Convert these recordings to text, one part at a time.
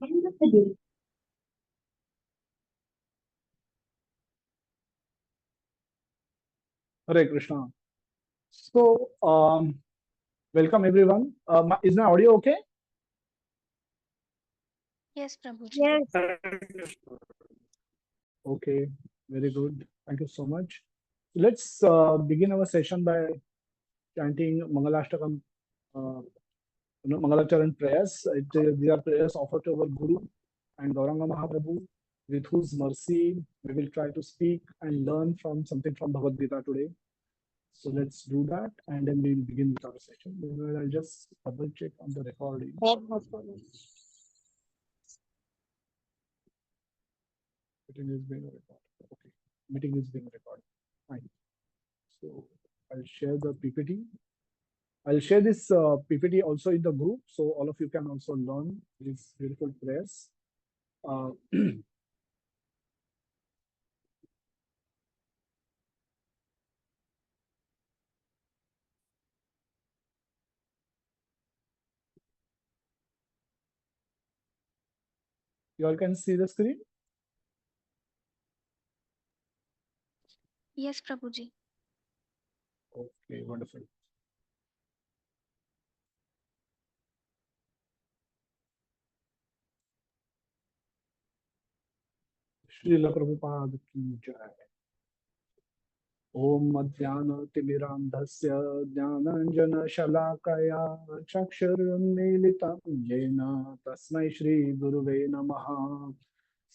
Hare Krishna. So, welcome everyone. Is my audio okay? Yes, Prabhuji. Yes, Okay, very good. Thank you so much. Let's begin our session by chanting Mangalashtakam, Mangalacharan prayers. These are prayers offered to our Guru and Gauranga Mahaprabhu, with whose mercy we will try to speak and learn from something from Bhagavad Gita today. So let's do that, and then we'll begin with our session. Meanwhile, I'll just double check on the recording. Meeting is being recorded. Okay, meeting is being recorded. Fine. So I'll share the PPT. I'll share this PPT also in the group, so all of you can also learn these beautiful prayers. Uh, you all can see the screen. Yes, Prabhuji. Okay, wonderful. Srila Prabhupada ki jai. ॐ अज्ञानतिमिरान्धस्य ज्ञानाञ्जनशलाकया चक्षुरुन्मीलितं येन तस्मै श्रीगुरुवे नमः।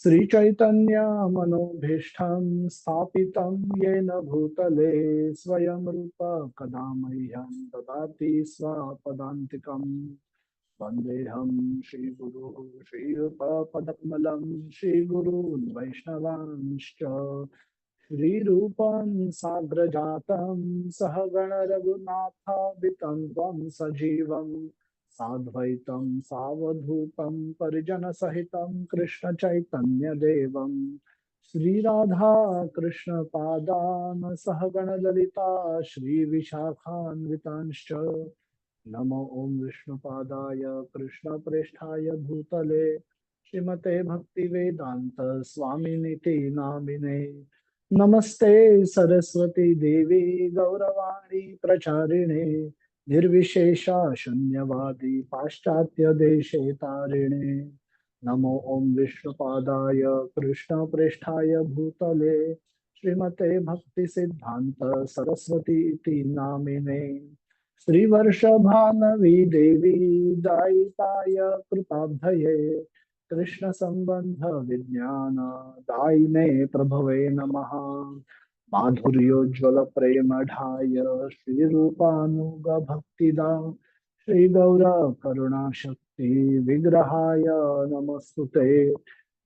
श्रीचैतन्यमनोभीष्टं स्थापितं येन भूतले स्वयं रूप कदा मह्यं ददाति स्वपदान्तिकम्। वन्देऽहं श्रीगुरुः श्रीयुतपदकमलं श्रीगुरून् वैष्णवांश्च श्रीरूपं साग्रजातं सहगण रघुनाथादितं त्वं सजीवं साद्वैतं सावधूतं परिजनसहितं कृष्णचैतन्यदेवं श्रीराधा कृष्णपादान् सहगण ललिता श्रीविशाखान्वितांश्च नमो ॐ विष्णुपादाय कृष्णप्रेष्ठाय भूतले श्रीमते भक्तिवेदान्त स्वामिनिति नामिने नमस्ते सरस्वती देवी गौरवाणी प्रचारिणे निर्विशेषा शून्यवादी पाश्चात्य देशे तारिणे नमो ॐ विष्णुपादाय कृष्णप्रेष्ठाय भूतले श्रीमते भक्तिसिद्धान्त सरस्वती इति नामिने श्रीवर्षभानवी देवी दायिताय कृपाब्धये कृष्ण संबंध विज्ञान दायिने प्रभवे नमः। माधुर्योज्वल प्रेम ढाय श्री रूपानुग भक्तिदा श्री गौर करुणा शक्ति विग्रहाय नमस्तुते।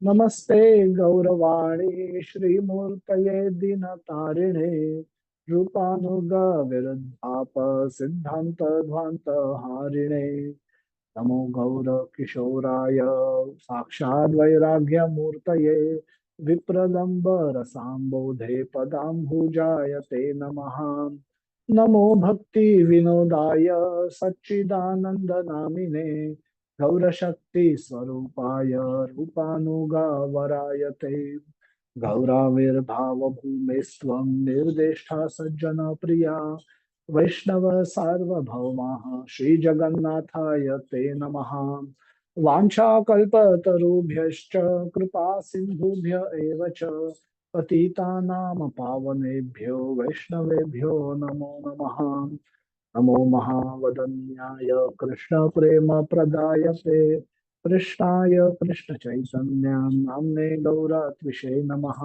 नमस्ते गौरवाणी श्रीमूर्तये दीनतारिणे रूपानुग विरुद्धाप सिद्धांत ध्वांत हारिणे नमो गौर किशोराय साक्षात् वैराग्य मूर्तये विप्रलंब रसाम्बोधे पदाम्बुजाय ते नमः। नमो भक्ति विनोदाय सच्चिदानंद नामिने गौरशक्ति स्वरूपाय रूपानुगावराय ते गौराविर्भाव भूमेस्त्वं निर्देष्टा सज्जन प्रिया वैष्णव सार्वभौमाः श्रीजगन्नाथाय ते नमः। वाञ्छाकल्पतरुभ्यश्च कृपा सिन्धुभ्य एव च पतितानां पावनेभ्यो वैष्णवेभ्यो नमो नमः। नमो महावदन्याय कृष्णप्रेमप्रदायते कृष्णाय कृष्णचैतन्य नाम्ने गौरत्विषे नमः।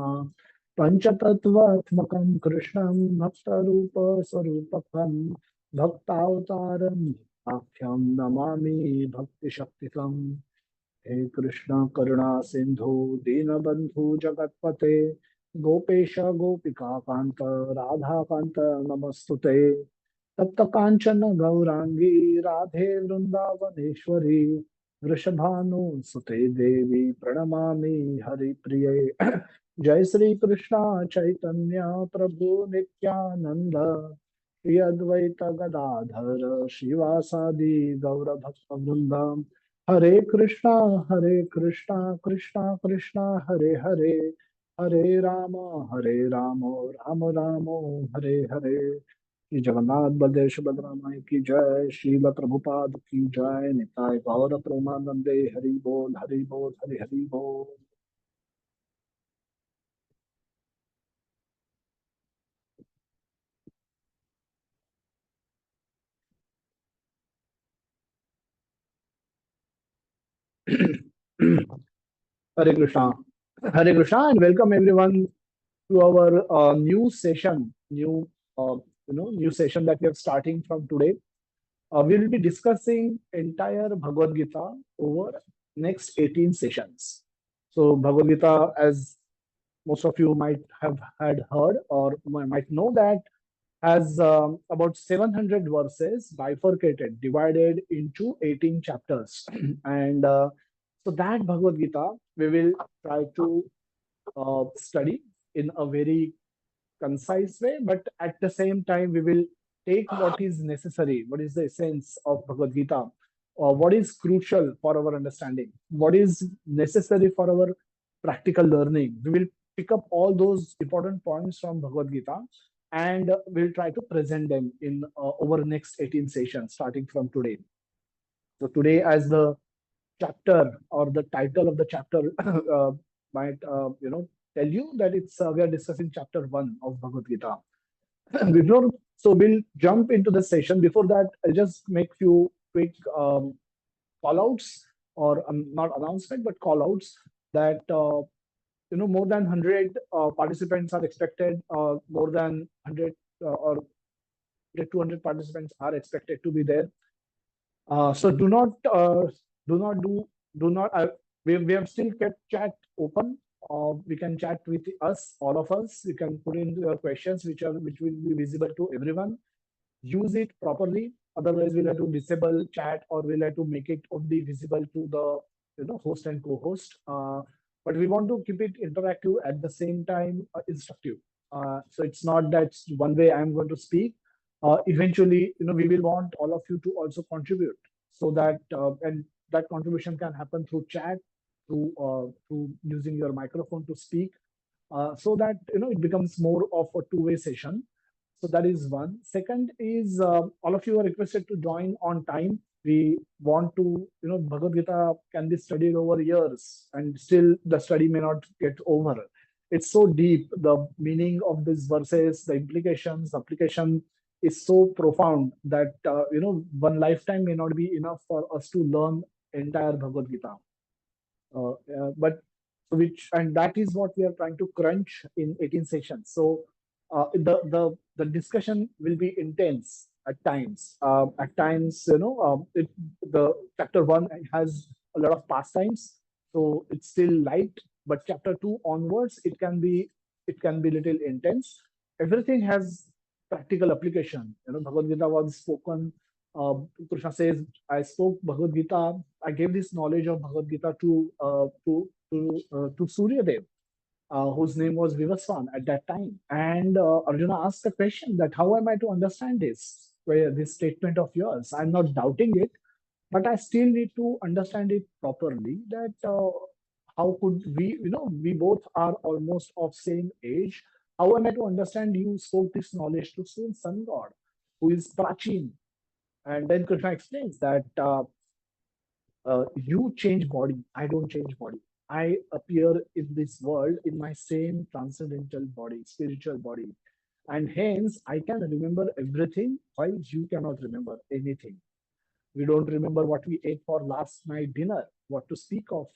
पञ्चतत्त्वात्मकं कृष्णं भक्तरूपस्वरूपकं भक्तावतारं आख्यं नमामि भक्तिशक्तिकम्। हे कृष्ण करुणा सिंधु दीनबंधु जगतपते गोपेश गोपिका कांत राधा कांत नमस्तुते। तप्त कांचन गौरांगी राधे वृंदावनेश्वरी वृषभानुसुते देवी प्रणमामि हरिप्रिये। जय श्री कृष्ण चैतन्य प्रभु नित्यानंद श्री अद्वैत गदाधर श्रीवासादि गौर भक्त वृंद Hare Krishna, Hare Krishna, Krishna Krishna, Hare Hare, Hare Rama, Rama Rama, Hare Hare. Ki Jagannath Baldev Subhadra ki Jai, Srila Prabhupada ki Jai, Nitai Gaura Premanande, Hari Bol, Hari Bol, Hari Hari Bol. Hare Krishna. Hare Krishna and welcome everyone to our new session, new session that we are starting from today. We will be discussing entire Bhagavad Gita over next 18 sessions. So Bhagavad Gita, as most of you might have had heard or might know, that has about 700 verses bifurcated, divided into 18 chapters. And so that Bhagavad Gita, we will try to study in a very concise way, but at the same time, we will take what is necessary, what is the essence of Bhagavad Gita, or what is crucial for our understanding, what is necessary for our practical learning. We will pick up all those important points from Bhagavad Gita and we'll try to present them in over the next 18 sessions starting from today. So today, as the chapter or the title of the chapter might tell you that it's we are discussing chapter 1 of Bhagavad Gita. Before, so we'll jump into the session. Before that, I'll just make few quick call outs, or not announcement but call outs, that more than 100 participants are expected, more than 100 or 200 participants are expected to be there. So do not do do not we have still kept chat open. We can chat with us, all of us. You can put in your questions which will be visible to everyone. Use it properly. Otherwise, we'll have to disable chat, or we'll have to make it only visible to the host and co-host. But we want to keep it interactive at the same time instructive. So it's not that one way I'm going to speak. Eventually, we will want all of you to also contribute, so that and that contribution can happen through chat, through using your microphone to speak, so that it becomes more of a two-way session. So that is one. Second is, all of you are requested to join on time. We want to, Bhagavad Gita can be studied over years and still the study may not get over. It's so deep. The meaning of these verses, the implications, application is so profound that, one lifetime may not be enough for us to learn entire Bhagavad Gita. But which, and that is what we are trying to crunch in 18 sessions. So the discussion will be intense at times. At times, the chapter 1 has a lot of pastimes, so it's still light. But chapter 2 onwards, it can be little intense. Everything has practical application. Bhagavad Gita was spoken. Krishna says, I spoke Bhagavad Gita. I gave this knowledge of Bhagavad Gita to Surya Dev, whose name was Vivaswan at that time. And Arjuna asked a question, that how am I to understand this statement of yours? I'm not doubting it, but I still need to understand it properly. That how could we, we both are almost of same age. How am I to understand you spoke this knowledge to sun god, who is Prachin? And then Krishna explains that you change body, I don't change body. I appear in this world in my same transcendental body, spiritual body. And hence, I can remember everything while you cannot remember anything. We don't remember what we ate for last night dinner. What to speak of,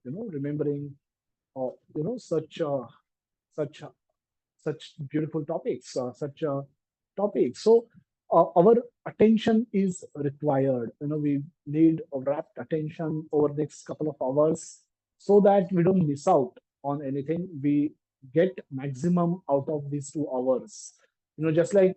remembering, such such beautiful topics, topics. So our attention is required. We need a rapt attention over the next couple of hours, so that we don't miss out on anything. We get maximum out of these 2 hours. Just like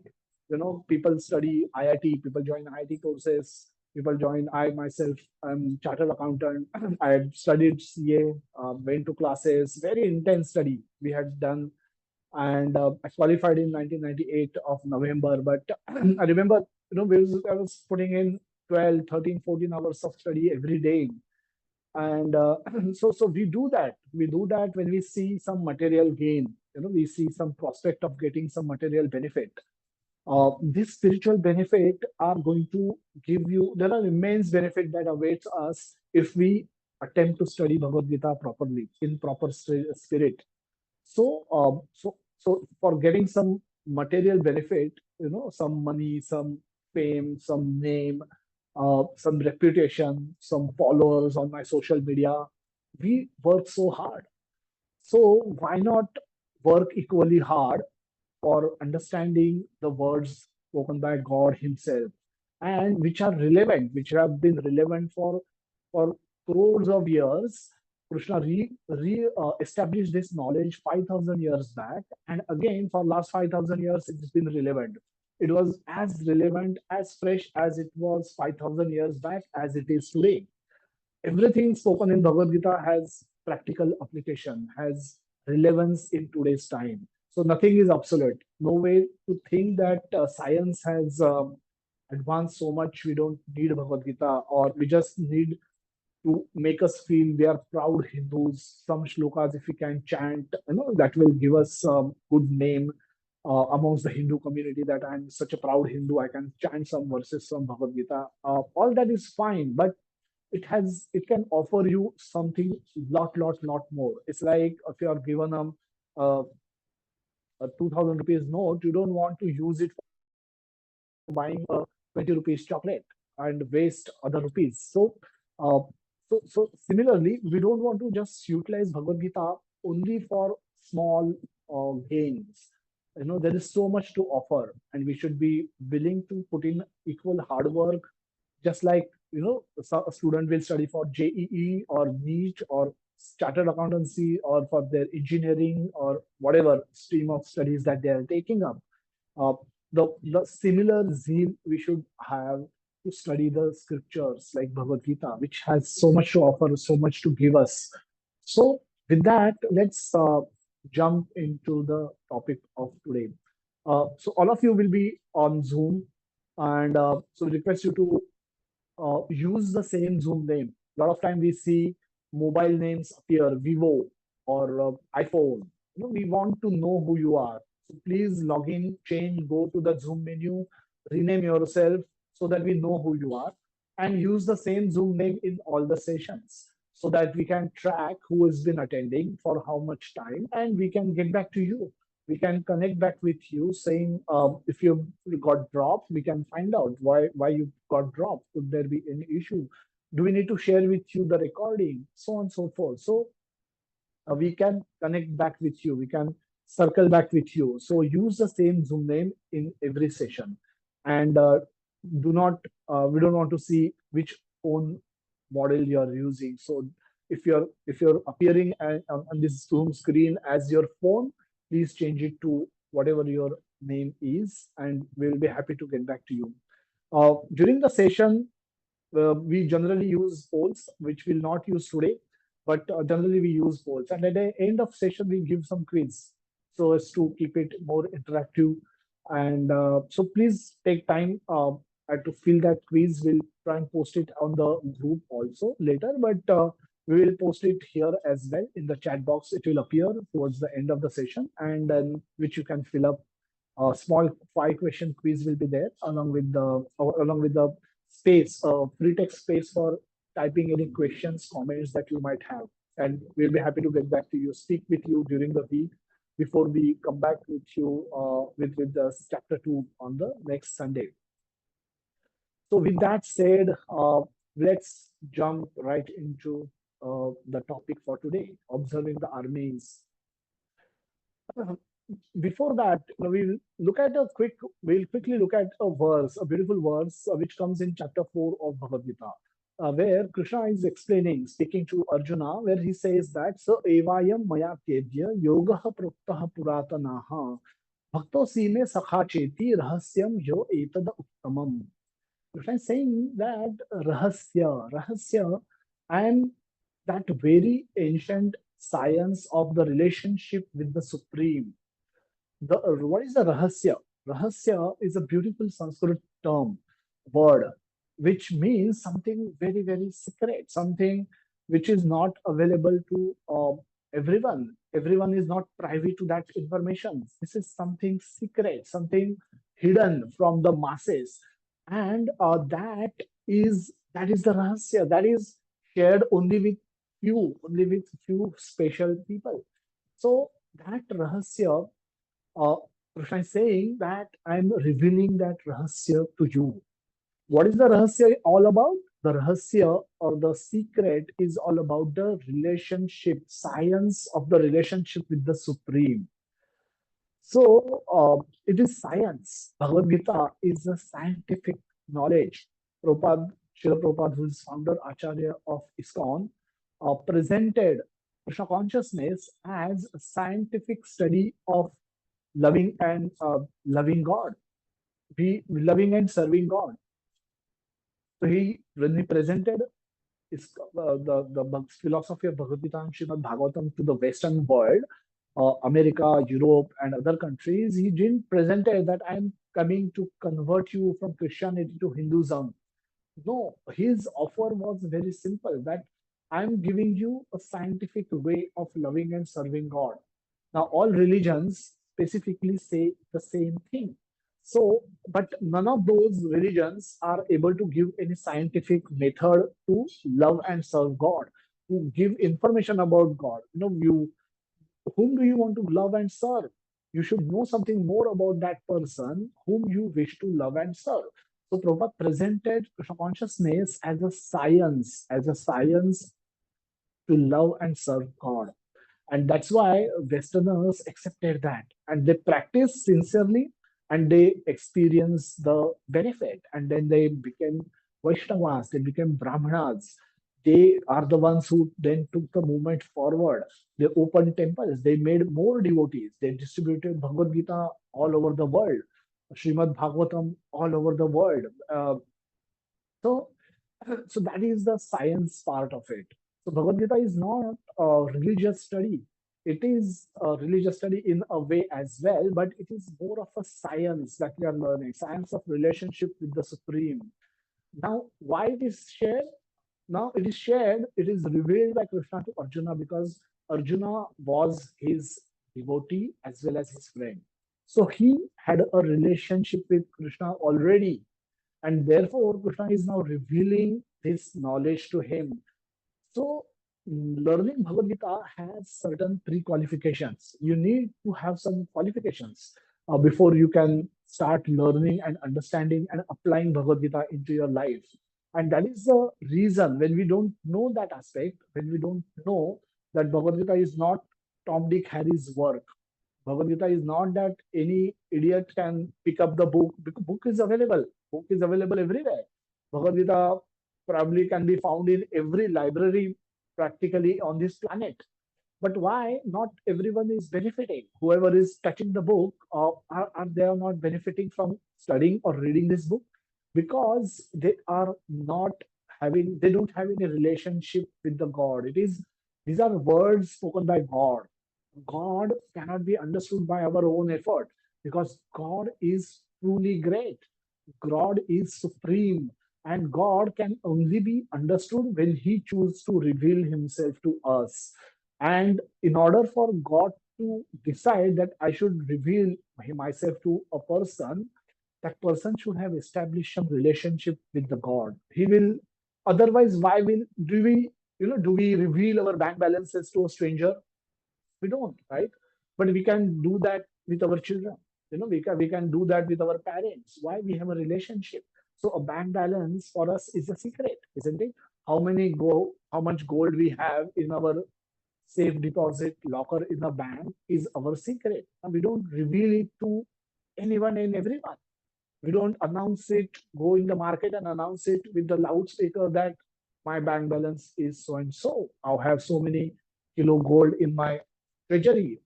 people study IIT, people join IIT courses, people join. I myself, I'm chartered accountant. I had studied CA, went to classes, very intense study we had done, and I qualified in 1998 of November. But I remember, I was putting in 12, 13, 14 hours of study every day. And so we do that. We do that when we see some material gain. We see some prospect of getting some material benefit. This spiritual benefit are going to give you. There are immense benefit that awaits us if we attempt to study Bhagavad Gita properly in proper spirit. So for getting some material benefit, some money, some fame, some name, some reputation, some followers on my social media, we work so hard. So why not work equally hard for understanding the words spoken by God Himself, and which are relevant, which have been relevant for crores of years. Krishna established this knowledge 5,000 years back, and again for last 5,000 years it's been relevant. It was as relevant, as fresh as it was 5,000 years back as it is today. Everything spoken in Bhagavad Gita has practical application, has relevance in today's time. So nothing is obsolete. No way to think that science has advanced so much we don't need Bhagavad Gita, or we just need to make us feel we are proud Hindus. Some shlokas, if we can chant, that will give us good name amongst the Hindu community, that I'm such a proud Hindu. I can chant some verses from Bhagavad Gita. All that is fine, but it can offer you something lot more. It's like if you are given a, a 2,000 rupees note, you don't want to use it for buying a 20 rupees chocolate and waste other rupees. Uh, so similarly, we don't want to just utilize Bhagavad Gita only for small gains. There is so much to offer, and we should be willing to put in equal hard work, just like a student will study for JEE or NEET or chartered accountancy, or for their engineering or whatever stream of studies that they are taking up. Uh, the similar zeal we should have to study the scriptures like Bhagavad Gita, which has so much to offer, so much to give us. So, with that, let's jump into the topic of today. So, all of you will be on Zoom, and so we request you to use the same Zoom name. A lot of time we see mobile names appear, Vivo or iPhone. We want to know who you are. So please log in, change, go to the Zoom menu, rename yourself so that we know who you are, and use the same Zoom name in all the sessions so that we can track who has been attending for how much time, and we can get back to you. We can connect back with you saying, if you got dropped, we can find out why you got dropped. Could there be any issue? Do we need to share with you the recording? So on and so forth. So we can connect back with you. We can circle back with you. So use the same Zoom name in every session, and do not. We don't want to see which phone model you are using. So if you're appearing on this Zoom screen as your phone, please change it to whatever your name is, and we'll be happy to get back to you. During the session, we generally use polls, which we'll not use today, but generally we use polls. And at the end of session, we give some quiz so as to keep it more interactive. And so please take time to fill that quiz. We'll try and post it on the group also later, but we will post it here as well in the chat box. It will appear towards the end of the session, and then which you can fill up. A small 5-question quiz will be there along with the space, free text space for typing any questions, comments that you might have. And we'll be happy to get back to you, speak with you during the week before we come back with you with the chapter 2 on the next Sunday. So with that said, let's jump right into the topic for today, observing the armies. Before that, we'll quickly look at a verse, a beautiful verse, which comes in chapter 4 of Bhagavad Gita, where Krishna is explaining, speaking to Arjuna, where he says that, "So evayam maya kedya yoga proktaha puratanaha bhakto sime sakha cheti rahasyam yo etada uttamam." Krishna is saying that rahasya, and that very ancient science of the relationship with the Supreme. What is the rahasya? Rahasya is a beautiful Sanskrit term, word, which means something very, very secret, something which is not available to everyone. Everyone is not privy to that information. This is something secret, something hidden from the masses, and that is the rahasya that is shared only with few special people. So that rahasya, uh, Krishna is saying that I'm revealing that rahasya to you. What is the rahasya all about? The rahasya or the secret is all about the relationship, science of the relationship with the Supreme. So it is science. Bhagavad Gita is a scientific knowledge. Prabhupada, Srila Prabhupada, who is founder Acharya of ISKCON, presented Krishna consciousness as a scientific study of loving God, be loving and serving God. So when he presented the philosophy of Bhagavad Gita and Srimad Bhagavatam to the Western world, America, Europe, and other countries, he didn't present it that I'm coming to convert you from Christianity to Hinduism. No, his offer was very simple that I'm giving you a scientific way of loving and serving God. Now, all religions specifically say the same thing. So, but none of those religions are able to give any scientific method to love and serve God, to give information about God. Whom do you want to love and serve? You should know something more about that person whom you wish to love and serve. So Prabhupada presented Krishna consciousness as a science to love and serve God. And that's why Westerners accepted that. And they practice sincerely and they experience the benefit. And then they became Vaishnavas, they became Brahmanas. They are the ones who then took the movement forward. They opened temples, they made more devotees, they distributed Bhagavad Gita all over the world, Srimad Bhagavatam all over the world. So, so that is the science part of it. So Bhagavad Gita is not a religious study. It is a religious study in a way as well, but it is more of a science that we are learning, science of relationship with the Supreme. Now, why it is shared? Now it is shared, it is revealed by Krishna to Arjuna because Arjuna was his devotee as well as his friend. So he had a relationship with Krishna already, and therefore Krishna is now revealing this knowledge to him. So learning Bhagavad Gita has certain pre-qualifications. You need to have some qualifications before you can start learning and understanding and applying Bhagavad Gita into your life. And that is the reason when we don't know that aspect, when we don't know that Bhagavad Gita is not Tom, Dick, Harry's work. Bhagavad Gita is not that any idiot can pick up the book. Because book is available. Book is available everywhere. Bhagavad Gita probably can be found in every library practically on this planet. But why not everyone is benefiting? Whoever is touching the book, are they are not benefiting from studying or reading this book? Because they are not they don't have any relationship with the God. These are words spoken by God. God cannot be understood by our own effort because God is truly great. God is supreme, and God can only be understood when He chooses to reveal Himself to us. And in order for God to decide that I should reveal myself to a person, that person should have established some relationship with the God. He will, otherwise, why will do we reveal our bank balances to a stranger? We don't, right? But we can do that with our children. We can do that with our parents. Why? We have a relationship. So a bank balance for us is a secret, isn't it? How much gold we have in our safe deposit locker in the bank is our secret, and we don't reveal it to anyone and everyone. We don't announce it, go in the market and announce it with the loudspeaker that my bank balance is so and so. I have so many kilo gold in my treasury.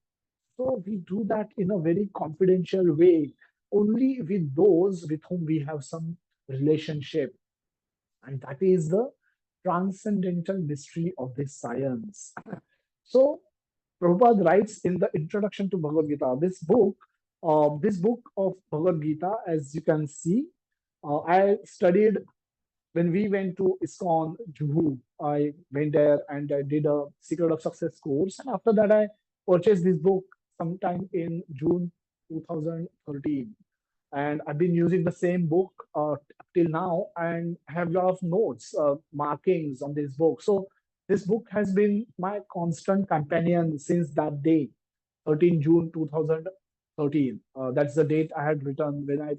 So we do that in a very confidential way, only with those with whom we have some relationship. And that is the transcendental mystery of this science. So Prabhupada writes in the introduction to Bhagavad Gita, this book of Bhagavad Gita, as you can see, I studied when we went to ISKCON Juhu, I went there and I did a Secret of Success course. And after that, I purchased this book sometime in June 2013. And I've been using the same book till now and have a lot of notes, markings on this book. So this book has been my constant companion since that day, 13 June 2013. That's the date I had written when I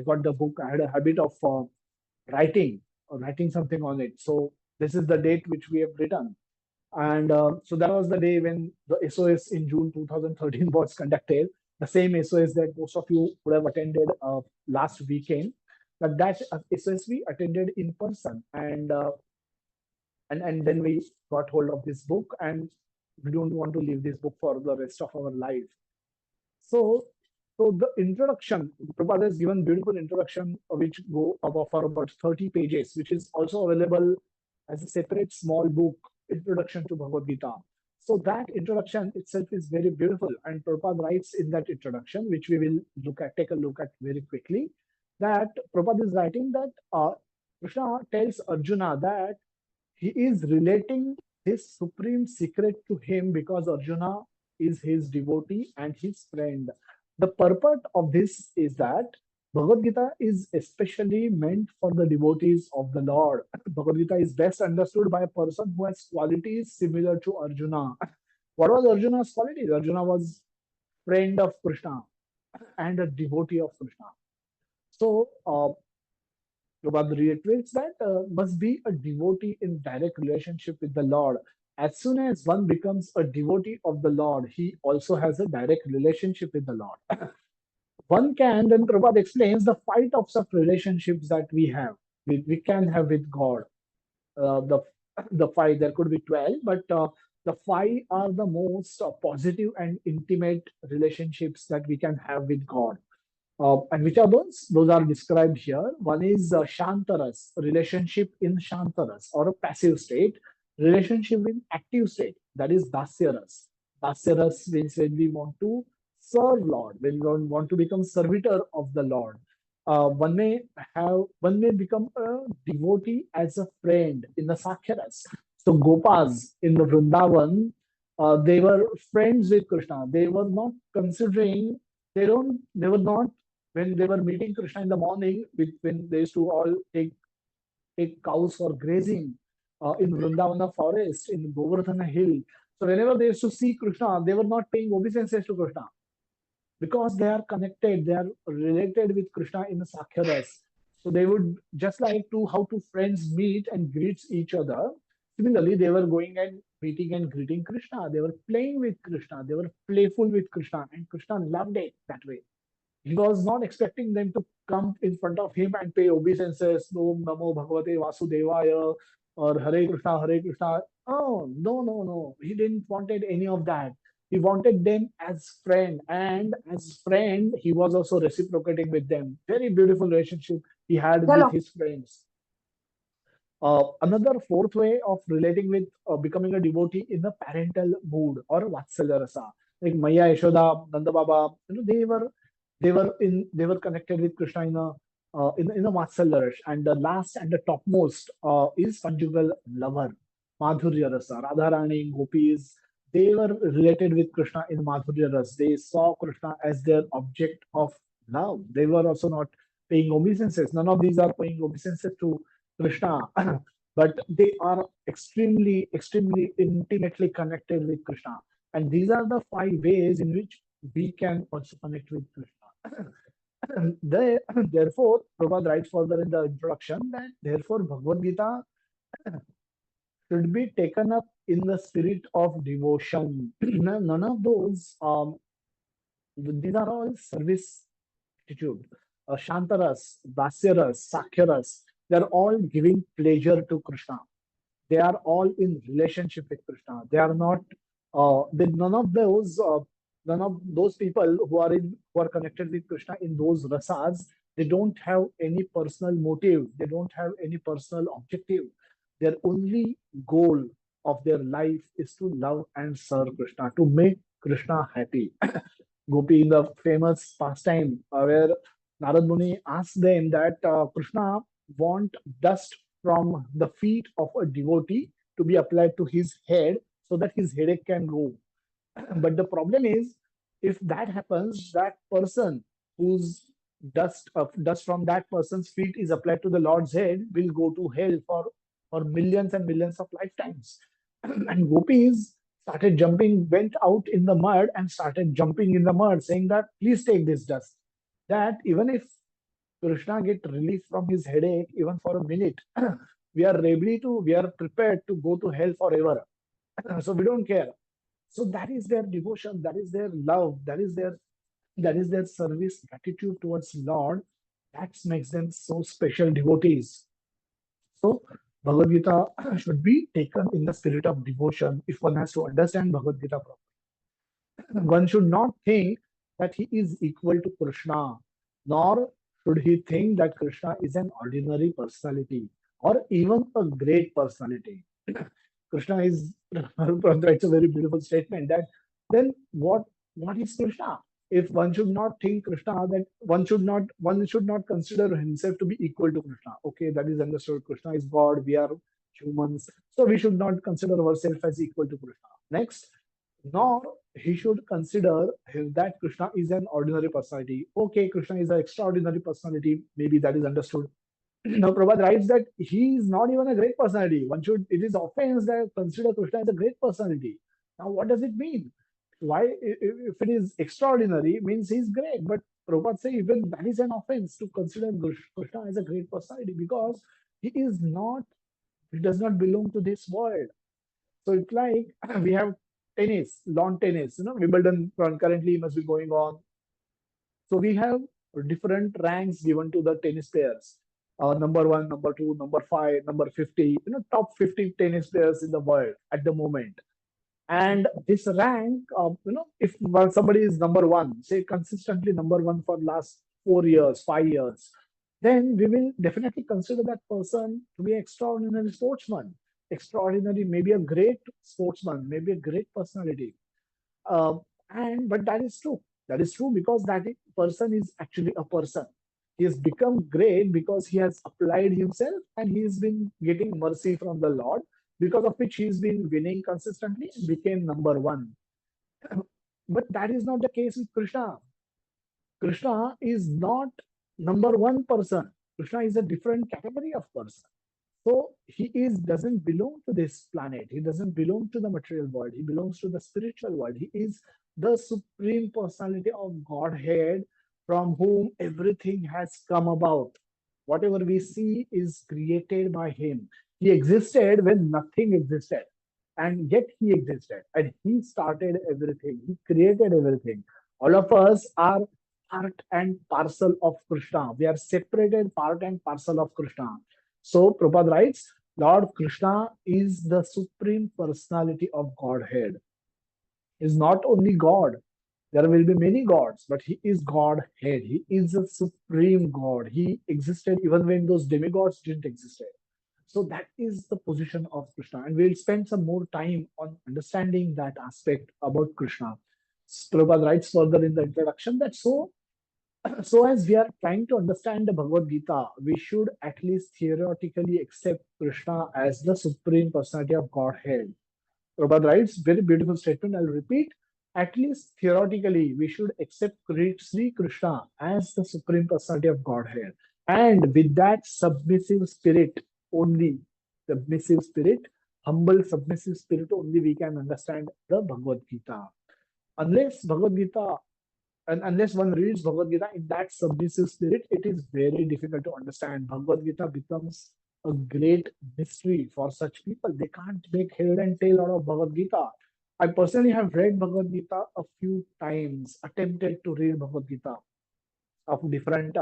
got the book. I had a habit of writing writing something on it. So this is the date which we have written. And so that was the day when the SOS in June 2013 was conducted. The same SOS that most of you would have attended last weekend. But that SOS we attended in person. And then we got hold of this book, and we don't want to leave this book for the rest of our life. So, so the introduction, Prabhupada has given beautiful introduction which go about for about 30 pages, which is also available as a separate small book, Introduction to Bhagavad Gita. So that introduction itself is very beautiful, and Prabhupada writes in that introduction, which we will take a look at very quickly, that Prabhupada is writing that Krishna tells Arjuna that he is relating his supreme secret to him because Arjuna is his devotee and his friend. The purport of this is that Bhagavad Gita is especially meant for the devotees of the Lord. Bhagavad Gita is best understood by a person who has qualities similar to Arjuna. What was Arjuna's qualities? Arjuna was friend of Krishna and a devotee of Krishna. So Prabhupada reiterates that must be a devotee in direct relationship with the Lord. As soon as one becomes a devotee of the Lord, he also has a direct relationship with the Lord. One can, then Prabhupada explains the five types of relationships that we have, we can have with God. The five, there could be 12, but the five are the most positive and intimate relationships that we can have with God. And which are those? Those are described here. One is Shantaras, relationship in Shantaras, or a passive state. Relationship in active state, that is Dasyaras. Dasyaras means when we want to serve Lord, when we want to become servitor of the Lord. One may become a devotee as a friend in the Sakhyaras. So Gopas in the Vrindavan, they were friends with Krishna. They were not considering, they were not, when they were meeting Krishna in the morning, when they used to all take cows for grazing in Vrindavana forest, in Govardhana hill. So whenever they used to see Krishna, they were not paying obeisances to Krishna because they are connected, they are related with Krishna in the Sakhyaras. So they would just like to how two friends meet and greet each other. Similarly, they were going and meeting and greeting Krishna. They were playing with Krishna. They were playful with Krishna, and Krishna loved it that way. He was not expecting them to come in front of him and pay obeisances, Om Namo Bhagavate Vasudevaya, or Hare Krishna, Hare Krishna. Oh, no, no, no. He didn't wanted any of that. He wanted them as friend, and as friend, he was also reciprocating with them. Very beautiful relationship he had with his friends. Another fourth way of relating with becoming a devotee in the parental mood or Vatsalya rasa. Like Maya, Yashoda, Nanda Baba, they were connected with Krishna in a Vatsalya rasa. And the last and the topmost is conjugal lover, Madhurya rasa. Radharani, Gopis, they were related with Krishna in Madhurya rasa. They saw Krishna as their object of love. They were also not paying obeisances. None of these are paying obeisances to Krishna, but they are extremely, extremely intimately connected with Krishna. And these are the five ways in which we can also connect with Krishna. Therefore, Prabhupada writes further in the introduction that therefore Bhagavad Gita should be taken up in the spirit of devotion. None of those, these are all service attitude. Shantaras, Dasyaras, Sakhyaras, they're all giving pleasure to Krishna. They are all in relationship with Krishna. They are not, none of those people who are connected with Krishna in those rasas, they don't have any personal motive. They don't have any personal objective. Their only goal of their life is to love and serve Krishna, to make Krishna happy. Gopi in the famous pastime where Narad Muni asked them that Krishna want dust from the feet of a devotee to be applied to his head so that his headache can go. But the problem is, if that happens, that person whose dust from that person's feet is applied to the Lord's head will go to hell for millions and millions of lifetimes. And gopis started jumping, went out in the mud and started jumping in the mud, saying that please take this dust. That even if Krishna get relief from his headache, even for a minute, we are prepared to go to hell forever. So we don't care. So that is their devotion, that is their love, that is their service, gratitude towards Lord. That makes them so special devotees. So Bhagavad Gita should be taken in the spirit of devotion if one has to understand Bhagavad Gita properly. One should not think that he is equal to Krishna, nor should he think that Krishna is an ordinary personality or even a great personality. Krishna is, it's a very beautiful statement that then what is Krishna? If one should not think Krishna, then one should not consider himself to be equal to Krishna. Okay, that is understood. Krishna is God, we are humans, so we should not consider ourselves as equal to Krishna. Next, nor he should consider that Krishna is an ordinary personality. Okay, Krishna is an extraordinary personality. Maybe that is understood. Now, Prabhupada writes that he is not even a great personality. It is offense that consider Krishna as a great personality. Now, what does it mean? Why, if it is extraordinary, it means he's great. But Prabhupada say even that is an offense to consider Krishna as a great personality because he is not, he does not belong to this world. So it's like we have tennis, lawn tennis, Wimbledon currently must be going on. So we have different ranks given to the tennis players. Number one, number two, number five, number 50, top 50 tennis players in the world at the moment. And this rank, if somebody is number one, say consistently number one for last 4 years, 5 years, then we will definitely consider that person to be extraordinary sportsman, extraordinary, maybe a great sportsman, maybe a great personality. Uh, and but that is true. That is true because person is actually a person. He has become great because he has applied himself and he's been getting mercy from the Lord, because of which he's been winning consistently and became number one. But that is not the case with Krishna. Krishna is not number one person. Krishna is a different category of person. So he doesn't belong to this planet. He doesn't belong to the material world. He belongs to the spiritual world. He is the supreme personality of Godhead from whom everything has come about. Whatever we see is created by him. He existed when nothing existed. And yet he existed. And he started everything. He created everything. All of us are part and parcel of Krishna. We are separated part and parcel of Krishna. So Prabhupada writes, Lord Krishna is the supreme personality of Godhead. He is not only God. There will be many gods, but he is Godhead. He is the supreme God. He existed even when those demigods didn't exist. So that is the position of Krishna. And we'll spend some more time on understanding that aspect about Krishna. Prabhupada writes further in the introduction that so as we are trying to understand the Bhagavad Gita, we should at least theoretically accept Krishna as the supreme personality of Godhead. Prabhupada writes, very beautiful statement, I'll repeat. At least theoretically, we should accept Sri Krishna as the supreme personality of Godhead. And with that submissive spirit only, submissive spirit, humble submissive spirit only, we can understand the Bhagavad Gita. Unless Bhagavad Gita and unless one reads Bhagavad Gita in that submissive spirit, it is very difficult to understand. Bhagavad Gita becomes a great mystery for such people. They can't make head and tail out of Bhagavad Gita. I personally have read Bhagavad Gita a few times, attempted to read Bhagavad Gita of different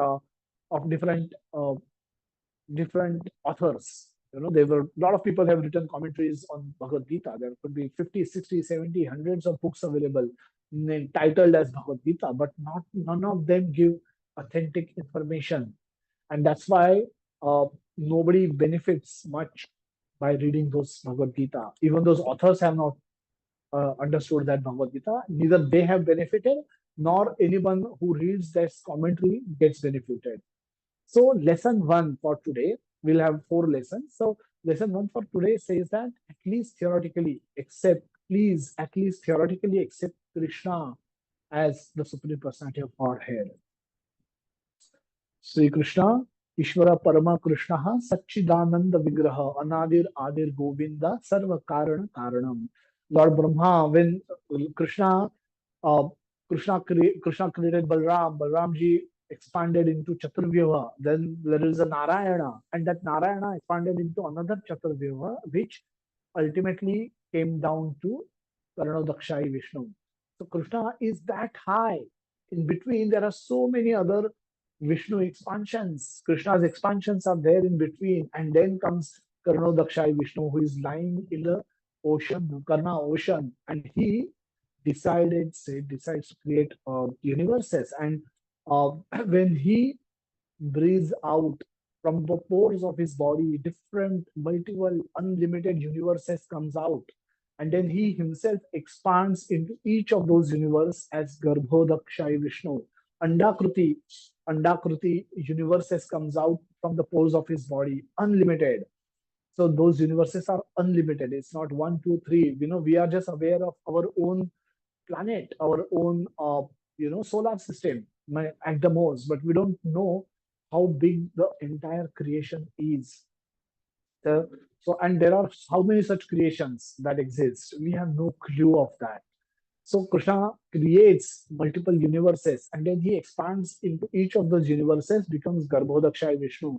authors. There were a lot of people have written commentaries on Bhagavad Gita. There could be 50, 60, 70, hundreds of books available titled as Bhagavad Gita, but none of them give authentic information. And that's why nobody benefits much by reading those Bhagavad Gita. Even those authors have not understood that Bhagavad Gita. Neither they have benefited, nor anyone who reads this commentary gets benefited. So, lesson one for today, we'll have 4 lessons. So lesson 1 for today says that at least theoretically accept, please at least theoretically accept Krishna as the Supreme Personality of Godhead. Sri Krishna, Ishvara Parama Krishna, Satchidananda Vigraha, Anadir Adir Govinda, Sarva Karana Karanam. Lord Brahma, when Krishna, uh, Krishna created Balram, Balramji expanded into Chaturvyuha, then there is a Narayana, and that Narayana expanded into another Chaturvyuha, which ultimately came down to Karanodakshai Vishnu. So Krishna is that high. In between, there are so many other Vishnu expansions. Krishna's expansions are there in between, and then comes Karnodakshai Vishnu, who is lying in the ocean, Karna ocean, and he decides to create universes. And uh, when he breathes out from the pores of his body, different, multiple, unlimited universes comes out. And then he himself expands into each of those universes as Garbhodakshay Vishnu. Andakruti, Andakruti universes comes out from the pores of his body, unlimited. So those universes are unlimited. It's not one, two, three. We are just aware of our own planet, our own, solar system at the most, but we don't know how big the entire creation is. And there are how many such creations that exist. We have no clue of that. So Krishna creates multiple universes and then he expands into each of those universes, becomes Garbhodakshay Vishnu.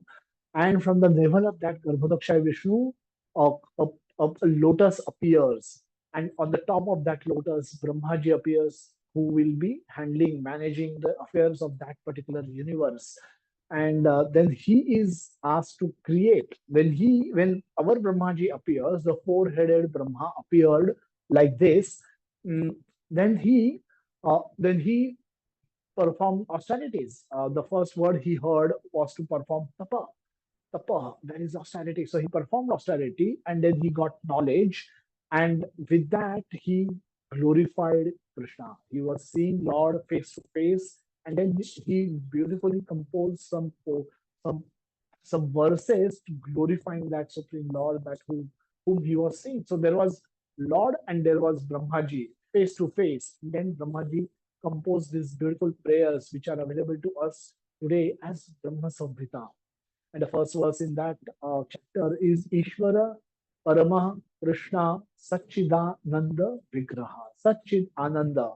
And from the level of that Garbhodakshay Vishnu, a, a, a lotus appears. And on the top of that lotus, Brahmaji appears, who will be managing the affairs of that particular universe. And then he is asked to create. When our Brahmaji appears, the four-headed Brahma appeared like this. mm, then he performed austerities. The first word he heard was to perform tapa. Tapa, that is austerity. So he performed austerity and then he got knowledge. And with that, he glorified Krishna. He was seeing Lord face to face. And then he beautifully composed some some verses to glorifying that Supreme Lord, whom he was seeing. So there was Lord and there was Brahmaji face to face. Then Brahmaji composed these beautiful prayers which are available to us today as Brahma Samhita. And the first verse in that chapter is Ishvara Parama Krishna Satchidananda Vigraha. Satchid Ananda.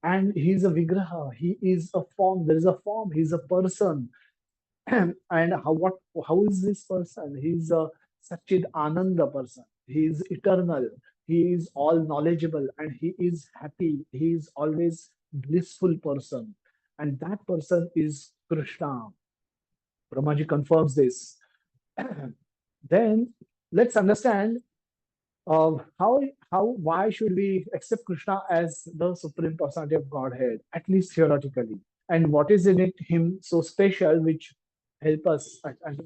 And he is a Vigraha. He is a form. There is a form. He is a person. And how is this person? He is a Satchid Ananda person. He is eternal. He is all knowledgeable and he is happy. He is always blissful person. And that person is Krishna. Brahmaji confirms this. Then let's understand why should we accept Krishna as the supreme personality of Godhead, at least theoretically, and what is in it him so special which help us and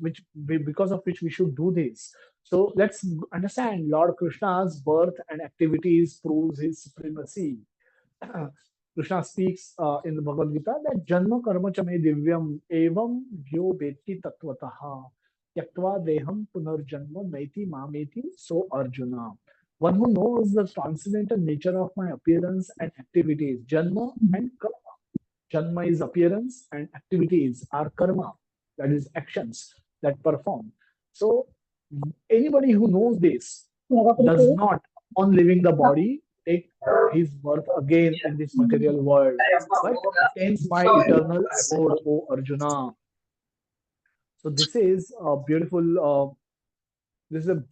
because of which we should do this. So let's understand Lord Krishna's birth and activities proves his supremacy. Krishna speaks in the Bhagavad Gita that Janma Karma Chame Divyam Evam Vyo Veti Tattvataha Tyaktva Deham Punarjanma Maiti Mameti So Arjuna. One who knows the transcendental nature of my appearance and activities, Janma and Karma. Janma is appearance and activities are karma, that is actions that perform. So anybody who knows this does not, on leaving the body, take his birth again in this material world, but attains my eternal abode, O Arjuna. So this is a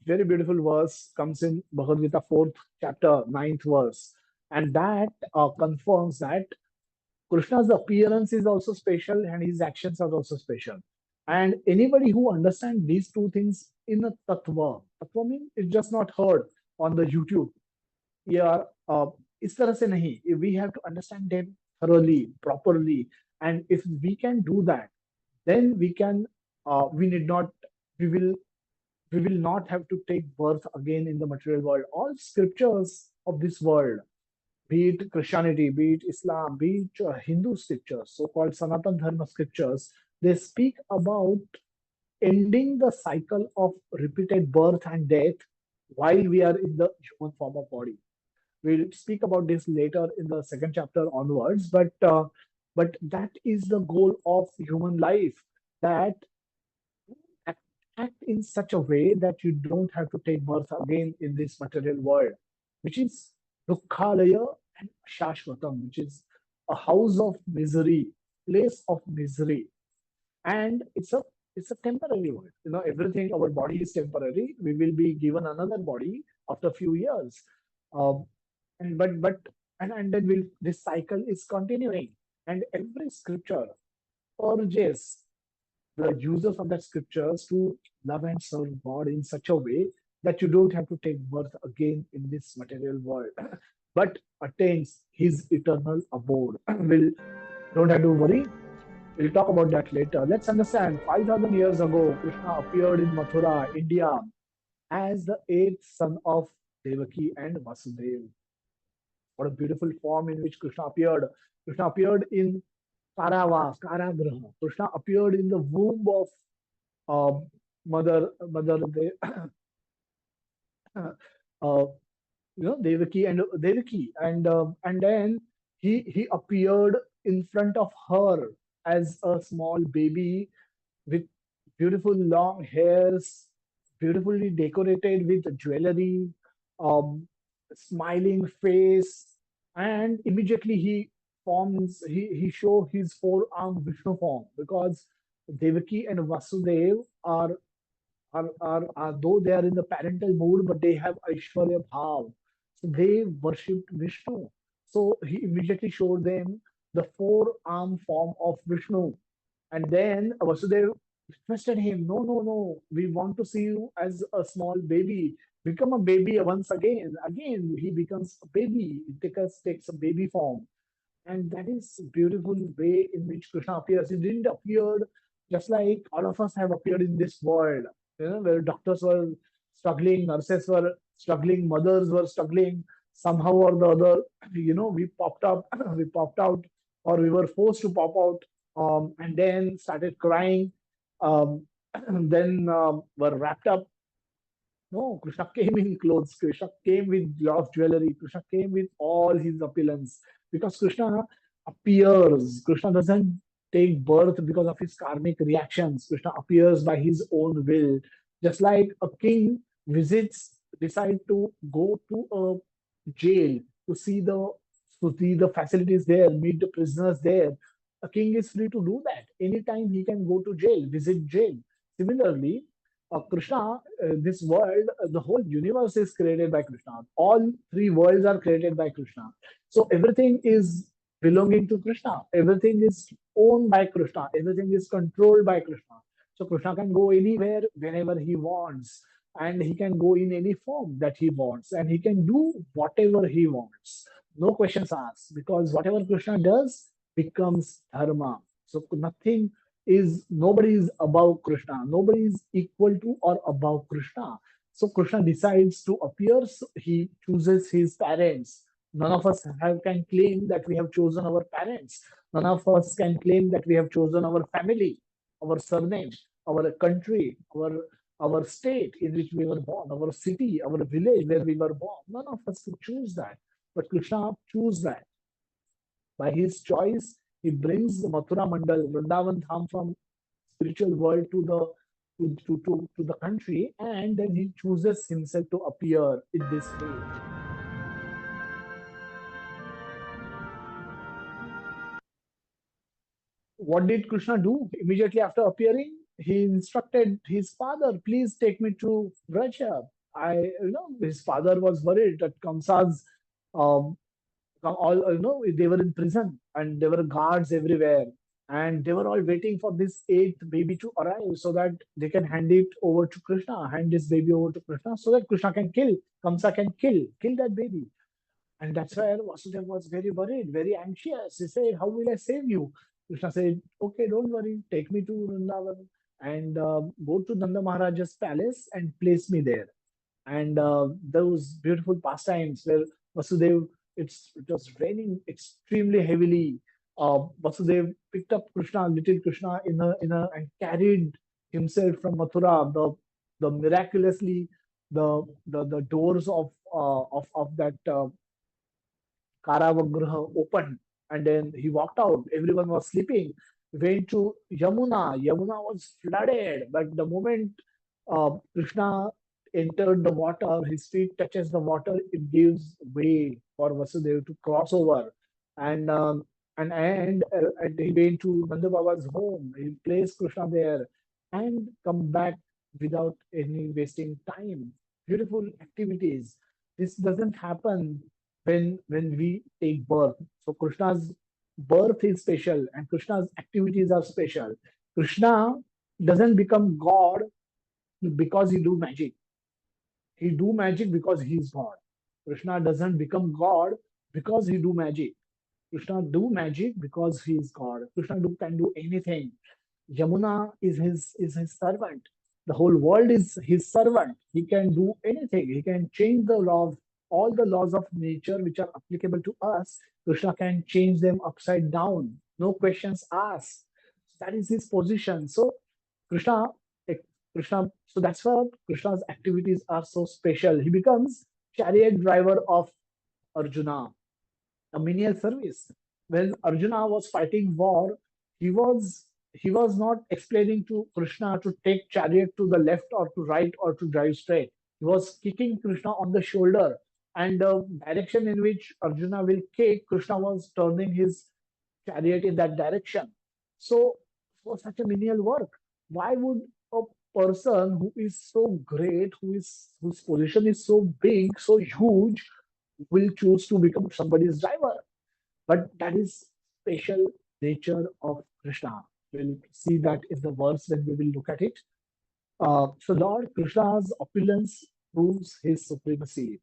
very beautiful verse, comes in Bhagavad Gita 4th chapter, 9th verse. And that confirms that Krishna's appearance is also special and his actions are also special. And anybody who understands these two things in a tattva means it's just not heard on the YouTube. Yeah, इस तरह से नहीं. We have to understand them thoroughly, properly, and if we can do that, then we need not, we will not have to take birth again in the material world. All scriptures of this world, be it Christianity, be it Islam, be it Hindu scriptures, so-called Sanatan Dharma scriptures, they speak about ending the cycle of repeated birth and death while we are in the human form of body. We'll speak about this later in the second chapter onwards, but that is the goal of human life. That act, act in such a way that you don't have to take birth again in this material world, which is Dukkhalaya and Shashvatam, which is a house of misery, place of misery. And it's a temporary world. Everything, our body is temporary. We will be given another body after a few years. Um, and but and then this cycle is continuing. And every scripture urges the users of that scriptures to love and serve God in such a way that you don't have to take birth again in this material world, but attains his eternal abode. Will Don't have to worry. We'll talk about that later. Let's understand 5,000 years ago, Krishna appeared in Mathura, India, as the eighth son of Devaki and Vasudeva. What a beautiful form in which Krishna appeared. Krishna appeared in Karagraha. Krishna appeared in the womb of mother uh, Devaki, and then he appeared in front of her as a small baby with beautiful long hairs, beautifully decorated with jewelry, um, smiling face, and immediately he show his four-armed Vishnu form, because Devaki and Vasudev are though they are in the parental mood, but they have Aishwarya Bhav. So they worshipped Vishnu. So he immediately showed them the four-arm form of Vishnu. And then Vasudeva requested him, no, no, no, we want to see you as a small baby. Become a baby once again. Again, he becomes a baby. It takes a baby form. And that is beautiful way in which Krishna appears. He didn't appear just like all of us have appeared in this world, where doctors were struggling, nurses were struggling, mothers were struggling, somehow or the other, we popped up, we popped out, or we were forced to pop out, and then started crying, then were wrapped up. No, Krishna came in clothes. Krishna came with lot of jewelry. Krishna came with all his opulence. Because Krishna appears. Krishna doesn't take birth because of his karmic reactions. Krishna appears by his own will. Just like a king decide to go to a jail to see the facilities there, meet the prisoners there. A king is free to do that. Anytime he can go to jail, visit jail. Similarly, Krishna, this world, the whole universe is created by Krishna. All three worlds are created by Krishna. So everything is belonging to Krishna. Everything is owned by Krishna. Everything is controlled by Krishna. So Krishna can go anywhere, whenever he wants, and he can go in any form that he wants, and he can do whatever he wants. No questions asked, because whatever Krishna does becomes dharma. So nobody is above Krishna. Nobody is equal to or above Krishna. So Krishna decides to appear. So he chooses his parents. None of us can claim that we have chosen our parents. None of us can claim that we have chosen our family, our surname, our country, our state in which we were born, our city, our village where we were born. None of us could choose that. But Krishna chose that. By his choice, he brings the Mathura Mandal, Vrindavan Dham, from spiritual world to the country, and then he chooses himself to appear in this way. What did Krishna do immediately after appearing? He instructed his father, please take me to Vraja. His father was worried that Kamsa's um, all they were in prison, and there were guards everywhere, and they were all waiting for this eighth baby to arrive so that they can hand this baby over to Krishna, so that Krishna can kill Kamsa, can kill that baby. And that's why Vasudeva was very worried, very anxious. He said, how will I save you? Krishna said, okay, don't worry, take me to Vrindavan and go to Nanda Maharaja's palace and place me there. And those beautiful pastimes where Vasudev, it was raining extremely heavily. Vasudev picked up Krishna, little Krishna, and carried. himself from Mathura, the miraculously the doors of that Karavagraha opened, and then he walked out. Everyone was sleeping. Went to Yamuna. Yamuna was flooded, but the moment Krishna entered the water, his feet touches the water, it gives way for Vasudeva to cross over. And and he went to Nanda Baba's home. He placed Krishna there and come back without any wasting time. Beautiful activities. This doesn't happen when we take birth. So Krishna's birth is special and Krishna's activities are special. Krishna doesn't become God because he do magic. He do magic because he is God. Krishna doesn't become God because he do magic. Krishna do magic because he is God. Krishna can do anything. Yamuna is his servant. The whole world is his servant. He can do anything. He can change the laws, all the laws of nature which are applicable to us. Krishna can change them upside down. No questions asked. That is his position. So Krishna, eh, Krishna. So that's why Krishna's activities are so special. He becomes chariot driver of Arjuna, a menial service. When Arjuna was fighting war, he was not explaining to Krishna to take chariot to the left or to right or to drive straight. He was kicking Krishna on the shoulder, and the direction in which Arjuna will kick, Krishna was turning his chariot in that direction. So, for such a menial work, why would a person who is so great, whose position is so big, so huge, will choose to become somebody's driver? But that is special nature of Krishna. We'll see that in the verse when we will look at it. So Lord Krishna's opulence proves his supremacy.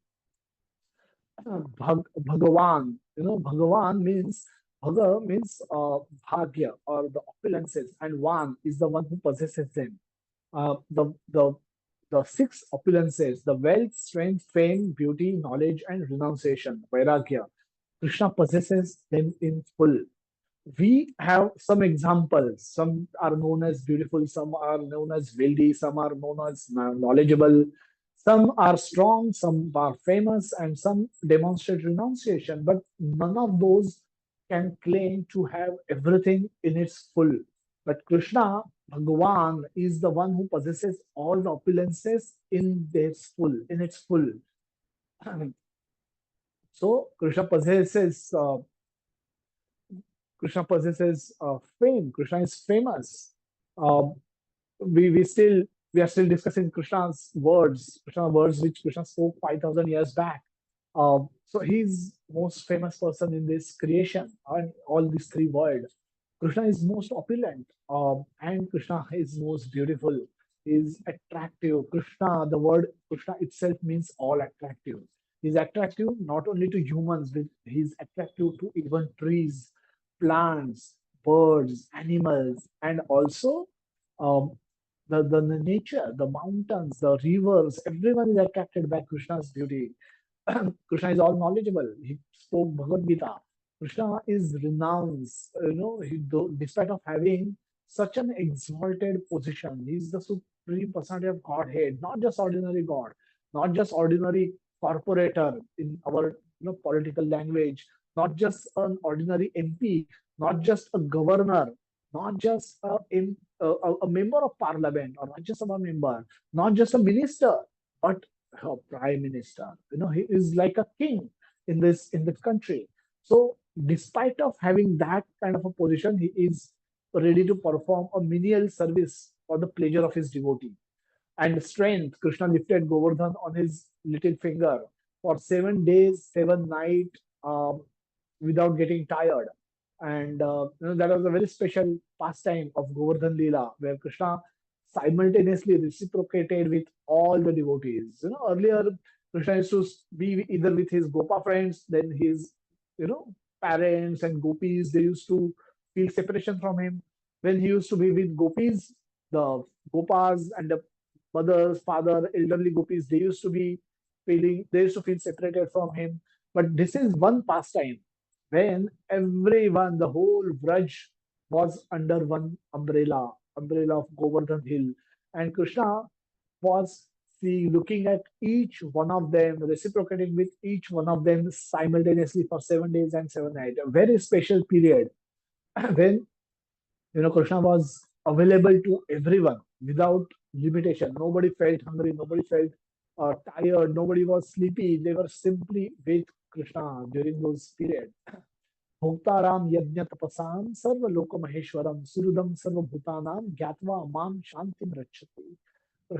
Bhagavan, Bhagavan means Bhaga means Bhagya or the opulences, and Van is the one who possesses them. The six opulences, the wealth, strength, fame, beauty, knowledge, and renunciation, Vairagya. Krishna possesses them in full. We have some examples. Some are known as beautiful, some are known as wealthy, some are known as knowledgeable, some are strong, some are famous, and some demonstrate renunciation. But none of those can claim to have everything in its full. But Krishna, Bhagavan, is the one who possesses all the opulences in its full. So Krishna possesses fame. Krishna is famous. Uh, we still we are still discussing Krishna words which Krishna spoke 5,000 years back. So he's most famous person in this creation and all these three worlds. Krishna is most opulent, and Krishna is most beautiful. Is attractive. The word Krishna itself means all attractive. He's attractive not only to humans, but he's attractive to even trees, plants, birds, animals, and also um, the nature, the mountains, the rivers. Everyone is attracted by Krishna's beauty. Krishna is all knowledgeable. He spoke Bhagavad Gita. Krishna is renowned. Despite of having such an exalted position, he is the supreme personality of Godhead, not just ordinary God, not just ordinary corporator in our political language, not just an ordinary MP, not just a governor, not just a member of parliament or not just a member, not just a minister, but a prime minister. He is like a king in this country. So despite of having that kind of a position, he is ready to perform a menial service for the pleasure of his devotee. And strength, Krishna lifted Govardhan on his little finger for 7 days, 7 nights, without getting tired. And that was a very special pastime of Govardhan Leela, where Krishna simultaneously reciprocated with all the devotees. Earlier Krishna used to be either with his Gopa friends, then his, parents and gopis. They used to feel separation from him. When he used to be with gopis, the Gopas and the mothers, father, elderly gopis, they used to feel separated from him. But this is one pastime when everyone, the whole Vraj was under one umbrella, umbrella of Govardhan Hill. And Krishna was looking at each one of them, reciprocating with each one of them simultaneously for 7 days and 7 nights. A very special period when Krishna was available to everyone without limitation. Nobody felt hungry, nobody felt tired, nobody was sleepy. They were simply with Krishna during those periods. Bhoktaram yajna tapasam sarva loka maheshwaram surudam sarva bhutanam gyatva mam shantim rachati.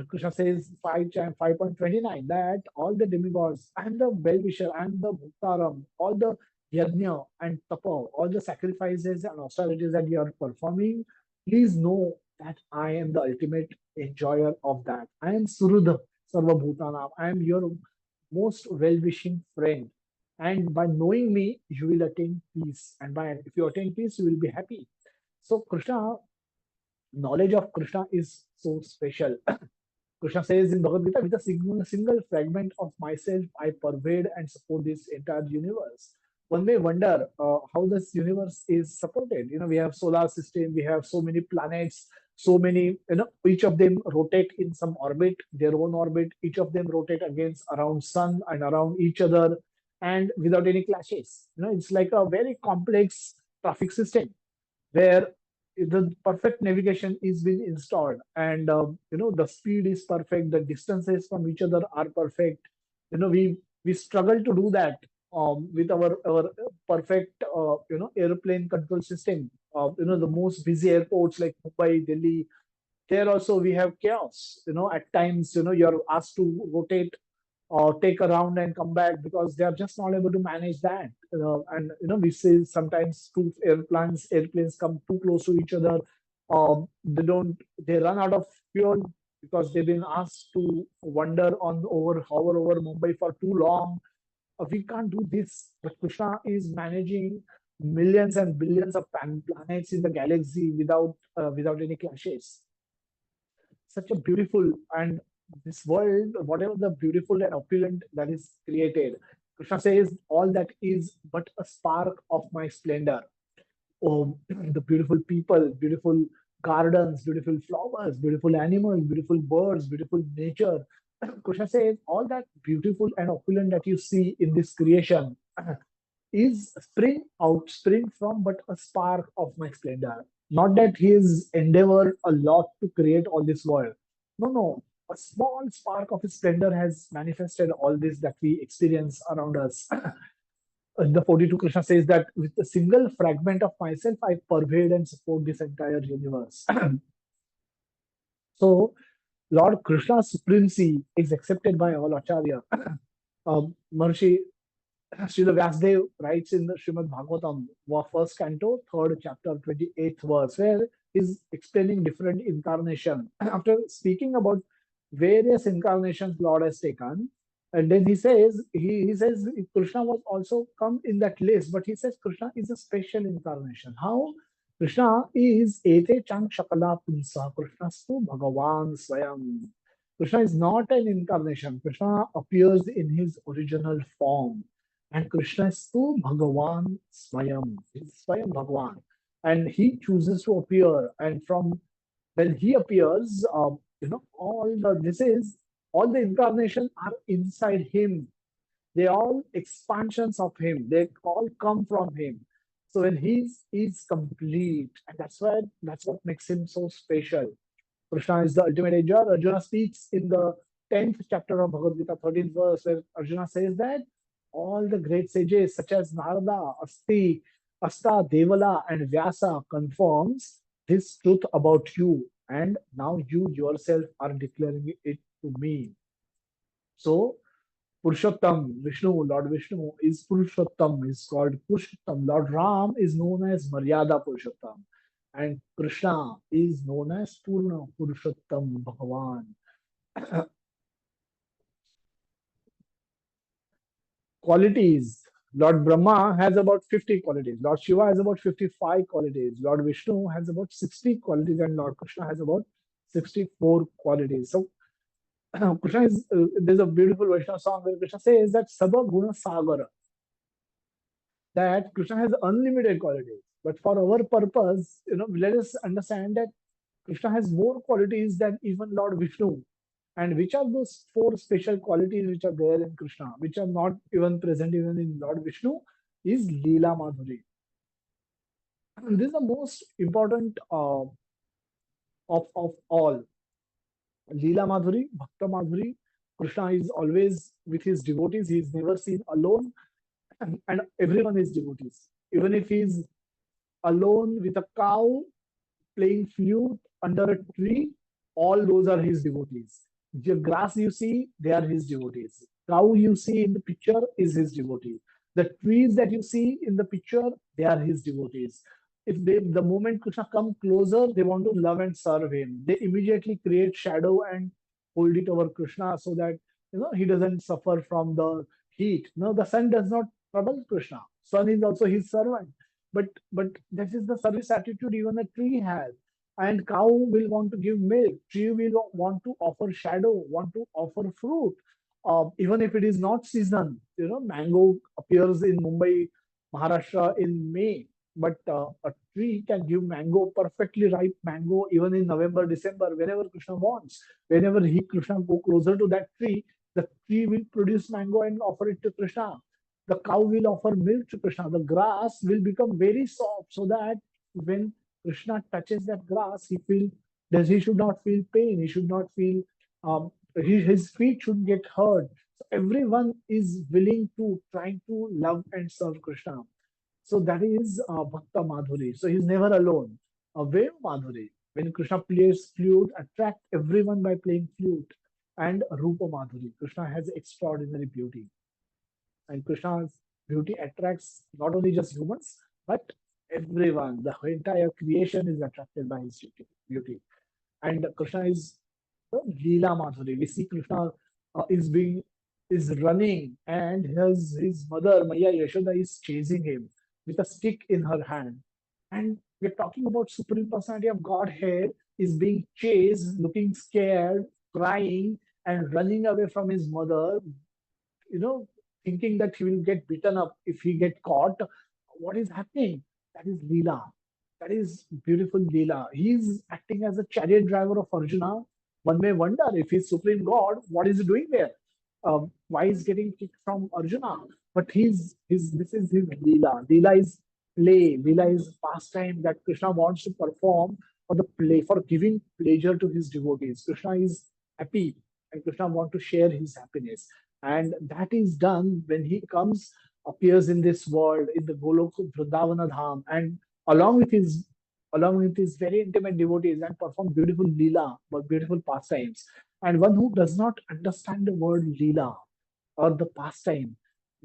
Krishna says 5.29 that all the demigods and the well-wisher and the Bhuktaram, all the yajna and tapa, all the sacrifices and austerities that you are performing, please know that I am the ultimate enjoyer of that. I am Surudha Sarva Bhutanam. I am your most well-wishing friend. And by knowing me, you will attain peace. And by if you attain peace, you will be happy. So Krishna, knowledge of Krishna is so special. Krishna says in Bhagavad Gita, with a single fragment of myself, I pervade and support this entire universe. One may wonder how this universe is supported. We have solar system, we have so many planets, so many, each of them rotate in some orbit, their own orbit. Each of them rotate against around sun and around each other, and without any clashes. It's like a very complex traffic system where the perfect navigation is being installed, and the speed is perfect, the distances from each other are perfect. We struggle to do that with our perfect airplane control system. The most busy airports like Mumbai, Delhi, there also we have chaos. At times, you're asked to rotate or take a round and come back because they are just not able to manage that. And we see sometimes two airplanes come too close to each other. They run out of fuel because they've been asked to hover over Mumbai for too long. We can't do this. But Krishna is managing millions and billions of planets in the galaxy without any clashes. Such a beautiful, and this world, whatever the beautiful and opulent that is created, Krishna says, all that is but a spark of my splendor. Oh, the beautiful people, beautiful gardens, beautiful flowers, beautiful animals, beautiful birds, beautiful nature. Krishna says, all that beautiful and opulent that you see in this creation is outspring from but a spark of my splendor. Not that he has endeavored a lot to create all this world. No, no. A small spark of his splendor has manifested all this that we experience around us. The 42 Krishna says that with a single fragment of myself, I pervade and support this entire universe. So, Lord Krishna's supremacy is accepted by all Acharya. Maharishi Srila Vyasdev writes in the Srimad Bhagavatam, first canto, third chapter, 28th verse, where he's explaining different incarnation. After speaking about various incarnations Lord has taken, and then he says Krishna was also come in that list, but he says Krishna is a special incarnation. How? Krishna is Ete Chang Shakala Punsa. Krishnastu Bhagavan Swayam. Krishna is not an incarnation. Krishna appears in his original form. And Krishna is to Bhagavan Swayam. He's Swayam Bhagavan. And he chooses to appear. And from when he appears, all the incarnation are inside him. They all expansions of him. They all come from him. So when he's complete, and that's what makes him so special. Krishna is the ultimate enjoyer. Arjuna speaks in the 10th chapter of Bhagavad Gita, 13th verse, where Arjuna says that all the great sages such as Narada, Asta, Devala, and Vyasa confirms this truth about you, and now you yourself are declaring it to me. So Purushottam, Lord Vishnu is Purushottam, is called Purushottam. Lord Ram is known as Maryada Purushottam. And Krishna is known as Purna Purushottam Bhagavan. Qualities. Lord Brahma has about 50 qualities. Lord Shiva has about 55 qualities. Lord Vishnu has about 60 qualities. And Lord Krishna has about 64 qualities. So Krishna there's a beautiful Vaishnava song where Krishna says that Sabha Guna Sagara, that Krishna has unlimited qualities. But for our purpose, let us understand that Krishna has more qualities than even Lord Vishnu. And which are those four special qualities which are there in Krishna, which are not even present even in Lord Vishnu, is Leela Madhuri. And this is the most important of all. Leela Madhuri, Bhakta Madhuri. Krishna is always with his devotees. He is never seen alone, and everyone is devotees. Even if he is alone with a cow playing flute under a tree, all those are his devotees. The grass you see, they are his devotees. Cow you see in the picture is his devotee. The trees that you see in the picture, they are his devotees. If they, the moment Krishna come closer, they want to love and serve him. They immediately create shadow and hold it over Krishna so that he doesn't suffer from the heat. No, the sun does not trouble Krishna. Sun is also his servant. But this is the service attitude even a tree has. And cow will want to give milk. Tree will want to offer shadow, want to offer fruit. Even if it is not season, mango appears in Mumbai, Maharashtra in May, but a tree can give mango, perfectly ripe mango, even in November, December, whenever Krishna wants. Whenever Krishna go closer to that tree, the tree will produce mango and offer it to Krishna. The cow will offer milk to Krishna. The grass will become very soft so that when Krishna touches that grass, he should not feel pain. He should not feel his feet should get hurt. So everyone is willing to trying to love and serve Krishna. So that is Bhakta Madhuri. So he's never alone. Venu Madhuri. When Krishna plays flute, attract everyone by playing flute. And Rupa Madhuri. Krishna has extraordinary beauty. And Krishna's beauty attracts not only just humans, but everyone. The entire creation is attracted by his beauty. And Krishna is Leela Madhuri. We see Krishna is running, and his mother Maya Yashoda is chasing him with a stick in her hand. And we're talking about Supreme Personality of Godhead is being chased, looking scared, crying, and running away from his mother, you know, thinking that he will get beaten up if he get caught. What is happening? That is Leela. That is beautiful Leela. He is acting as a chariot driver of Arjuna. One may wonder if he's supreme God, what is he doing there? Why is getting kicked from Arjuna? But this is his Leela. Leela is play. Leela is pastime that Krishna wants to perform for the play, for giving pleasure to his devotees. Krishna is happy and Krishna wants to share his happiness. And that is done when he comes, appears in this world, in the Golok Vrindavana Dham, and along with his along with his very intimate devotees and perform beautiful Leela, but beautiful pastimes. And one who does not understand the word Leela or the pastime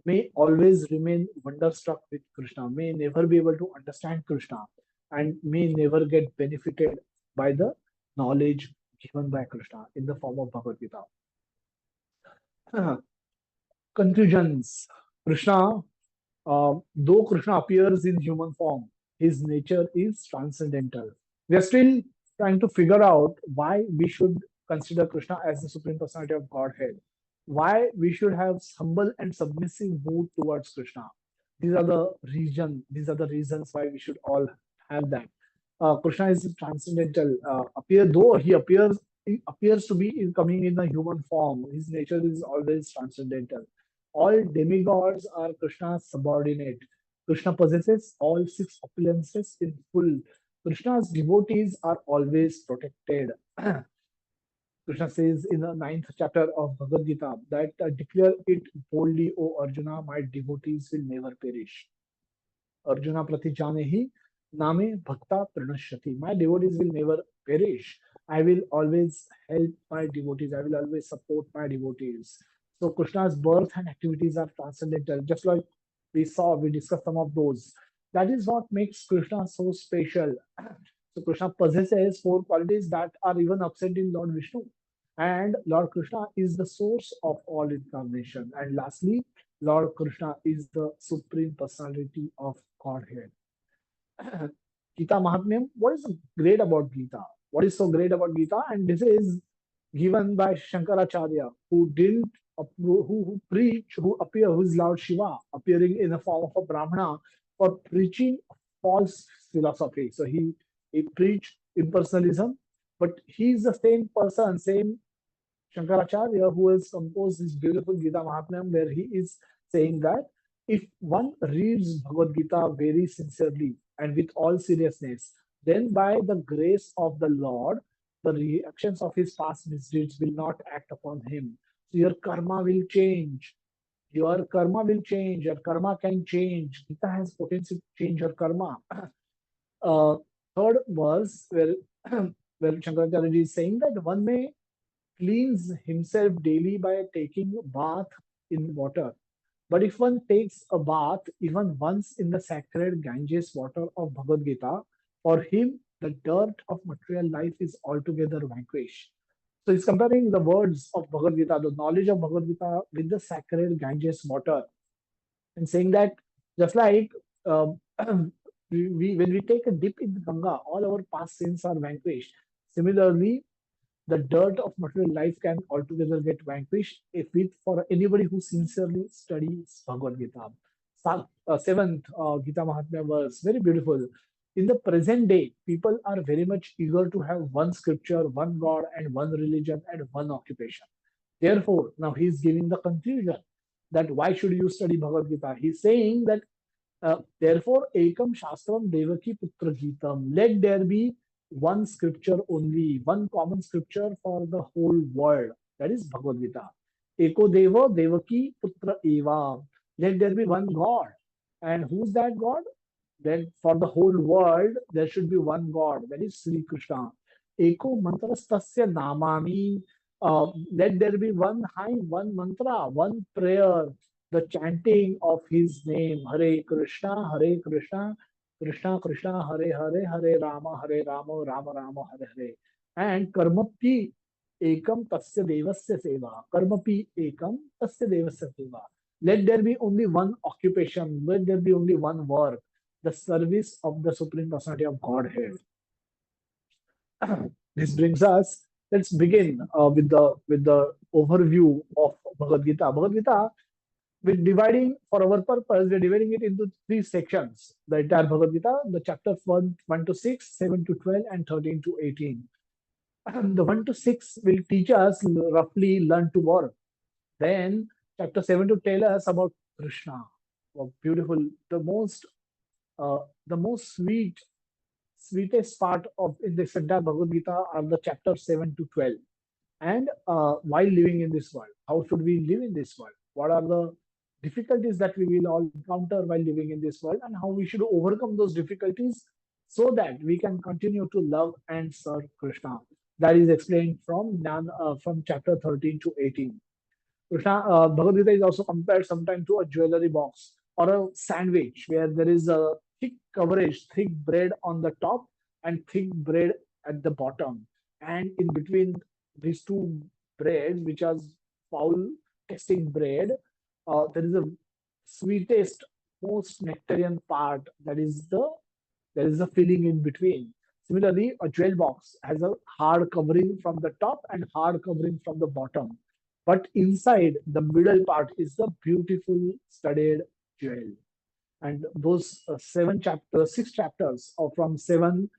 may always remain wonderstruck with Krishna, may never be able to understand Krishna, and may never get benefited by the knowledge given by Krishna in the form of Bhagavad Gita. Conclusions. Krishna, though Krishna appears in human form, his nature is transcendental. We are still trying to figure out why we should consider Krishna as the Supreme Personality of Godhead. Why we should have humble and submissive mood towards Krishna. These are the reasons why we should all have that. Krishna is transcendental. Though he appears to be coming in a human form. His nature is always transcendental. All demigods are Krishna's subordinate. Krishna possesses all six opulences in full. Krishna's devotees are always protected. Krishna says in the ninth chapter of Bhagavad Gita that declare it boldly, O Arjuna, my devotees will never perish. Arjuna Pratijanehi Name Bhakta Pranashyati. My devotees will never perish. I will always help my devotees. I will always support my devotees. So Krishna's birth and activities are transcendental. Just like we discussed some of those. That is what makes Krishna so special. So Krishna possesses four qualities that are even absent in Lord Vishnu. And Lord Krishna is the source of all incarnation. And lastly, Lord Krishna is the supreme personality of Godhead. Gita Mahatmyam, what is great about Gita? What is so great about Gita? And this is given by Shankaracharya, who didn't who preach, who is Lord Shiva, appearing in the form of a Brahmana for preaching false philosophy. So he preached impersonalism, but he's the same person, same Shankaracharya who has composed this beautiful Gita Mahatmyam, where he is saying that if one reads Bhagavad Gita very sincerely and with all seriousness, then by the grace of the Lord, the reactions of his past misdeeds will not act upon him. So your karma will change. Your karma will change. Your karma can change. Gita has potential to change your karma. uh, Third verse where where Shankaracharya is saying that one may cleans himself daily by taking a bath in water. But if one takes a bath even once in the sacred Ganges water of Bhagavad Gita, for him the dirt of material life is altogether vanquished. So he's comparing the words of Bhagavad Gita, the knowledge of Bhagavad Gita, with the sacred Ganges water, and saying that just like um, when we take a dip in the Ganga, all our past sins are vanquished. Similarly, the dirt of material life can altogether get vanquished if it for anybody who sincerely studies Bhagavad Gita. Seventh Gita Mahatmya verse, very beautiful. In the present day, people are very much eager to have one scripture, one God, and one religion, and one occupation. Therefore, now he is giving the conclusion that why should you study Bhagavad Gita? He's saying that therefore, ekam shastram devaki putra gitam. Let there be one scripture only, one common scripture for the whole world. That is Bhagavad Gita. Eko deva devaki putra eva. Let there be one God. And who's that God? Then for the whole world, there should be one God. That is Sri Krishna. Eko mantrastasya namami. Let there be one high, one mantra, one prayer, the chanting of his name. Hare Krishna, Krishna Krishna, Hare Hare, Hare Rama, Rama Rama, Hare Hare. And karmapi ekam tasya devasya seva. Karmapi ekam tasya devasya seva. Let there be only one occupation. Let there be only one work, the service of the Supreme Personality of Godhead. This brings us. Let's begin with the overview of Bhagavad Gita. Bhagavad Gita, we're dividing for our purpose. We're dividing it into three sections. The entire Bhagavad Gita, the chapters 1 to 6, 7 to 12, and 13 to 18. The 1 to 6 will teach us roughly learn to work. Then chapter 7 to tell us about Krishna. Oh, beautiful, the most sweetest part of in this entire Bhagavad Gita are the chapters 7 to 12. And while living in this world, how should we live in this world? What are the difficulties that we will all encounter while living in this world, and how we should overcome those difficulties so that we can continue to love and serve Krishna. That is explained from chapter 13 to 18. Krishna, Bhagavad Gita is also compared sometimes to a jewelry box or a sandwich where there is a thick coverage, thick bread on the top and thick bread at the bottom. And in between these two breads, which are foul tasting bread, there is a sweetest, most nectarian part that is the filling in between. Similarly, a jewel box has a hard covering from the top and hard covering from the bottom, but inside the middle part is the beautiful studded jewel. And those six chapters are from 7,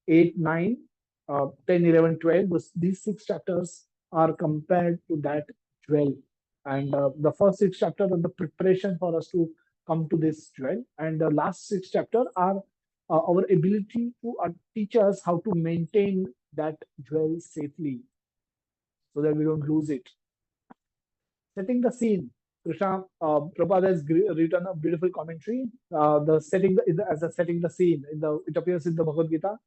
8, 9, 10, 11, 12. These six chapters are compared to that jewel. And the first six chapters are the preparation for us to come to this jewel. And the last six chapters are our ability to teach us how to maintain that jewel safely so that we don't lose it. Setting the scene. Krishna, Prabhupada has written a beautiful commentary. The setting as a setting the scene it appears in the Bhagavad Gita.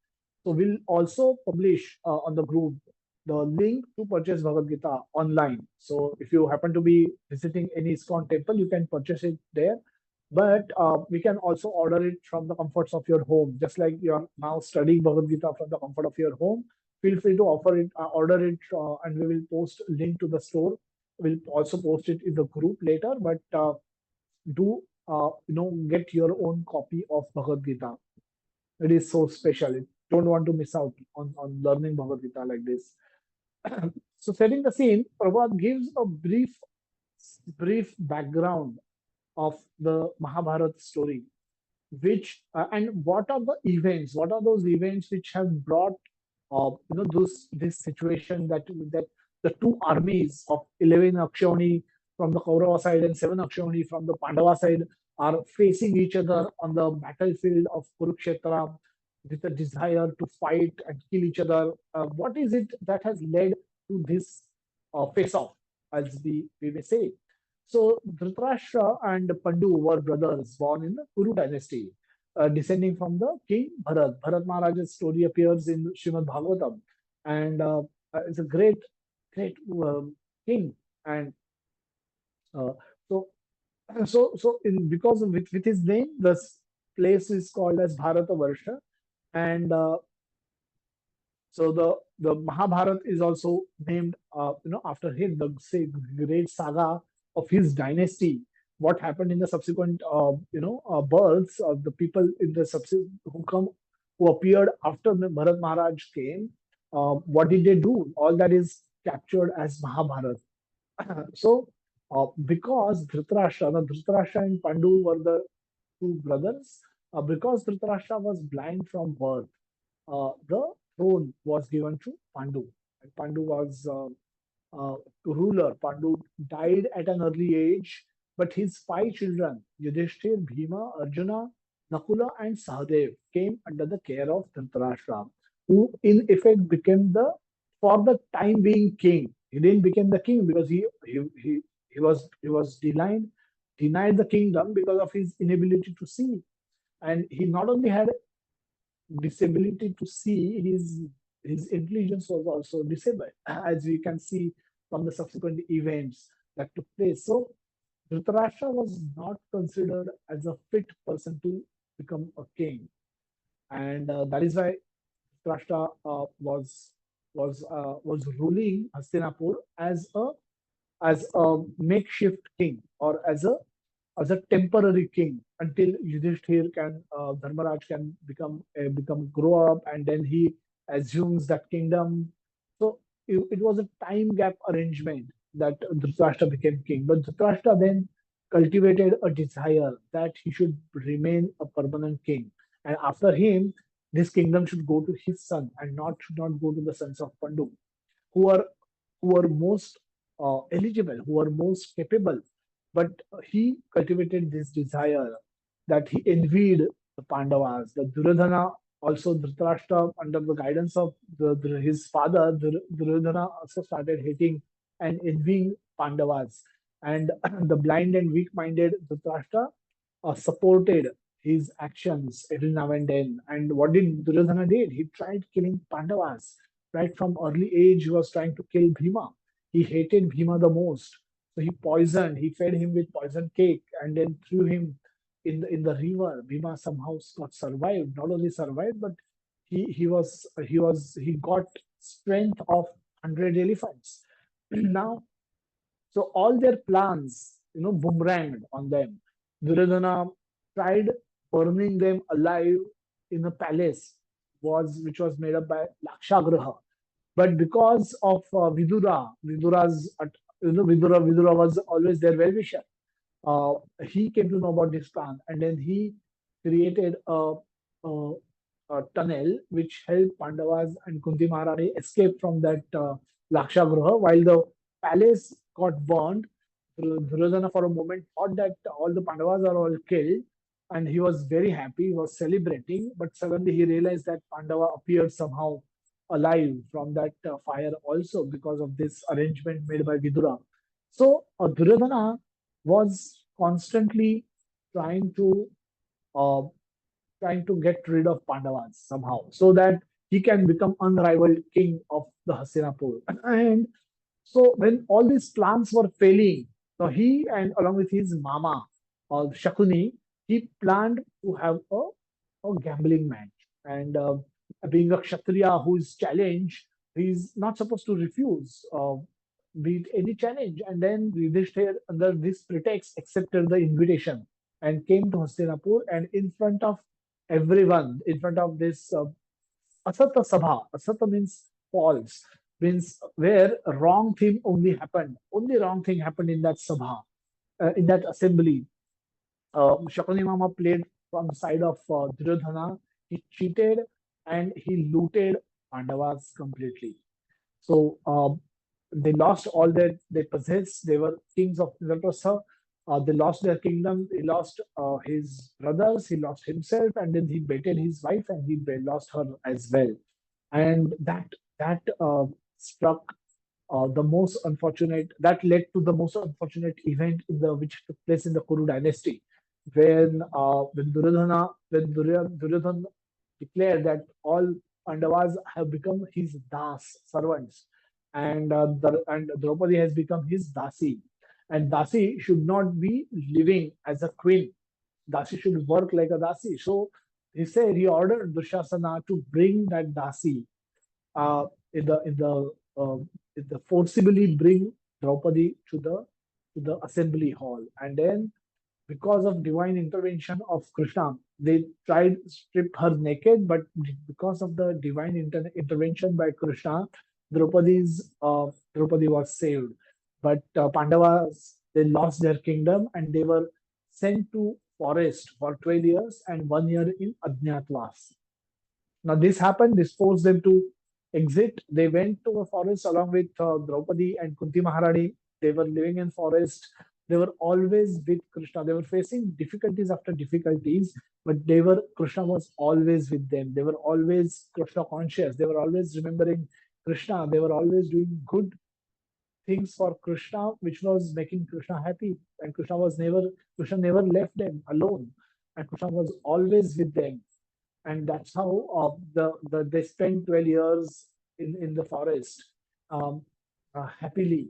So we'll also publish on the group the link to purchase Bhagavad Gita online. So if you happen to be visiting any ISKCON temple, you can purchase it there. But we can also order it from the comforts of your home, just like you are now studying Bhagavad Gita from the comfort of your home. Feel free to order it, and we will post link to the store. We'll also post it in the group later, but do get your own copy of Bhagavad Gita. It is so special. You don't want to miss out on learning Bhagavad Gita like this. So setting the scene, Prabhupada gives a brief background of the Mahabharata story, which and what are the events? What are those events which have brought this situation that the two armies of 11 Akshayani from the Kaurava side and 7 Akshayani from the Pandava side are facing each other on the battlefield of Kurukshetra with a desire to fight and kill each other. What is it that has led to this face-off, as we may say? So Dhritarashtra and Pandu were brothers born in the Kuru dynasty, descending from the king Bharat. Bharat Maharaj's story appears in Srimad Bhagavatam, and it's a great king. And uh, so, so in because of with his name, this place is called as Bharata Varsha, and so the Mahabharat is also named, after him. The say great saga of his dynasty. What happened in the subsequent, births of the people in the who appeared after Bharat Maharaj came. What did they do? All that is captured as Mahabharat. So, because Dhritarashtra and Pandu were the two brothers, because Dhritarashtra was blind from birth, the throne was given to Pandu. And Pandu was ruler. Pandu died at an early age, but his five children, Yudhishthir, Bhima, Arjuna, Nakula, and Sahadev, came under the care of Dhritarashtra, who in effect became for the time being, king. He didn't become the king because he was denied the kingdom because of his inability to see. And he not only had disability to see, his intelligence was also disabled, as we can see from the subsequent events that took place. So Dhritarashtra was not considered as a fit person to become a king, and that is why Dhritarashtra was ruling Hastinapur as a makeshift king, or as a temporary king, until Yudhishthir Dharmaraj can become grow up, and then he assumes that kingdom. So it was a time gap arrangement that Dhritarashtra became king. But Dhritarashtra then cultivated a desire that he should remain a permanent king, and after him, this kingdom should go to his son and not should not go to the sons of Pandu, who are who are most eligible, who are most capable. But he cultivated this desire that he envied the Pandavas. The Duryodhana, also Dhritarashtra, under the guidance of his father, Duryodhana also started hating and envying Pandavas. And the blind and weak-minded Dhritarashtra supported his actions every now and then. And what did Duryodhana did? He tried killing Pandavas. Right from early age, he was trying to kill Bhima. He hated Bhima the most. So he fed him with poison cake and then threw him in the river. Bhima somehow got survived. Not only survived, but he got strength of 100 elephants. Now, so all their plans, boomeranged on them. Duryodhana tried burning them alive in a palace, which was made up by Lakshagraha. But because of Vidura was always their well-wisher. Uh, he came to know about this plan, and then he created a, a tunnel which helped Pandavas and Kunti Maharani escape from that Lakshagraha. While the palace got burned, Duryodhana for a moment thought that all the Pandavas are all killed, and he was very happy. He was celebrating, but suddenly he realized that Pandava appeared somehow alive from that fire also because of this arrangement made by Vidura. So Duryodhana was constantly trying to uh, trying to get rid of Pandavas somehow, so that he can become unrivaled king of the Hastinapur. And so when all these plans were failing, so he and along with his mama, Shakuni, he planned to have a gambling match. And being a Kshatriya who is challenged, he's not supposed to refuse beat any challenge. And then Yudhishthir, under this pretext, accepted the invitation and came to Hastinapur. And in front of everyone, in front of this Asata Sabha, Asata means false, means where wrong thing only happened. Only wrong thing happened in that Sabha, in that assembly. Shakuni Mama played from the side of Duryodhana. He cheated and he looted Pandavas completely. So they lost all that they possessed. They were kings of Indraprastha. They lost their kingdom. He lost his brothers. He lost himself, and then he betrayed his wife, and he lost her as well. And that struck the most unfortunate. That led to the most unfortunate event in the which took place in the Kuru dynasty, when Duryodhana declared that all Pandavas have become his das servants, and Draupadi has become his dasi, and dasi should not be living as a queen. Dasi should work like a dasi. So he ordered Dushasana to bring that dasi uh, in the in the uh, in the forcibly bring Draupadi to the assembly hall, and then because of divine intervention of Krishna, they tried to strip her naked, but because of the divine intervention by Krishna, Draupadi was saved. But Pandavas they lost their kingdom and they were sent to forest for 12 years and 1 year in Ajnatwas. Now this happened. This forced them to exit. They went to a forest along with Draupadi and Kunti Maharani. They were living in forest. They were always with Krishna. They were facing difficulties after difficulties, but Krishna was always with them. They were always Krishna conscious. They were always remembering Krishna. They were always doing good things for Krishna, which was making Krishna happy. And Krishna never left them alone. And Krishna was always with them, and that's how they spent 12 years in the forest happily.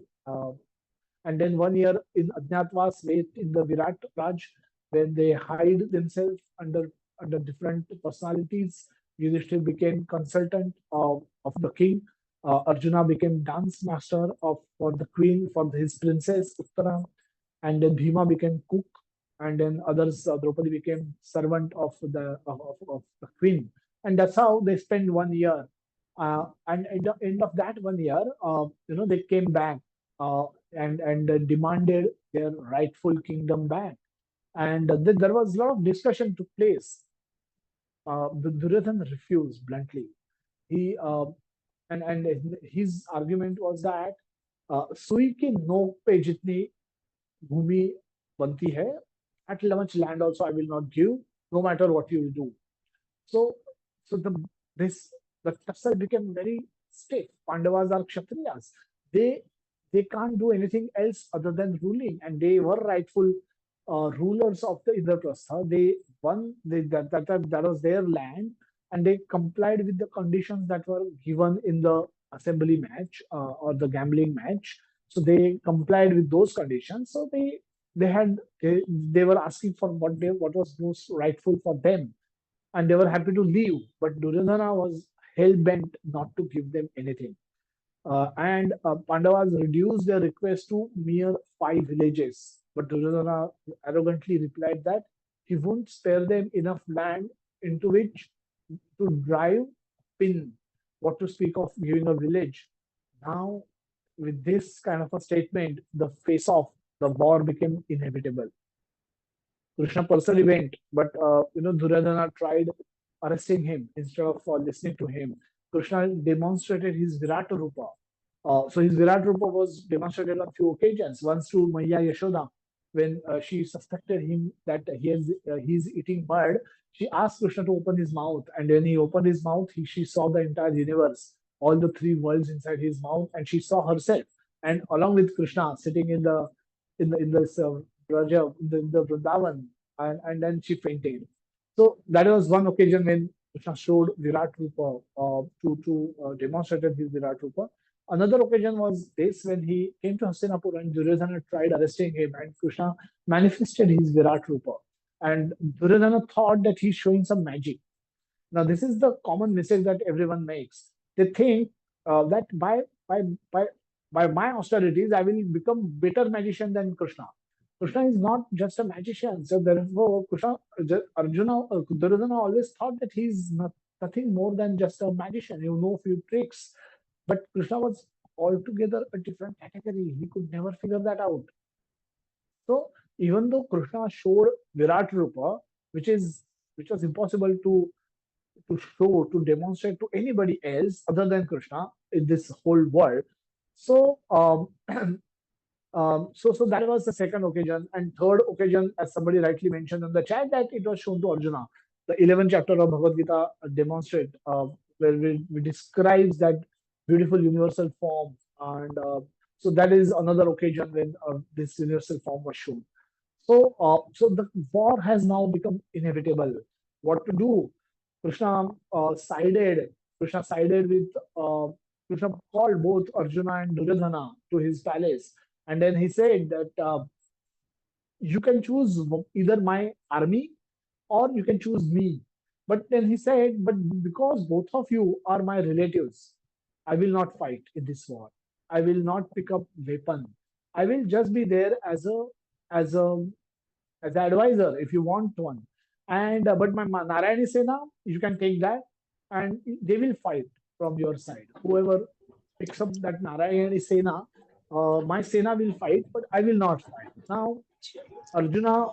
And then 1 year in Ajnatwas, wait in the Virat Raj, when they hide themselves under different personalities. Yudhishthir became consultant of the king. Arjuna became dance master for the queen, for his princess Uttara, and then Bhima became cook, and then others, Draupadi became servant of the queen, and that's how they spent 1 year. And at the end of that 1 year, they came back and demanded their rightful kingdom back, and there was a lot of discussion took place. The Duryodhana refused bluntly. He and his argument was that सुई की नोक पे जितनी भूमि बनती है, at much land also I will not give, no matter what you will do. So, so this the tussle became very stiff. Pandavas are Kshatriyas. They they can't do anything else other than ruling, and they were rightful rulers of the Indraprastha. They won that was their land, and they complied with the conditions that were given in the assembly match or the gambling match. So they complied with those conditions. So they were asking for what was most rightful for them, and they were happy to leave. But Duryodhana was hell bent not to give them anything. And Pandavas reduced their request to mere 5 villages. But Duryodhana arrogantly replied that he won't spare them enough land into which to drive pin. What to speak of giving a village? Now, with this kind of a statement, the face off, the war became inevitable. Krishna personally went, but Duryodhana tried arresting him instead of listening to him. Krishna demonstrated his Virat Rupa. So his Virat Rupa was demonstrated on few occasions. Once to Maya Yashoda, when she suspected him that he's eating bird, she asked Krishna to open his mouth, and when he opened his mouth, she saw the entire universe, all the three worlds inside his mouth, and she saw herself, and along with Krishna sitting in this Raja in the Vrindavan, and then she fainted. So that was one occasion when Krishna showed Virat Rupa to demonstrated his Virat Rupa. Another occasion was this when he came to Hastinapur and Duryodhana tried arresting him, and Krishna manifested his Virat Rupa. And Duryodhana thought that he's showing some magic. Now, this is the common mistake that everyone makes. They think that by by by my austerities, I will become better magician than Krishna. Krishna is not just a magician. So therefore, Arjuna, Duryodhana always thought that he's nothing more than just a magician. You know, few tricks. But Krishna was altogether a different category. He could never figure that out. So even though Krishna showed Virat Rupa, which was impossible to to show, to demonstrate to anybody else other than Krishna in this whole world. So, so that was the second occasion. And third occasion, as somebody rightly mentioned in the chat, that it was shown to Arjuna. The 11th chapter of Bhagavad Gita demonstrate where we describes that beautiful universal form. And so that is another occasion when this universal form was shown. So the war has now become inevitable. What to do? Krishna sided. Krishna sided with. Krishna called both Arjuna and Duryodhana to his palace, and then he said that you can choose either my army or you can choose me. But then he said, but because both of you are my relatives, I will not fight in this war. I will not pick up weapon. I will just be there as a as an advisor if you want one. And but my Narayani Sena, you can take that, and they will fight from your side. Whoever picks up that Narayani Sena, my Sena will fight, but I will not fight. Now Arjuna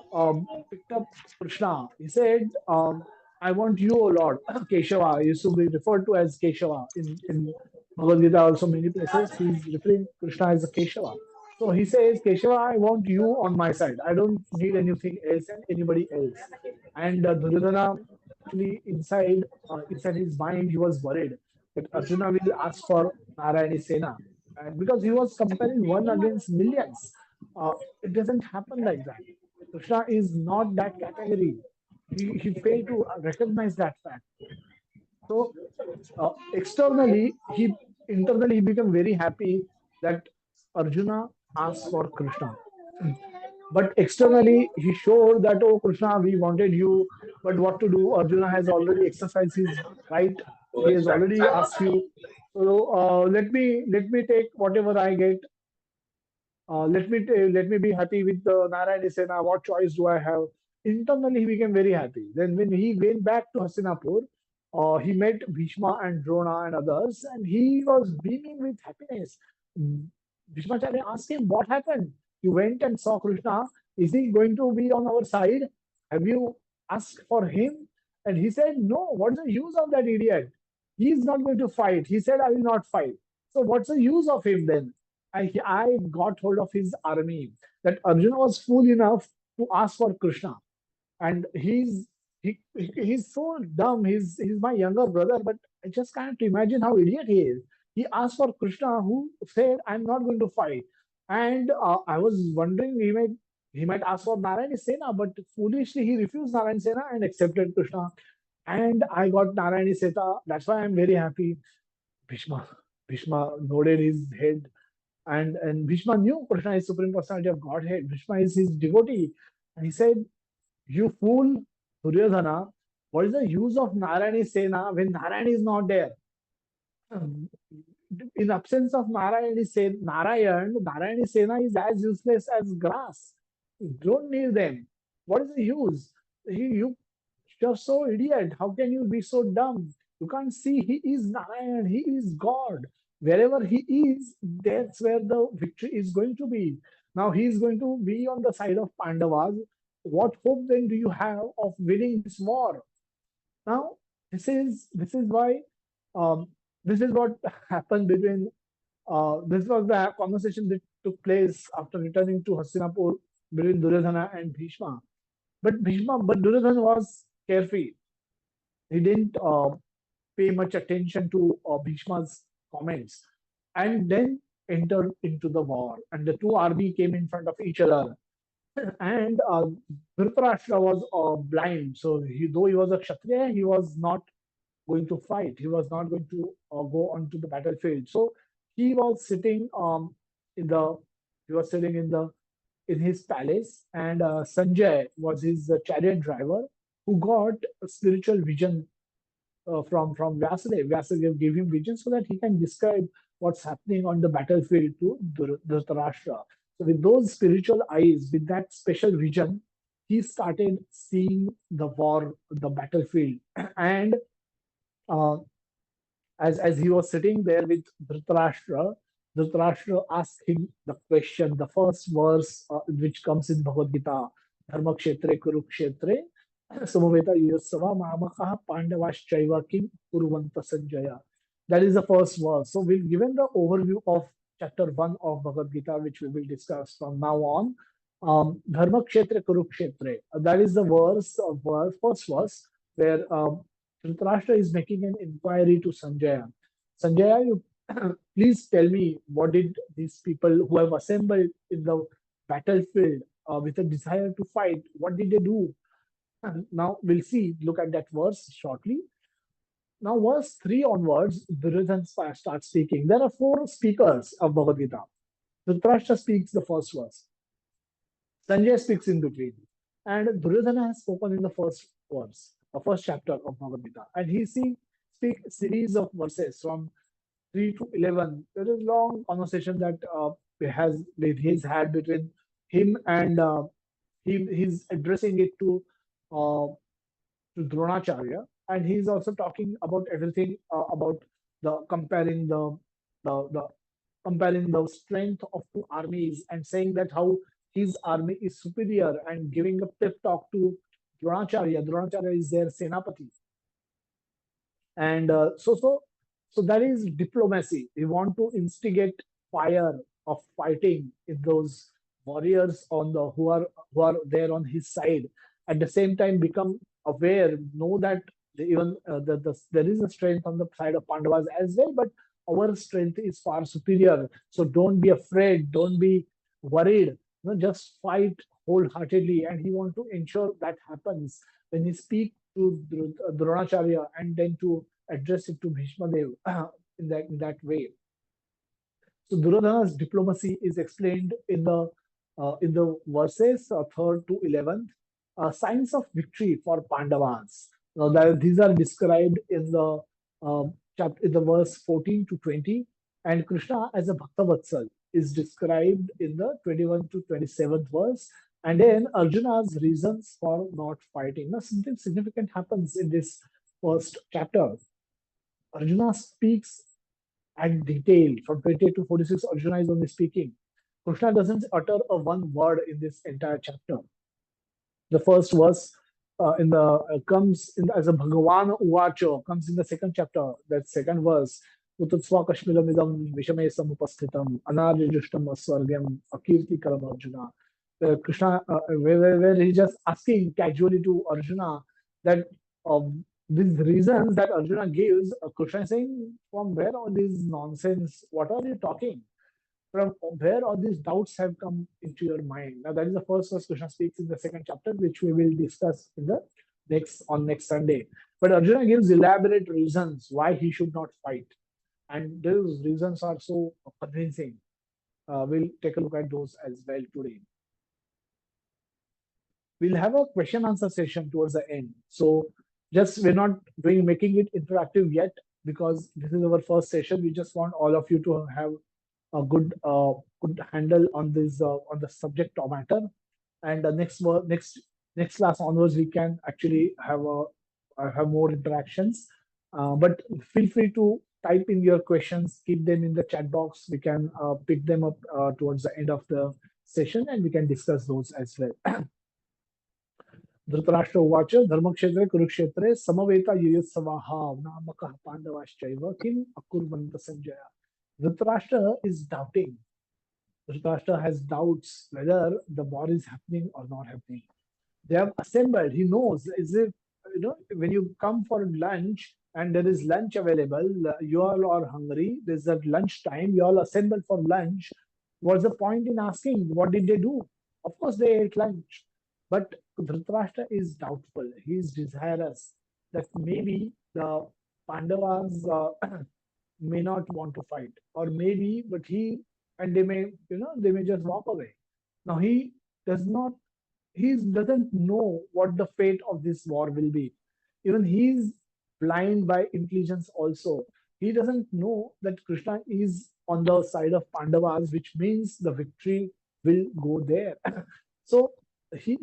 picked up Krishna. He said, I want you, O Lord. Keshava used to be referred to as Keshava in Bhagavad Gita, also many places. He's referring Krishna as a Keshava. So he says, Keshava, I want you on my side. I don't need anything else and anybody else. And Duryodhana, actually, inside his mind, he was worried that Arjuna will ask for Narayani Sena. And because he was comparing one against millions, it doesn't happen like that. Krishna is not that category. He failed to recognize that fact. So externally, he internally he became very happy that Arjuna asked for Krishna. But externally, he showed that, oh, Krishna, we wanted you, but what to do? Arjuna has already exercised his right. He has already asked you. So let me take whatever I get. Let me be happy with the Narayana Sena. What choice do I have? Internally, he became very happy. Then when he went back to Hastinapur, he met Bhishma and Drona and others, and he was beaming with happiness. Bhishmacharya asked him, "What happened? You went and saw Krishna. Is he going to be on our side? Have you asked for him?" And he said, "No. What's the use of that idiot? He is not going to fight. He said, I will not fight. So what's the use of him then?" I got hold of his army. That Arjuna was fool enough to ask for Krishna, and he's so dumb. He's my younger brother, but I just can't imagine how idiot he is. He asked for Krishna, who said, "I'm not going to fight." And I was wondering he might ask for Narayan Sena, but foolishly he refused Narayan Sena and accepted Krishna. And I got Narayan Seta. That's why I'm very happy. Bhishma, Bhishma nodded his head, and Bhishma knew Krishna is Supreme Personality of Godhead. Bhishma is his devotee. And he said, "You fool Duryodhana, what is the use of Narayani Sena when Narayan is not there?" In absence of Narayani Sena is as useless as grass. You don't need them. What is the use? You're so idiot. How can you be so dumb? You can't see he is Narayan, he is God. Wherever he is, that's where the victory is going to be. Now he is going to be on the side of Pandavas. What hope then do you have of winning this war? Now, this is why um, this is what happened between this was the conversation that took place after returning to Hastinapur between Duryodhana and Bhishma. But Duryodhana was carefree. He didn't pay much attention to Bhishma's comments, and then entered into the war. And the two army came in front of each other. And Dhritarashtra was blind, so though he was a Kshatriya, he was not going to fight. He was not going to go onto the battlefield. So he was sitting in the he was sitting in his palace, and Sanjay was his chariot driver, who got a spiritual vision from Vyasadeva. Vyasadeva gave him vision so that he can describe what's happening on the battlefield to Dhritarashtra. So with those spiritual eyes, with that special vision, he started seeing the war, the battlefield, and uh, as he was sitting there with Dhritarashtra, Dhritarashtra asked him the question, the first verse which comes in Bhagavad Gita, Dharma Kshetre Kurukshetre. Samaveta Yusava Mamakaha Pandavaschaiva Kim Kurvanta Sanjaya. That is the first verse. So we've given the overview of chapter 1 of Bhagavad Gita, which we will discuss from now on. Dharma Kshetra Kurukshetre. That is the first verse, where Dhritarashtra is making an inquiry to Sanjaya. Sanjaya, you please tell me, what did these people who have assembled in the battlefield with a desire to fight, what did they do? Now we'll see, look at that verse shortly. Now, verse 3 onwards, Duryodhana starts speaking. There are four speakers of Bhagavad Gita. Dhritarashtra speaks the first verse. Sanjay speaks in between. And Duryodhana has spoken in the first verse, the first chapter of Bhagavad Gita. And he speak series of verses from 3 to 11. There is long conversation that he's had between him and he's addressing it uh, to Dronacharya, and he's also talking about everything about the the comparing the strength of two armies and saying that how his army is superior and giving a pep talk to Dronacharya. Dronacharya is their senapati, and so that is diplomacy. We want to instigate fire of fighting in those warriors on the who are there on his side. At the same time, become aware, know that even there is a strength on the side of Pandavas as well, but our strength is far superior. So don't be afraid, don't be worried. Just fight wholeheartedly, and he want to ensure that happens when he speak to Dronacharya and then to address it to Bhishma Dev in that way. So Duryodhana's diplomacy is explained in the verses 3rd to 11th. Signs of victory for Pandavas. Now these are described in the chapter in the verse 14 to 20, and Krishna as a Bhaktavatsal is described in the 21 to 27th verse. And then Arjuna's reasons for not fighting. Now something significant happens in this first chapter. Arjuna speaks and detail from 28 to 46. Arjuna is only speaking. Krishna doesn't utter a one word in this entire chapter. The first verse in the comes in as a Bhagavan Uvacho, comes in the second chapter. That second verse. Ututsva Kashmiramidam Vishame Samupasthitam Anarjushtam Aswargyam Akirti Kalam Arjuna. Krishna, where he's just asking casually to Arjuna that these reasons that Arjuna gives, Krishna is saying, from where all this nonsense? What are you talking? From where all these doubts have come into your mind? Now, that is the first verse Krishna speaks in the second chapter, which we will discuss in the next Sunday. But Arjuna gives elaborate reasons why he should not fight, and those reasons are so convincing. We'll take a look at those as well today. We'll have a question answer session towards the end. So just we're not making it interactive yet because this is our first session. We just want all of you to have a good handle on this on the subject matter. And the next class onwards, we can actually have more interactions. But feel free to type in your questions, keep them in the chat box. We can pick them up towards the end of the session, and we can discuss those as well. Dhritarashtra उवाच धर्मक्षेत्रे कुरुक्षेत्रे समवेता युयुत्सवाः नामकः पाण्डवाश्चैव किम् अकुर्वन्त Sanjay. Dhritarashtra is doubting. Dhritarashtra has doubts whether the war is happening or not happening. They have assembled. He knows, is it, when you come for lunch and there is lunch available, you all are hungry, there's that lunch time, you all assemble for lunch. What's the point in asking what did they do? Of course, they ate lunch. But Dhritarashtra is doubtful. He is desirous that maybe the Pandavas may not want to fight, or maybe, but they may just walk away. Now he doesn't know what the fate of this war will be. Even he is blind by intelligence also. He doesn't know that Krishna is on the side of Pandavas, which means the victory will go there. So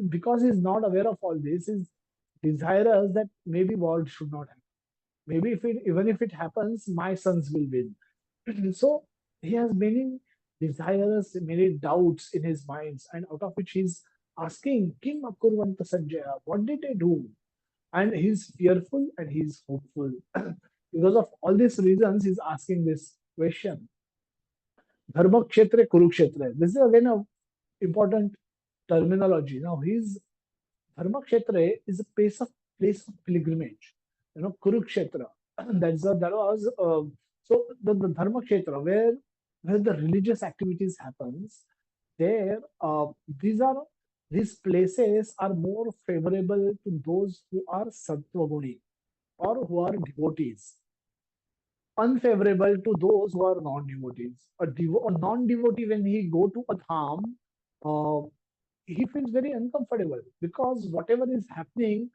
because he's not aware of all this, is desirous that maybe war should not happen. Maybe even if it happens, my sons will win. So he has many desires, many doubts in his minds, and out of which he's asking, Kim Akurvanta Sanjaya, what did they do? and he's fearful and he's hopeful. Because of all these reasons, he's asking this question. Dharma kshetra, kurukshetra. This is again a important terminology. Now, his Dharma kshetra is a place of pilgrimage. Kurukshetra. That was so the Dharma kshetra where the religious activities happens. There, these are these places are more favorable to those who are sattva guni or who are devotees, unfavorable to those who are non-devotees. A non-devotee, when he go to a dham, uh, he feels very uncomfortable because whatever is happening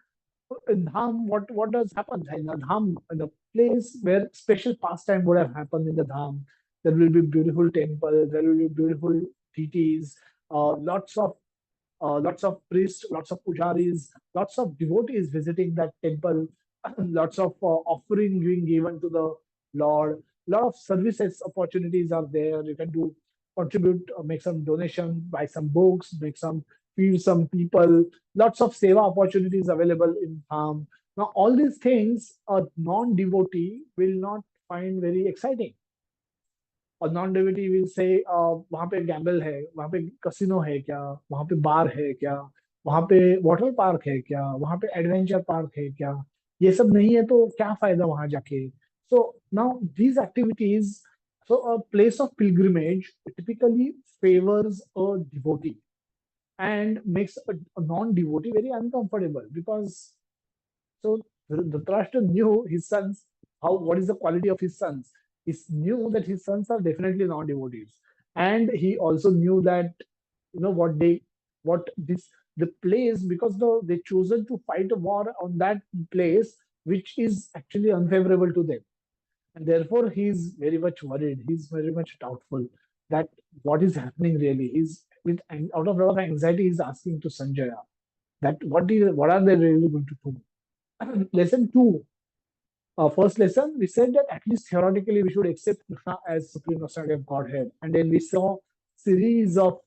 in dham, what does happen in the dham, in the place where special pastime would have happened in the dham? There will be beautiful temple, there will be beautiful deities, lots of priests, lots of pujaris, lots of devotees visiting that temple, lots of offering being given to the Lord. Lot of services opportunities are there. You can do contribute, make some donation, buy some books, make some feed some people. Lots of seva opportunities available in farm. Now, all these things a non-devotee will not find very exciting. और non डेविटी will say वहां पे Gamble है, वहां पे casino है क्या, वहां पे बार है क्या, वहां पे वाटर पार्क है क्या, वहां पे एडवेंचर पार्क है क्या, ये सब नहीं है तो क्या फायदा वहां जाके. So now these activities, so a place of pilgrimage typically favors a devotee and makes a non-devotee very uncomfortable because so Dhritarashtra knew his sons, how what is the quality of his sons. He knew that his sons are definitely non-devotees, and he also knew that what this the place because they chosen to fight a war on that place which is actually unfavorable to them, and therefore he's very much worried. He's very much doubtful that what is happening really. He's with out of a lot of anxiety. He's asking to Sanjaya that what are they really going to do. Lesson two, first lesson, we said that at least theoretically we should accept Krishna as supreme personality of Godhead, and then we saw series of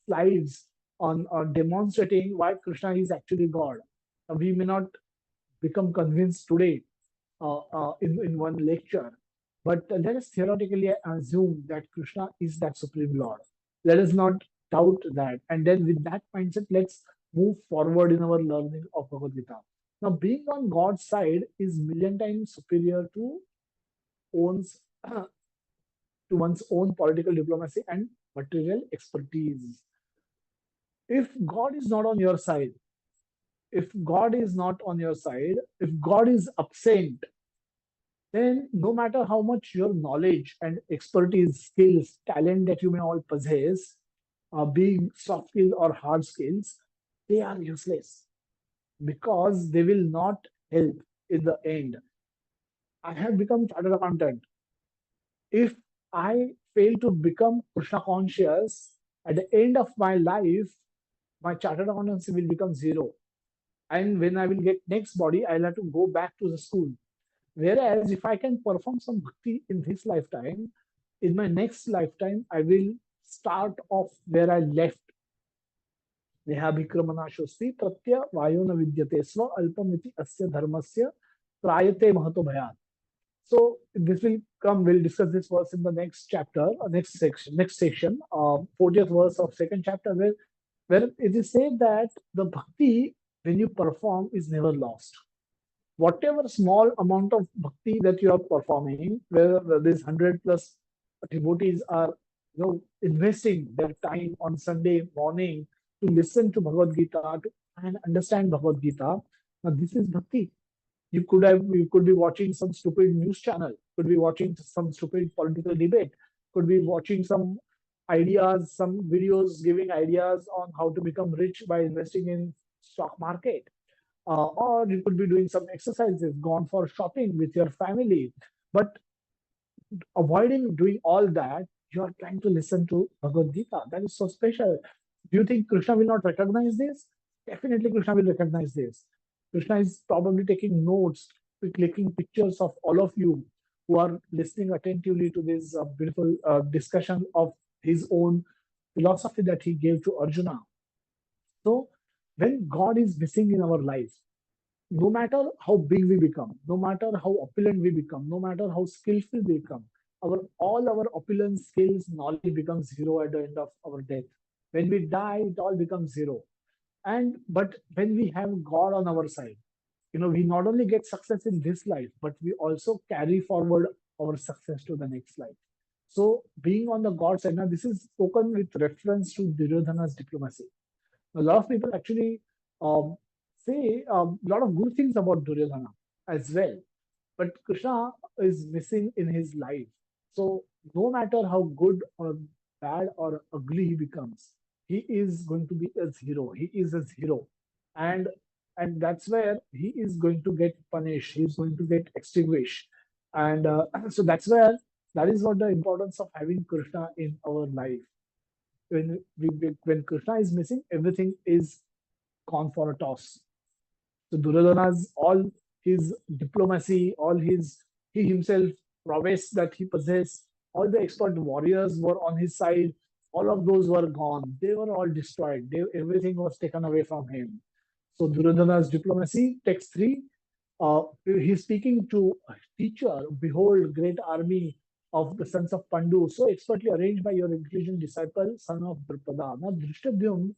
slides on demonstrating why Krishna is actually God. We may not become convinced today in one lecture, but let us theoretically assume that Krishna is that supreme Lord. Let us not doubt that, and then with that mindset, let's move forward in our learning of Bhagavad Gita. Now, being on God's side is million times superior to one's to one's own political diplomacy and material expertise. If God is not on your side, if God is not on your side, if God is absent, then no matter how much your knowledge and expertise, skills, talent that you may all possess, being soft skills or hard skills, they are useless because they will not help in the end. I have become chartered accountant. If I fail to become Krishna conscious, at the end of my life, my chartered accountancy will become zero. And when I will get next body, I'll have to go back to the school. Whereas if I can perform some bhakti in this lifetime, in my next lifetime, I will start off where I left. नेहाभिक्रमनाशोस्ति प्रत्य वायो न विद्यते स्व अल्पमिति अस्य धर्मस्य त्रायते महतो भयात्. So this will come. We'll discuss this verse in the next chapter, next section, 40th verse of second chapter, where it is said that the bhakti when you perform is never lost. Whatever small amount of bhakti that you are performing, where these 100 plus devotees are, investing their time on Sunday morning to listen to Bhagavad Gita and understand Bhagavad Gita. Now this is bhakti. You could be watching some stupid news channel, could be watching some stupid political debate, could be watching some ideas, some videos giving ideas on how to become rich by investing in stock market. Or you could be doing some exercises, gone for shopping with your family. But avoiding doing all that, you are trying to listen to Bhagavad Gita. That is so special. Do you think Krishna will not recognize this? Definitely, Krishna will recognize this. Krishna is probably taking notes, clicking pictures of all of you who are listening attentively to this beautiful discussion of his own philosophy that he gave to Arjuna. So, when God is missing in our life, no matter how big we become, no matter how opulent we become, no matter how skillful we become, our opulence, skills, knowledge becomes zero at the end of our death. When we die, it all becomes zero. And but when we have God on our side, we not only get success in this life, but we also carry forward our success to the next life. So being on the God side, now this is spoken with reference to Duryodhana's diplomacy. A lot of people actually say a lot of good things about Duryodhana as well, but Krishna is missing in his life. So no matter how good or bad or ugly he becomes, he is going to be a hero. He is a hero, and that's where he is going to get punished. He is going to get extinguished, and so that's where that is what the importance of having Krishna in our life. When Krishna is missing, everything is gone for a toss. So Duryodhana's all his diplomacy, all his he himself prowess that he possessed, all the expert warriors were on his side. All of those were gone. They were all destroyed. Everything was taken away from him. So Duryodhana's diplomacy, text 3, he's speaking to a teacher. Behold, great army of the sons of Pandu, so expertly arranged by your intelligent disciple, son of Drupada. Now, Drishtadyumna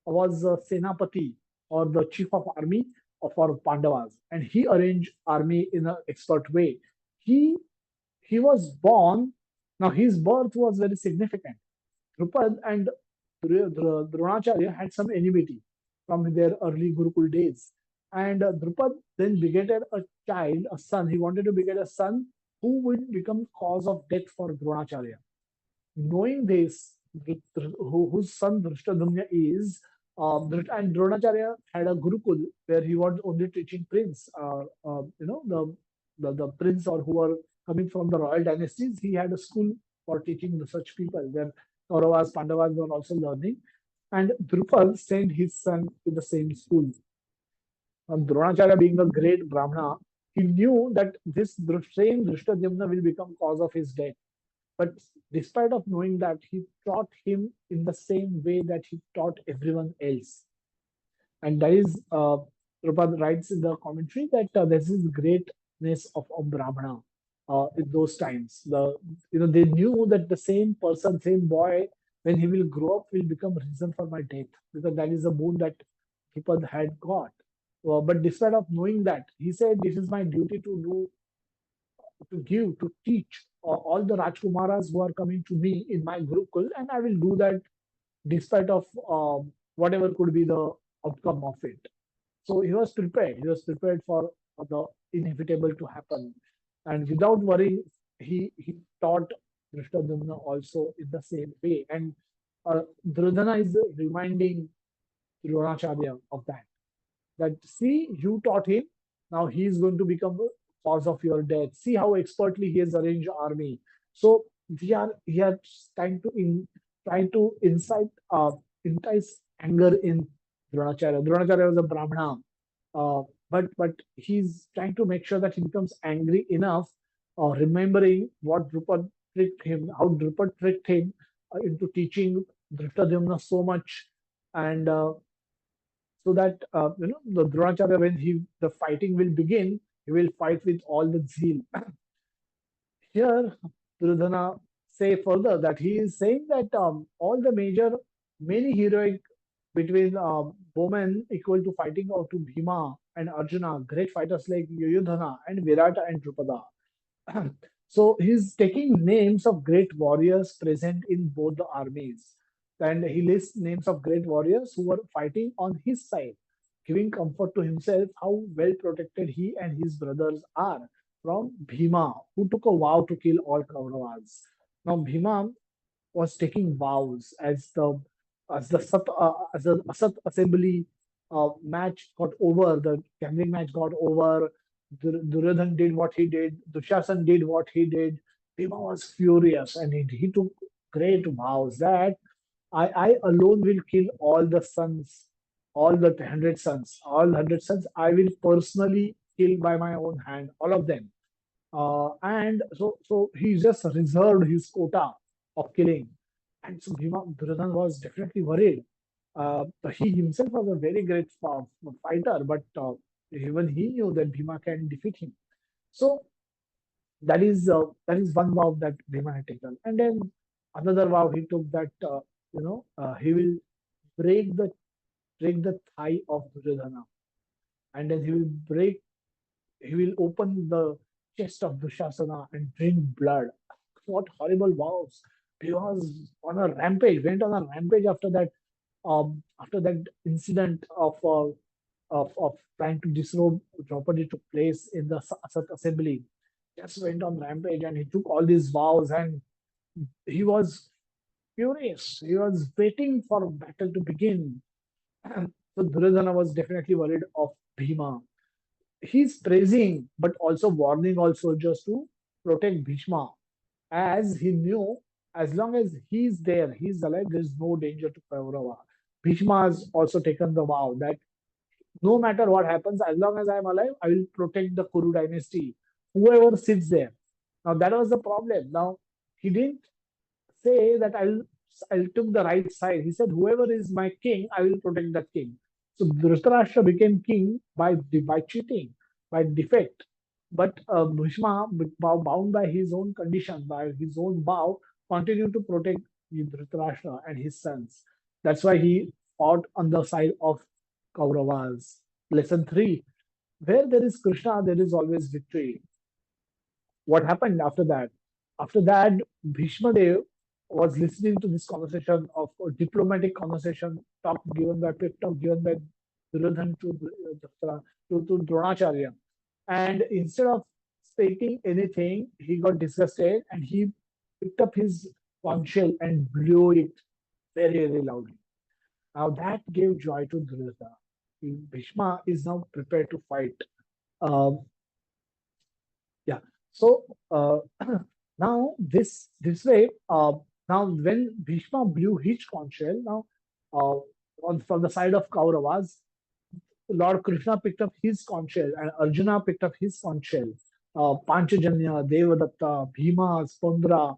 was a Senapati or the chief of army of our Pandavas, and he arranged army in an expert way. He he was born. Now, his birth was very significant. Drupad and Dronacharya had some enmity from their early Gurukul days. And Drupad then begetted a child, a son. He wanted to beget a son who would become cause of death for Dronacharya. Knowing this, whose son Drishtadyumna is, and Dronacharya had a Gurukul where he was only teaching prince, the prince or who were coming from the royal dynasties. He had a school for teaching such people where Kauravas, Pandavas were also learning. And Drupad sent his son to the same school. Dronacharya being a great Brahmana, he knew that this same Drishtadyumna will become cause of his death. But despite of knowing that, he taught him in the same way that he taught everyone else. And that is, Prabhupada writes in the commentary that this is greatness of Brahmana in those times. They knew that the same person, same boy, when he will grow up, will become reason for my death, because that is the boon that Prabhupada had got. But despite of knowing that, he said, "This is my duty to do, to teach all the Rajkumaras who are coming to me in my Gurukul, and I will do that despite of whatever could be the outcome of it." So he was prepared. He was prepared for the inevitable to happen, and without worrying, he taught Drishtadyumna also in the same way. And Duryodhana is reminding Dronacharya of that. That see, you taught him. Now he is going to become the cause of your death. See how expertly he has arranged army. So we are trying to entice anger in Dronacharya. Dronacharya was a Brahmana, but he's trying to make sure that he becomes angry enough, remembering what Drupad tricked him, how Drupad tricked him into teaching Drishtadyumna so much, and so that the Dronacharya, when the fighting will begin, he will fight with all the zeal. Here, Duryodhana say further that he is saying that all the many heroic between bowmen equal to fighting out to Bhima and Arjuna, great fighters like Yuyudhana and Virata and Drupada. So he's taking names of great warriors present in both the armies. And he lists names of great warriors who were fighting on his side, giving comfort to himself how well protected he and his brothers are from Bhima, who took a vow to kill all Kauravas. Now Bhima was taking vows as the Asat assembly match got over, the gambling match got over. Duryodhan did what he did, Dushasan did what he did. Bhima was furious, and he took great vows that I alone will kill all the sons, all the 100 sons, all 100 sons. I will personally kill by my own hand, all of them. And so he just reserved his quota of killing. And so Duryodhana was definitely worried. He himself was a very great fighter, but Even he knew that Bhima can defeat him. So that is one vow that Bhima had taken, and then another vow he took that he will break the thigh of Duryodhana, and then he will open the chest of Dushasana and drink blood. What horrible vows! He was on a rampage, went on a rampage after that incident of trying to disrobe Draupadi took place in the Asat assembly. Just went on rampage and he took all these vows and he was furious. He was waiting for battle to begin. So Duryodhana was definitely worried of Bhima. He's praising but also warning all soldiers to protect Bhishma, as he knew as long as he's there, he's alive, there's no danger to Kaurava. Bhishma has also taken the vow that no matter what happens, as long as I'm alive, I will protect the Kuru dynasty, whoever sits there. Now that was the problem. Now he didn't say that I'll took the right side. He said, whoever is my king, I will protect that king. So Dhritarashtra became king by cheating, by defect. But Bhishma, bound by his own condition, by his own vow, continued to protect Dhritarashtra and his sons. That's why he fought on the side of Kauravas. Lesson 3. Where there is Krishna, there is always victory. What happened after that? After that, Bhishma Dev was listening to this conversation of a diplomatic conversation, talk given by pep talk given by Duryodhan to Dronacharya. And instead of stating anything, he got disgusted and he picked up his conch shell and blew it very, very loudly. Now that gave joy to Duryodhana. Bhishma is now prepared to fight. Um, yeah. So now this way, now when Bhishma blew his conch shell, now from the side of Kauravas, Lord Krishna picked up his conch shell and Arjuna picked up his conch shell. Panchajanya, Devadatta, Bhima, Spandra,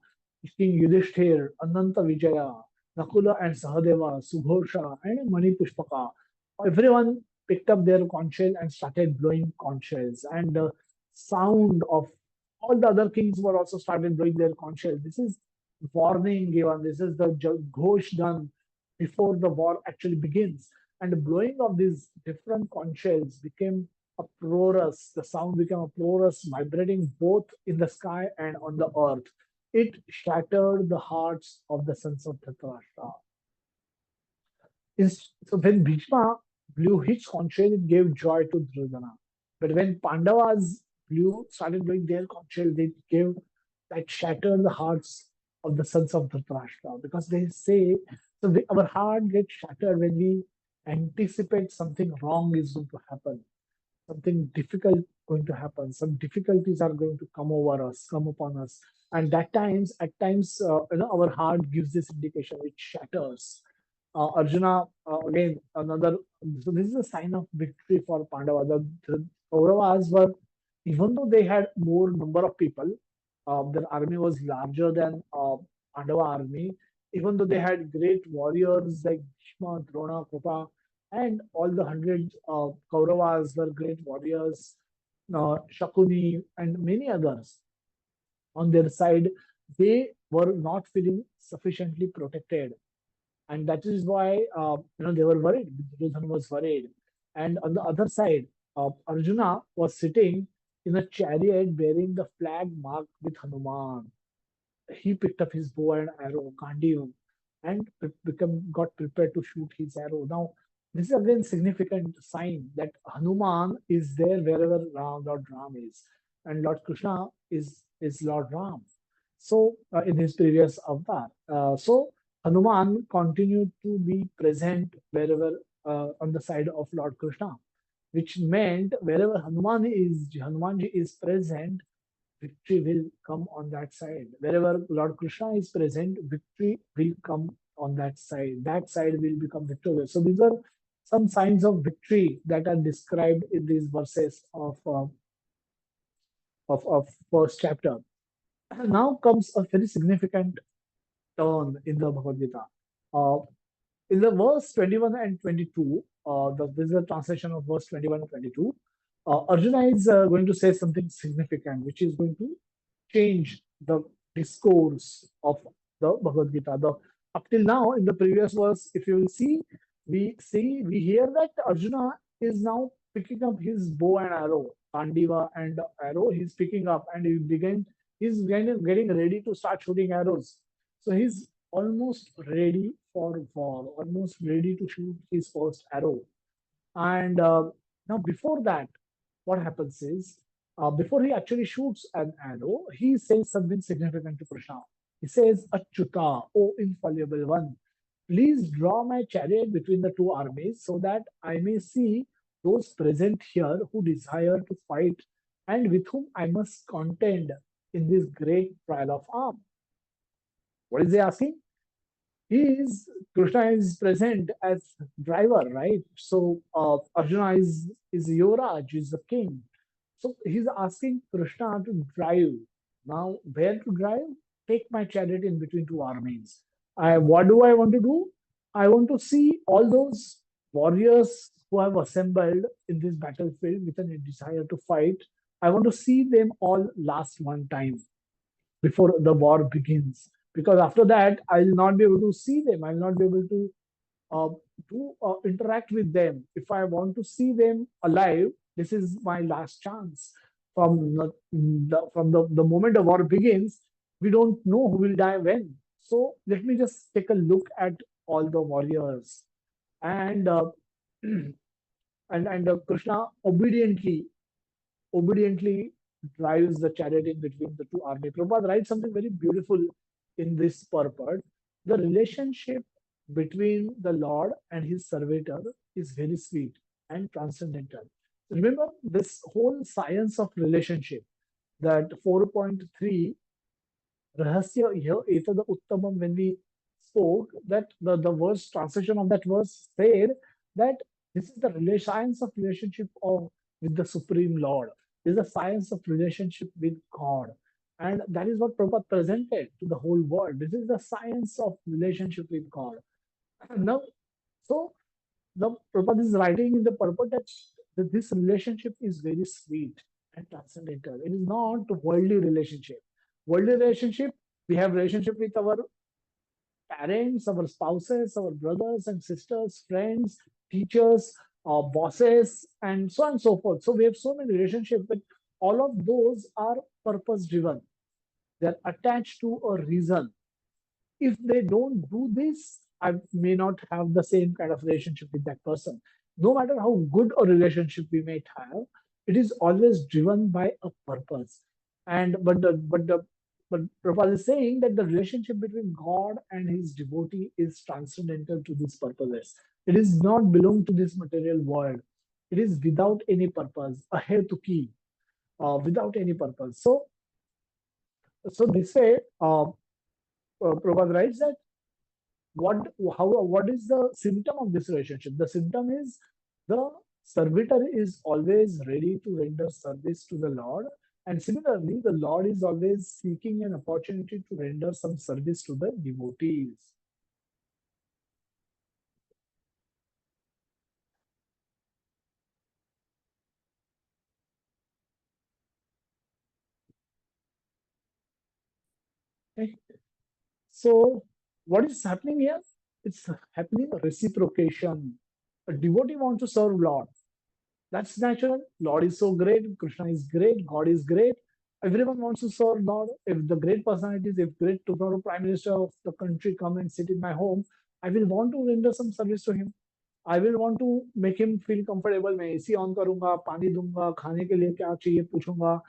King Yudhishthir, Ananta Vijaya, Nakula and Sahadeva, Sughosha, and Mani Pushpaka. Everyone picked up their conch shell and started blowing conch shells. And the sound of all the other kings were also started blowing their conch shells. This is warning given. This is the ghosh done before the war actually begins. And the blowing of these different conch shells became uproarious. The sound became uproarious, vibrating both in the sky and on the earth. It shattered the hearts of the sons of Dhritarashtra. So when Bhishma blew his conch shell, it gave joy to Duryodhana. But when Pandavas started blowing their conch shell, they gave that shattered the hearts of the sons of Dhritarashtra because they say so. Our heart gets shattered when we anticipate something wrong is going to happen, something difficult going to happen, some difficulties are going to come upon us, and at times, our heart gives this indication, it shatters. Arjuna, again, another. So this is a sign of victory for Pandava. The Kauravas were, even though they had more number of people, their army was larger than Pandava army. Even though they had great warriors like Bhishma, Drona, Kripa, and all the hundred Kauravas were great warriors, Shakuni, and many others on their side, they were not feeling sufficiently protected, and that is why they were worried. Duryodhana was worried, and on the other side, Arjuna was sitting in a chariot bearing the flag marked with Hanuman. He picked up his bow and arrow, Gandiv, and got prepared to shoot his arrow. Now, this is again significant sign that Hanuman is there wherever Lord Ram is, and Lord Krishna is Lord Ram. So, in his previous avatar, so Hanuman continued to be present wherever on the side of Lord Krishna, which meant wherever Hanumanji is present, victory will come on that side. Wherever Lord Krishna is present, victory will come on that side. That side will become victorious. So these are some signs of victory that are described in these verses of first chapter. And now comes a very significant turn in the Bhagavad Gita. Uh, in the verse 21 and 22, this is a translation of verse 21 and 22. Arjuna is going to say something significant, which is going to change the discourse of the Bhagavad Gita. Up till now, in the previous verse, if you will see, we hear that Arjuna is now picking up his bow and arrow, Kandiva and arrow. He's picking up and he's getting ready to start shooting arrows. So he's almost ready for war, almost ready to shoot his first arrow. And now, before that, what happens is, before he actually shoots an arrow, he says something significant to Krishna. He says, Achyuta, O infallible one, please draw my chariot between the two armies so that I may see those present here who desire to fight and with whom I must contend in this great trial of arms. What is he asking? Krishna is present as driver, right? So Arjuna is Yuvraj, is the king. So he's asking Krishna to drive. Now, where to drive? Take my chariot in between two armies. What do I want to do? I want to see all those warriors who have assembled in this battlefield with a desire to fight. I want to see them all last one time before the war begins. Because after that, I'll not be able to see them. I'll not be able uh, to interact with them. If I want to see them alive, this is my last chance. From the moment the war begins, we don't know who will die when. So let me just take a look at all the warriors. And Krishna obediently drives the chariot in between the two armies. Prabhupada writes something very beautiful in this purport. The relationship between the Lord and his servitor is very sweet and transcendental. Remember this whole science of relationship, that 4.3 Rahasya here, Etada Uttamam, when we spoke, that the verse translation of that verse said that this is the science of relationship of with the Supreme Lord. This is the science of relationship with God. And that is what Prabhupada presented to the whole world. This is the science of relationship with God. Now, so the Prabhupada is writing in the purport that this relationship is very sweet and transcendental. It is not a worldly relationship. Worldly relationship, we have relationship with our parents, our spouses, our brothers and sisters, friends, teachers, bosses, and so on and so forth. So we have so many relationships, but all of those are purpose driven. They're attached to a reason. If they don't do this, I may not have the same kind of relationship with that person. No matter how good a relationship we may have, it is always driven by a purpose. And but Prabhupada is saying that the relationship between God and his devotee is transcendental to these purposes. It is not belong to this material world. It is without any purpose, a hetuki, without any purpose. So this way, Prabhupada writes that what what is the symptom of this relationship? The symptom is the servitor is always ready to render service to the Lord, and similarly, the Lord is always seeking an opportunity to render some service to the devotees. Okay? So, what is happening here? It's happening reciprocation. A devotee wants to serve Lord. That's natural. Lord is so great. Krishna is great. God is great. Everyone wants to serve Lord. If the great personalities, if great tomorrow Prime Minister of the country come and sit in my home, I will want to render some service to him. I will want to make him feel comfortable. मैं AC on करूंगा, पानी दूंगा, खाने के लिए क्या चाहिए पूछूंगा,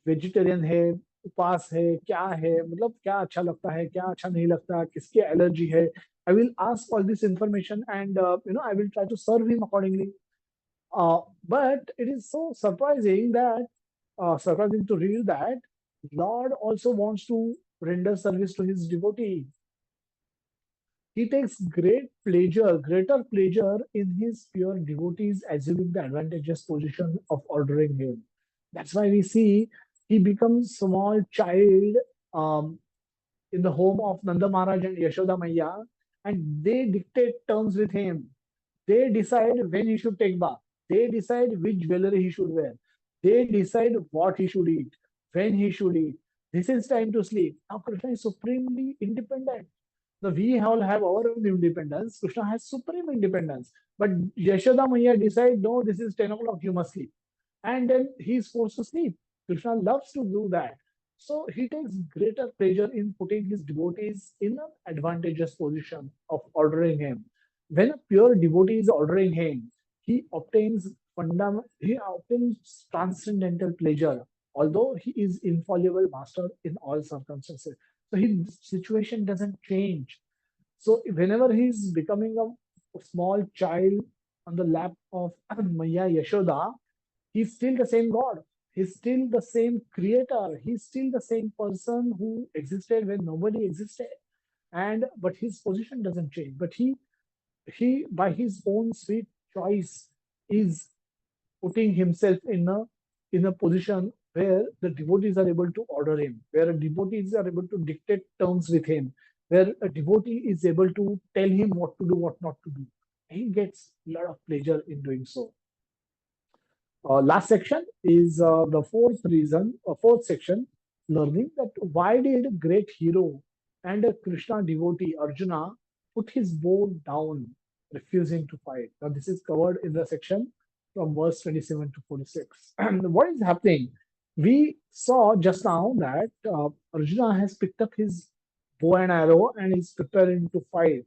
वेजिटेरियन है, उपवास है, क्या है, मतलब क्या अच्छा लगता है, क्या अच्छा नहीं लगता, किसकी एलर्जी है. I will ask all this information and I will try to serve him accordingly. But it is so surprising to read that Lord also wants to render service to his devotee. He takes greater pleasure in his pure devotees assuming the advantageous position of ordering him. That's why we see he becomes small child in the home of Nanda Maharaj and Yashoda Maya, and they dictate terms with him. They decide when he should take bath. They decide which jewelry he should wear. They decide what he should eat, when he should eat. This is time to sleep. Now Krishna is supremely independent. Now we all have our own independence. Krishna has supreme independence. But Yashoda Maya decide, no, this is 10 o'clock, you must sleep. And then he is forced to sleep. Krishna loves to do that. So he takes greater pleasure in putting his devotees in an advantageous position of ordering him. When a pure devotee is ordering him, he obtains transcendental pleasure, although he is infallible master in all circumstances. So his situation doesn't change. So whenever he's becoming a small child on the lap of Maya Yashoda, he's still the same God. He's still the same creator. He's still the same person who existed when nobody existed. And but his position doesn't change. But he by his own sweet choice is putting himself in a position where the devotees are able to order him, where devotees are able to dictate terms with him, where a devotee is able to tell him what to do, what not to do. He gets a lot of pleasure in doing so. Last section is the fourth section, learning that why did a great hero and a Krishna devotee Arjuna put his bow down, refusing to fight. Now, this is covered in the section from verse 27 to 46. And what is happening? We saw just now that Arjuna has picked up his bow and arrow and is preparing to fight.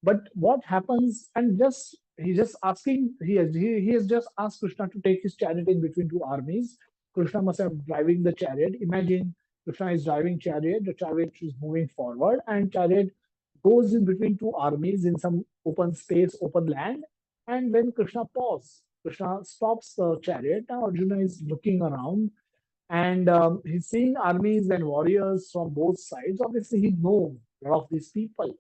But what happens? And just he's just asking. He has just asked Krishna to take his chariot in between two armies. Krishna must have driving the chariot. Imagine Krishna is driving chariot. The chariot is moving forward, and chariot goes in between two armies in some open space, open land. And when Krishna stops the chariot. Now Arjuna is looking around, and he's seeing armies and warriors from both sides. Obviously, he knows a lot of these people.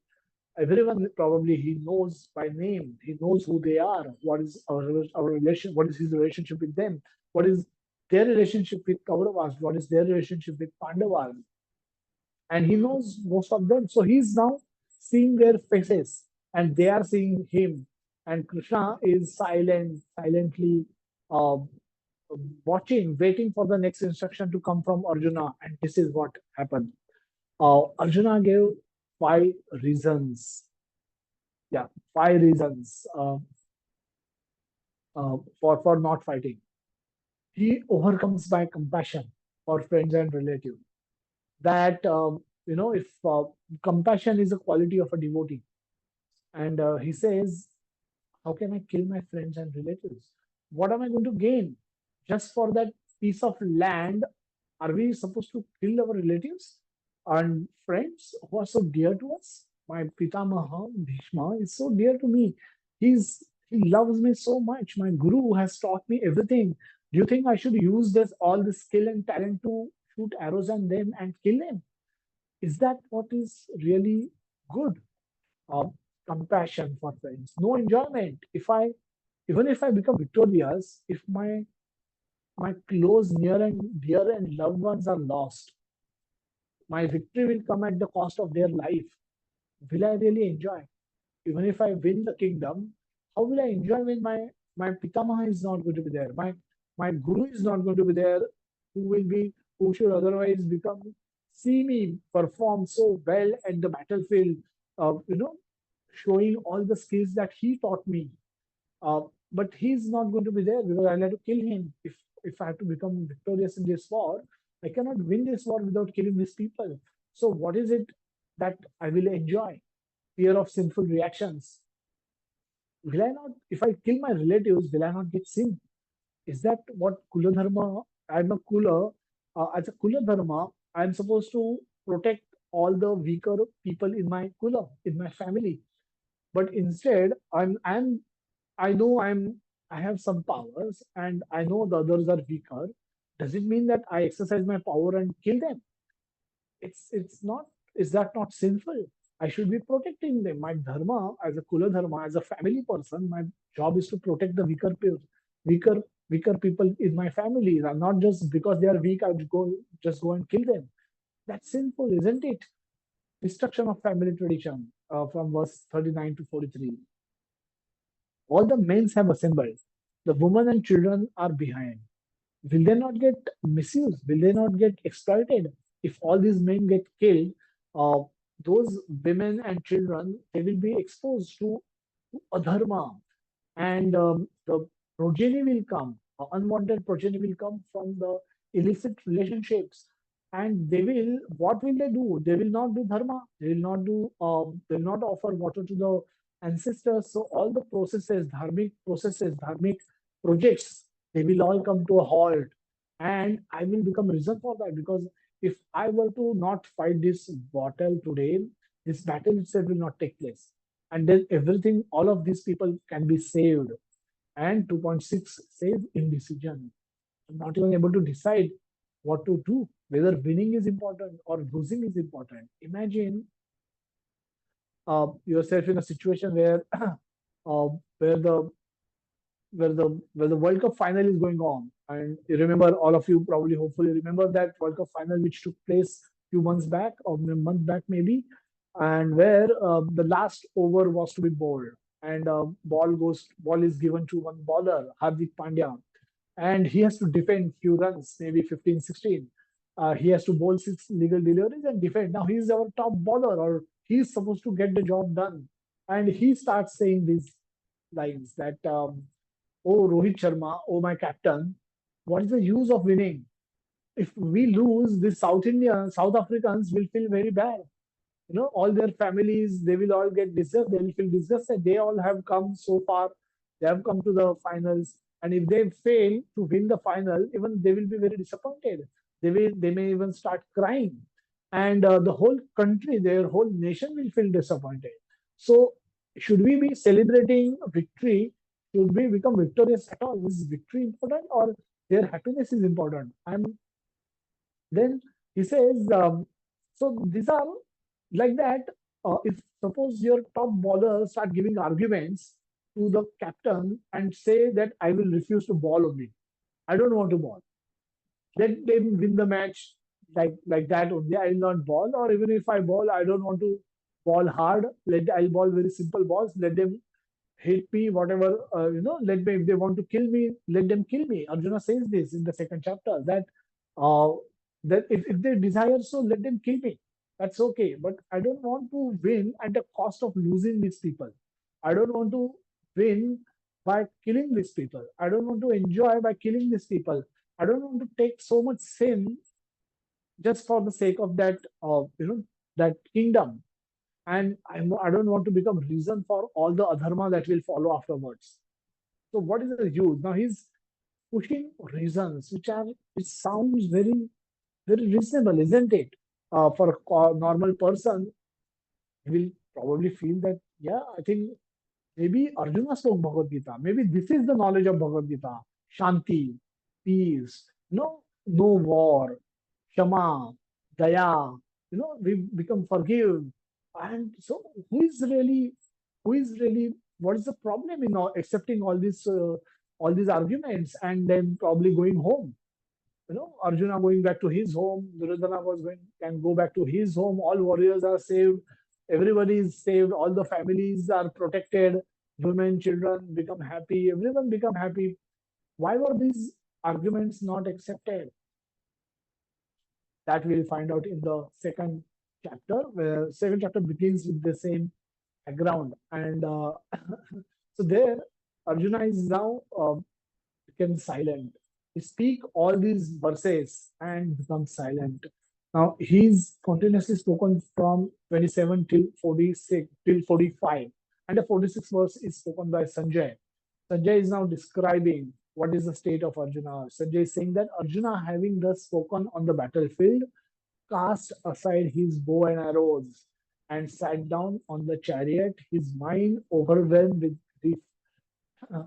Everyone probably he knows by name. He knows who they are. What is our relation? What is his relationship with them? What is their relationship with Kauravas? What is their relationship with Pandavas? And he knows most of them. So he's now seeing their faces, and they are seeing him. And Krishna is silently uh, watching, waiting for the next instruction to come from Arjuna. And this is what happened. Arjuna gave five reasons, yeah, five reasons for not fighting. He overcomes by compassion for friends and relatives. That if compassion is a quality of a devotee, and he says, "How can I kill my friends and relatives? What am I going to gain just for that piece of land? Are we supposed to kill our relatives and friends who are so dear to us? My Pitamaha Bhishma is so dear to me. He loves me so much. My guru has taught me everything. Do you think I should use this all this skill and talent to shoot arrows at them and kill them? Is that what is really good? Uh, Compassion for friends, no enjoyment. Even if I become victorious, if my close, near and dear and loved ones are lost, my victory will come at the cost of their life. Will I really enjoy? Even if I win the kingdom, how will I enjoy when my Pitamaha is not going to be there? My Guru is not going to be there, who should otherwise become see me perform so well at the battlefield, showing all the skills that he taught me. Uh, but he's not going to be there because I'll have to kill him. If I have to become victorious in this war, I cannot win this war without killing these people. So what is it that I will enjoy? Fear of sinful reactions. Will I not, if I kill my relatives, will I not get sin? Is that what Kula Dharma? I'm a Kula. As a Kula Dharma, I'm supposed to protect all the weaker people in my Kula, in my family. But instead, I know I have some powers and I know the others are weaker. Does it mean that I exercise my power and kill them? It's not. Is that not sinful? I should be protecting them. My dharma, as a kula dharma, as a family person, my job is to protect the weaker weaker people in my family. And not just because they are weak, I would go and kill them. That's sinful, isn't it? Destruction of family tradition, from verse 39 to 43. All the men have assembled. The women and children are behind. will they not get misused? Will they not get exploited? If all these men get killed, uh, those women and children, they will be exposed to adharma, and the progeny will come, unwanted progeny will come from the illicit relationships, and what will they do? They will not do dharma. They will not offer water to the ancestors. So all the processes, dharmic projects, they will all come to a halt, and I will become reason for that, because if I were to not fight this battle today, this battle itself will not take place, and then everything, all of these people can be saved. And 2.6 says indecision. I'm not even able to decide what to do, whether winning is important or losing is important. Imagine yourself in a situation where where the World Cup final is going on, and you remember, all of you probably, hopefully, remember that World Cup final which took place few months back, or a month back maybe, and where the last over was to be bowled, and ball is given to one bowler, Hardik Pandya, and he has to defend few runs, maybe 15, 16. He has to bowl six legal deliveries and defend. Now he's our top bowler, or he's supposed to get the job done, and he starts saying these lines that. Oh, Rohit Sharma, oh, my captain, what is the use of winning? If we lose, the South Africans will feel very bad. All their families, they will all get disgusted. They will feel disgusted. They all have come so far. They have come to the finals. And if they fail to win the final, even they will be very disappointed. They may even start crying. And the whole country, their whole nation will feel disappointed. So should we be celebrating victory? Should we become victorious at all? Is victory important, or their happiness is important? Then he says, so these are like that. If suppose your top bowlers start giving arguments to the captain and say that I will refuse to bowl only, I don't want to bowl. Let them win the match like that only. I will not bowl, or even if I bowl, I don't want to bowl hard. I'll bowl very simple balls. Let them hit me, whatever, let me, if they want to kill me, let them kill me. Arjuna says this in the second chapter, uh, that if they desire, so let them kill me. That's okay. But I don't want to win at the cost of losing these people. I don't want to win by killing these people. I don't want to enjoy by killing these people. I don't want to take so much sin just for the sake of that kingdom. And I don't want to become reason for all the adharma that will follow afterwards. So what is the use? Now he's pushing reasons which sounds very, very reasonable, isn't it? For a normal person, he will probably feel that, yeah, I think maybe Arjuna spoke Bhagavad Gita. Maybe this is the knowledge of Bhagavad Gita. Shanti, peace, no war, Shama, Daya, we become forgive. And so who is really, what is the problem in accepting all these arguments and then probably going home? Arjuna going back to his home, Duryodhana can go back to his home, all warriors are saved, everybody is saved, all the families are protected, women, children become happy, everyone become happy. Why were these arguments not accepted? That we'll find out in the second chapter, where second chapter begins with the same background. And so there, Arjuna is now become silent. He speak all these verses and become silent. Now he's continuously spoken from 27 till 46 till 45, and the 46th verse is spoken by Sanjay. Sanjay is now describing what is the state of Arjuna. Sanjay is saying that Arjuna, having thus spoken on the battlefield, cast aside his bow and arrows and sat down on the chariot, his mind overwhelmed with grief. Uh,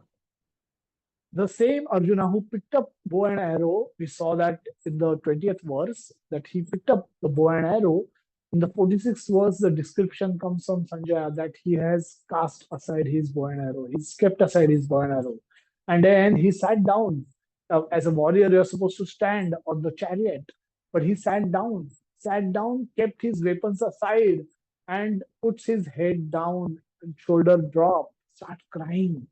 the same Arjuna who picked up bow and arrow, we saw that in the 20th verse, that he picked up the bow and arrow. In the 46th verse, the description comes from Sanjaya that he has cast aside his bow and arrow. He's kept aside his bow and arrow. And then he sat down. As a warrior, you're supposed to stand on the chariot. But he sat down, kept his weapons aside, and puts his head down and shoulder drop, start crying.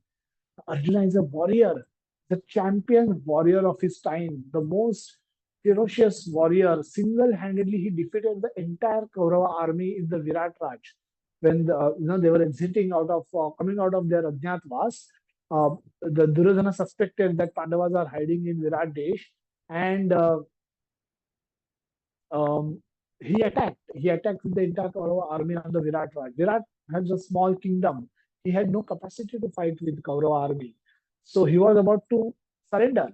Arjuna is a warrior. the champion warrior of his time, the most ferocious warrior. Single-handedly, he defeated the entire Kaurava army in the Virat Raj when they were exiting out of coming out of their Ajnatvas. The Duryodhana suspected that Pandavas are hiding in Virat Desh, and um, he attacked. He attacked with the entire Kaurava army on the Virat Raj. Virat has a small kingdom. He had no capacity to fight with Kaurava army. So he was about to surrender.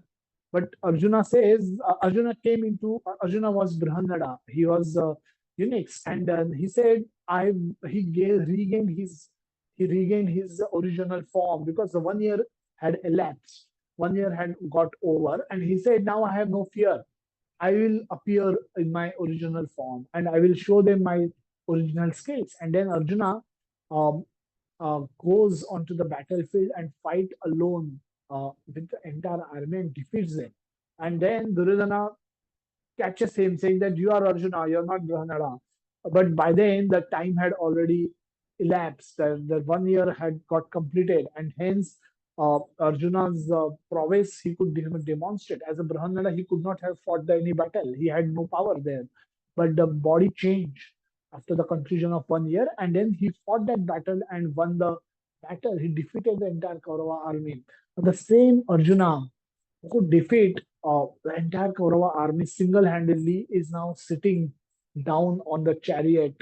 But Arjuna says, Arjuna was Brahmanada. He was unique. And he said, he regained his original form because the 1 year had elapsed. 1 year had got over. And he said, now I have no fear. I will appear in my original form and I will show them my original skills. And then Arjuna um, goes onto the battlefield and fight alone with the entire army and defeats them. And then Duryodhana catches him saying that you are Arjuna, you're not Brahmanada. But by then, the time had already elapsed. The 1 year had got completed, and hence Arjuna's prowess he could demonstrate. As a Brahmanada, he could not have fought any battle. He had no power there. But the body changed after the conclusion of 1 year, and then he fought that battle and won the battle. He defeated the entire Kaurava army. The same Arjuna who could defeat the entire Kaurava army single-handedly is now sitting down on the chariot,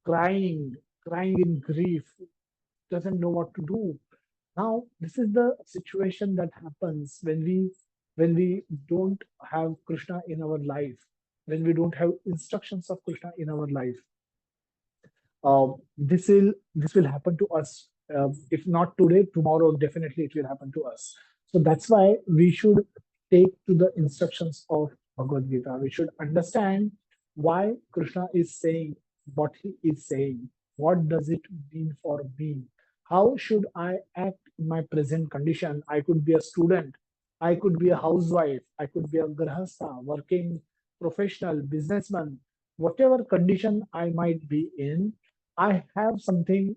crying, crying in grief, doesn't know what to do. Now, this is the situation that happens when we don't have Krishna in our life, when we don't have instructions of Krishna in our life. This will happen to us. If not today, tomorrow definitely it will happen to us. So that's why we should take to the instructions of Bhagavad Gita. We should understand why Krishna is saying what he is saying. What does it mean for me? How should I act in my present condition? I could be a student. I could be a housewife. I could be a grahastha, working professional, businessman, whatever condition I might be in, I have something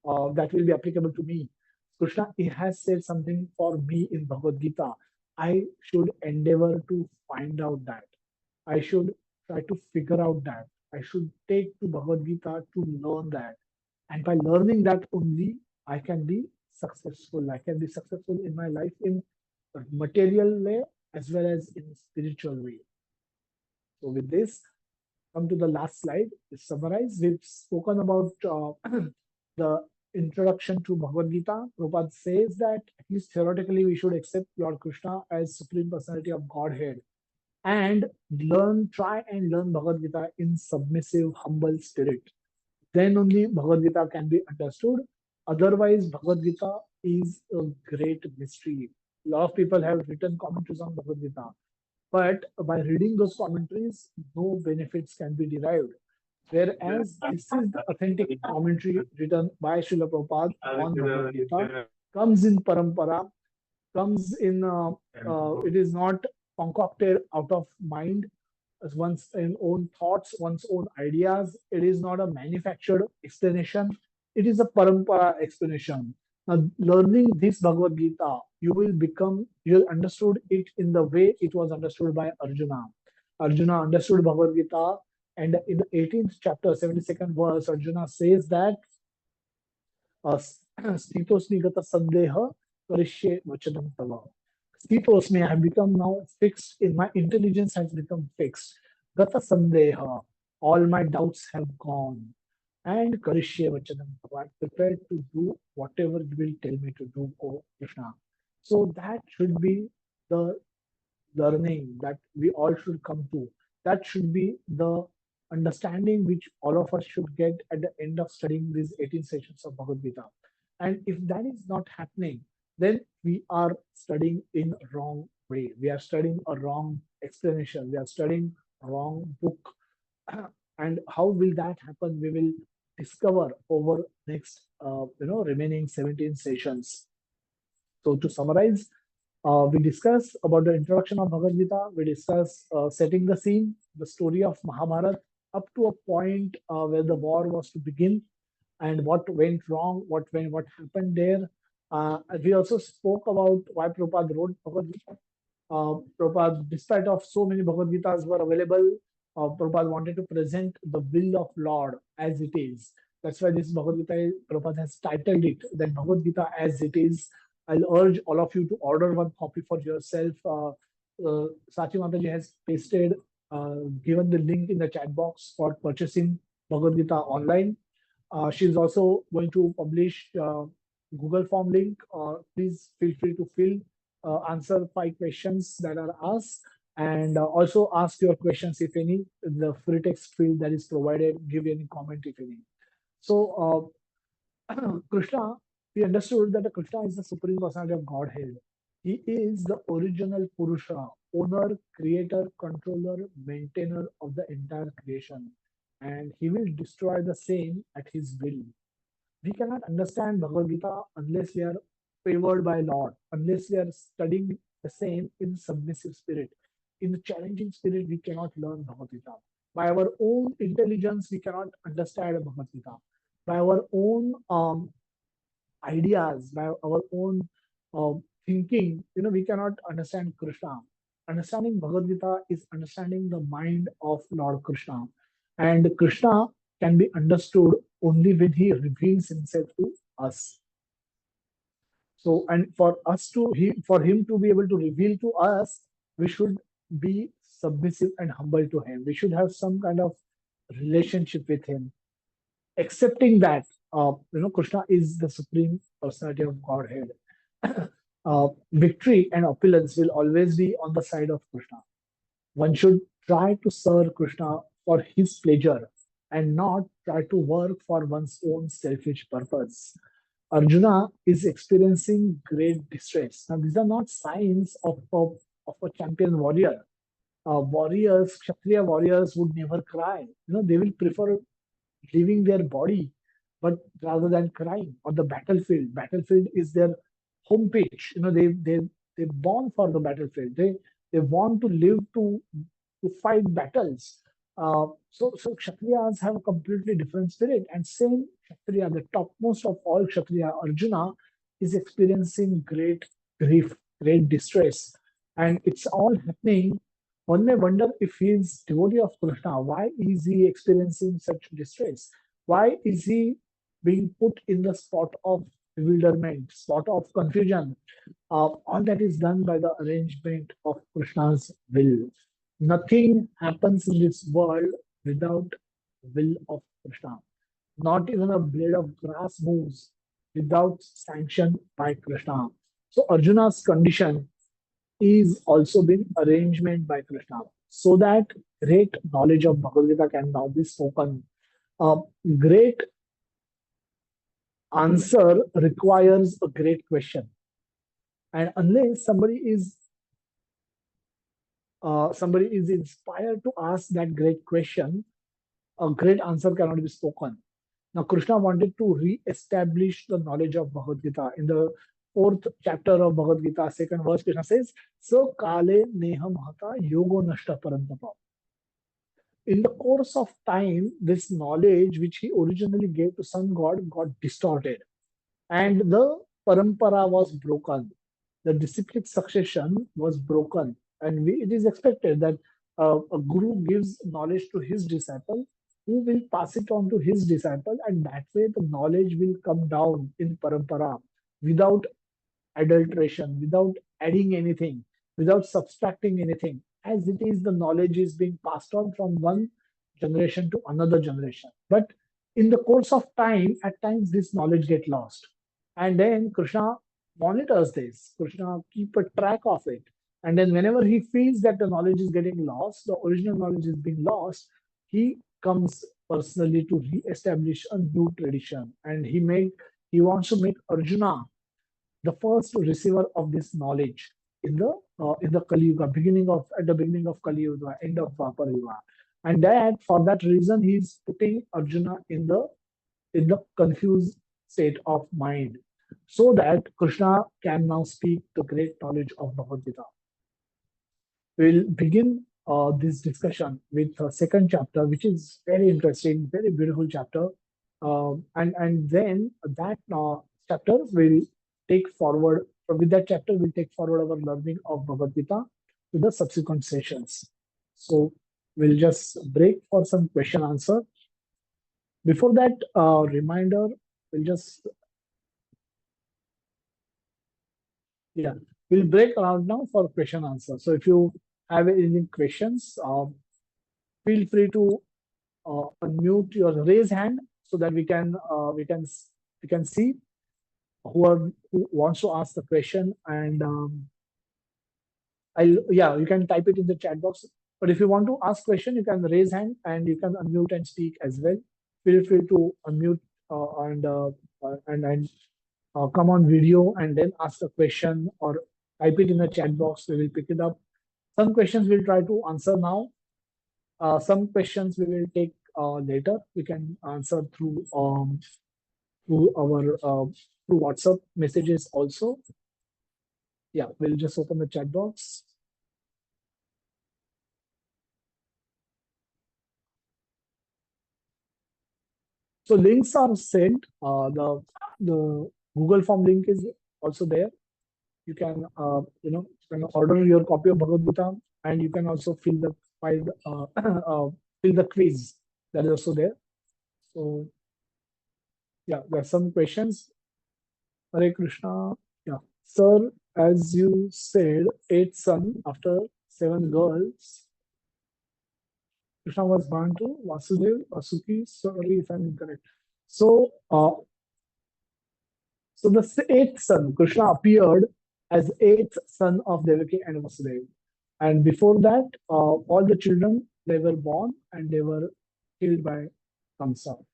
that will be applicable to me. Krishna he has said something for me in Bhagavad Gita. I should endeavor to find out that. I should try to figure out that. I should take to Bhagavad Gita to learn that. And by learning that only, I can be successful. I can be successful in my life in a material way as well as in spiritual way. So with this, come to the last slide. To summarize, we've spoken about the introduction to Bhagavad Gita. Prabhupada says that at least theoretically we should accept Lord Krishna as Supreme Personality of Godhead and try and learn Bhagavad Gita in submissive, humble spirit. Then only Bhagavad Gita can be understood. Otherwise, Bhagavad Gita is a great mystery. A lot of people have written commentaries on Bhagavad Gita, but by reading those commentaries, no benefits can be derived. Whereas this is the authentic commentary written by Srila Prabhupada on Bhagavad Gita, comes in parampara, comes in, it is not concocted out of mind as one's own thoughts, one's own ideas. It is not a manufactured explanation. It is a parampara explanation. Now, learning this Bhagavad Gita, you'll understood it in the way it was understood by Arjuna. Arjuna understood Bhagavad Gita, and in the 18th chapter, 72nd verse, Arjuna says that Sthitosmi gata sandeha karishye vachanam tava. Sthitosmi, I have become now fixed, in my intelligence has become fixed. Gata sandeha, all my doubts have gone. And karishye vachanam tava, I'm prepared to do whatever you will tell me to do, O Krishna. So that should be the learning that we all should come to. That should be the understanding which all of us should get at the end of studying these 18 sessions of Bhagavad Gita. And if that is not happening, then we are studying in a wrong way. We are studying a wrong explanation. We are studying a wrong book. And how will that happen? We will discover over next, remaining 17 sessions. So to summarize, we discussed about the introduction of Bhagavad Gita. We discussed setting the scene, the story of Mahabharata up to a point where the war was to begin and what went wrong, what happened there. We also spoke about why Prabhupada wrote Bhagavad Gita. Prabhupada, despite of so many Bhagavad Gitas were available, Prabhupada wanted to present the will of Lord as it is. That's why this Bhagavad Gita, Prabhupada has titled it that Bhagavad Gita as it is. I'll urge all of you to order one copy for yourself. Sachi Mataji has pasted, given the link in the chat box for purchasing Bhagavad Gita online. She's also going to publish Google form link. Please feel free to answer 5 questions that are asked, and also ask your questions if any. The free text field that is provided, give any comment if any. So Krishna, we understood that Krishna is the supreme personality of Godhead. He is the original Purusha, owner, creator, controller, maintainer of the entire creation, and he will destroy the same at his will. We cannot understand Bhagavad Gita unless we are favored by Lord, unless we are studying the same in submissive spirit. In the challenging spirit, we cannot learn Bhagavad Gita. By our own intelligence, we cannot understand Bhagavad Gita. By our own ideas, by our own thinking, we cannot understand Krishna. Understanding Bhagavad Gita is understanding the mind of Lord Krishna. And Krishna can be understood only when he reveals himself to us. So, and for him to be able to reveal to us, we should be submissive and humble to him. We should have some kind of relationship with him, accepting that Krishna is the supreme personality of Godhead. Victory and opulence will always be on the side of Krishna. One should try to serve Krishna for his pleasure and not try to work for one's own selfish purpose. Arjuna is experiencing great distress. Now, these are not signs of a champion warrior. Kshatriya warriors would never cry. They will prefer leaving their body, but rather than crying on the battlefield. Battlefield is their home pitch. They born for the battlefield. They want to live to fight battles. So Kshatriyas have a completely different spirit. And same Kshatriya, the topmost of all Kshatriya, Arjuna, is experiencing great grief, great distress. And it's all happening. One may wonder if he is devotee of Krishna, why is he experiencing such distress? Why is he being put in the spot of bewilderment, spot of confusion? All that is done by the arrangement of Krishna's will. Nothing happens in this world without the will of Krishna. Not even a blade of grass moves without sanction by Krishna. So Arjuna's condition is also been arrangement by Krishna, so that great knowledge of Bhagavad Gita can now be spoken. Great answer requires a great question, and unless somebody is inspired to ask that great question, a great answer cannot be spoken. Now, Krishna wanted to re-establish the knowledge of Bhagavad Gita. In the 4th chapter of Bhagavad Gita, 2nd verse, Krishna says, "So kale neham hata yogo nashta parantapa." In the course of time, this knowledge which he originally gave to sun god got distorted, and the parampara was broken. The disciplic succession was broken, and it is expected that a guru gives knowledge to his disciple, who will pass it on to his disciple, and that way the knowledge will come down in parampara without adulteration, without adding anything, without subtracting anything. As it is, the knowledge is being passed on from one generation to another generation. But in the course of time, at times this knowledge get lost. And then Krishna monitors this. Krishna keep a track of it. And then whenever he feels that the knowledge is getting lost, the original knowledge is being lost, he comes personally to re-establish a new tradition. And he wants to make Arjuna the first receiver of this knowledge in the Kali Yuga, at the beginning of Kali Yuga, end of Dwapar Yuga, and that for that reason he is putting Arjuna in the confused state of mind, so that Krishna can now speak the great knowledge of Bhagavad Gita. We'll begin this discussion with the 2nd chapter, which is very interesting, very beautiful chapter, and then that chapter will take forward with that chapter. We'll take forward our learning of Bhagavad Gita to the subsequent sessions. So we'll just break for some question answer. Before that, reminder, we'll just we'll break around now for question answer. So if you have any questions, feel free to unmute your raise hand so that we can see who wants to ask the question, and you can type it in the chat box. But if you want to ask question, you can raise hand and you can unmute and speak as well. Feel free to unmute and come on video and then ask a question or type it in the chat box. We will pick it up. Some questions we'll try to answer now. Some questions we will take later. We can answer through our through WhatsApp messages also. Yeah, we'll just open the chat box. So links are sent. The Google Form link is also there. You can you can order your copy of Bhagavad Gita, and you can also fill the fill the quiz that is also there. So yeah, there are some questions. Hare Krishna. Yeah, sir, as you said, 8 sons after 7 girls. Krishna was born to Vasudev, Vasuki. Sorry if I'm incorrect. So, so the 8th son, Krishna appeared as 8th son of Devaki and Vasudev. And before that, all the children, they were born and they were killed by Kamsa.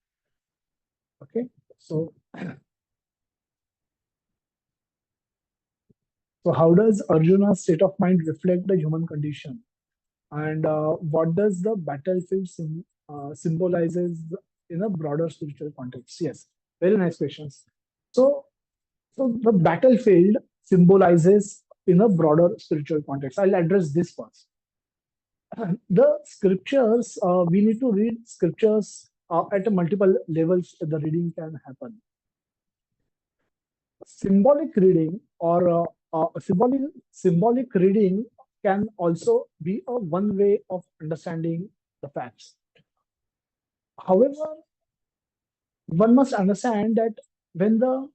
Okay, so how does Arjuna's state of mind reflect the human condition? And what does the battlefield symbolizes in a broader spiritual context? Yes, very nice questions. So the battlefield symbolizes in a broader spiritual context. I'll address this first. The scriptures, we need to read scriptures at a multiple levels. The reading can happen. Symbolic reading or symbolic reading can also be a one way of understanding the facts. However, one must understand that so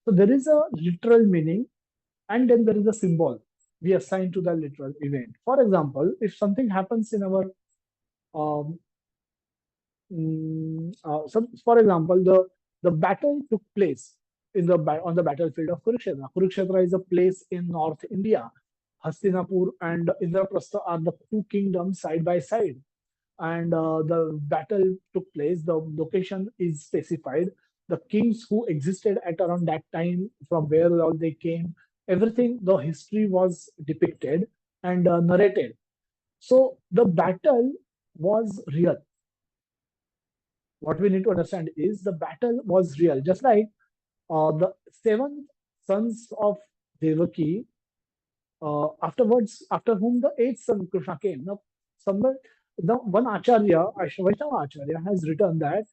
there is a literal meaning and then there is a symbol we assign to the literal event. For example, if something happens in our for example, the battle took place on the battlefield of Kurukshetra. Kurukshetra is a place in North India. Hastinapur and Indraprastha are the two kingdoms side by side. And the battle took place. The location is specified. The kings who existed at around that time, from where all they came, everything, the history was depicted and narrated. So the battle was real. What we need to understand is the battle was real. Just like the 7 sons of Devaki, afterwards, after whom the 8th son Krishna came. Now, the one Acharya, Vaishnava Acharya, has written that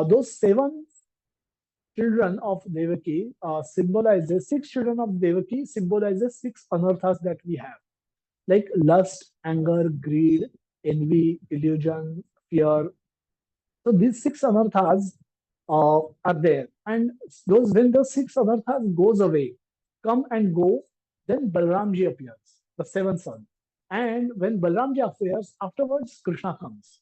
those 7 children of Devaki symbolizes 6 children of Devaki symbolizes 6 anarthas that we have, like lust, anger, greed, envy, illusion, fear. So these 6 anarthas are there, and when those 6 anarthas goes away, come and go, then Balramji appears, the 7th son. And when Balramji appears, afterwards Krishna comes.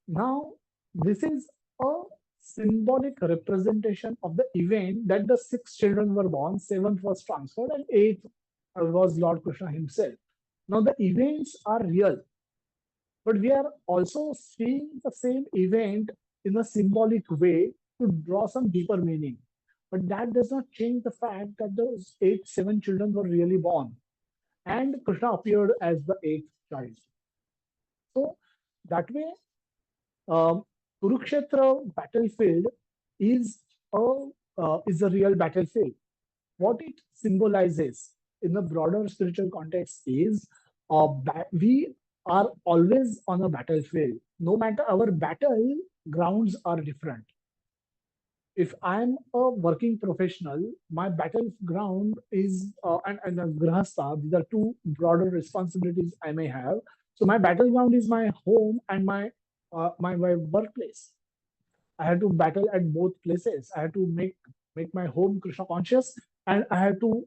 Now, this is a symbolic representation of the event that the 6 children were born, 7th was transferred, and 8th was Lord Krishna himself. Now, the events are real, but we are also seeing the same event in a symbolic way to draw some deeper meaning. But that does not change the fact that those 7 children were really born. And Krishna appeared as the 8th child. So that way, Kurukshetra battlefield is a real battlefield. What it symbolizes in the broader spiritual context is we are always on a battlefield. No matter, our battle grounds are different. If I'm a working professional, my battleground is and a grahastha. These are two broader responsibilities I may have. So my battleground is my home and my workplace. I had to battle at both places. I had to make my home Krishna conscious, and I had to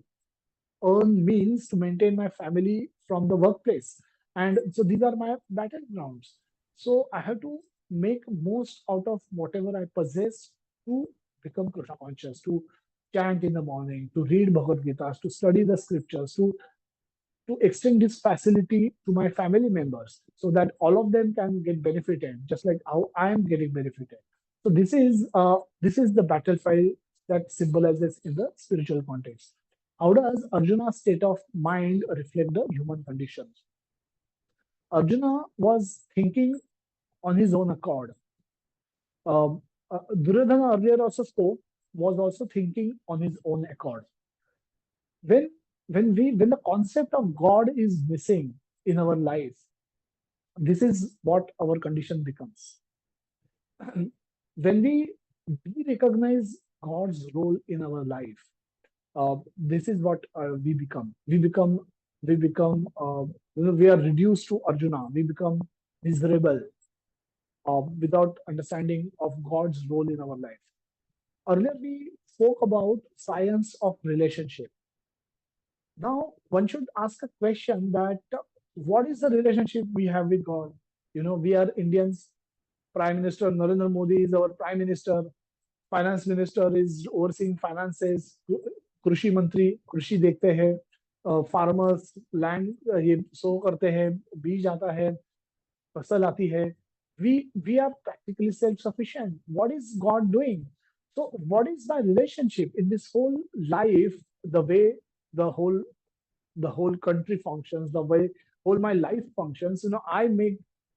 earn means to maintain my family from the workplace. And so these are my battlegrounds. So I have to make most out of whatever I possess to become Krishna conscious, to chant in the morning, to read Bhagavad Gita, to study the scriptures, to extend this facility to my family members so that all of them can get benefited, just like how I am getting benefited. So this is the battlefield that symbolizes in the spiritual context. How does Arjuna's state of mind reflect the human condition? Arjuna was thinking on his own accord. Duryodhana earlier also spoke, was also thinking on his own accord. When when the concept of God is missing in our life, this is what our condition becomes. When we recognize God's role in our life, this is what we become. We are reduced to Arjuna. We become miserable without understanding of God's role in our life. Earlier, we spoke about science of relationship. Now, one should ask a question that what is the relationship we have with God? We are Indians. Prime Minister Narendra Modi is our Prime Minister. Finance Minister is overseeing finances. कृषि मंत्री कृषि देखते हैं farmers land ये सो करते हैं बीज आता है फसल आती है we are practically self-sufficient. What is God doing? So what is my relationship in this whole life, the way the whole country functions, the way whole my life functions?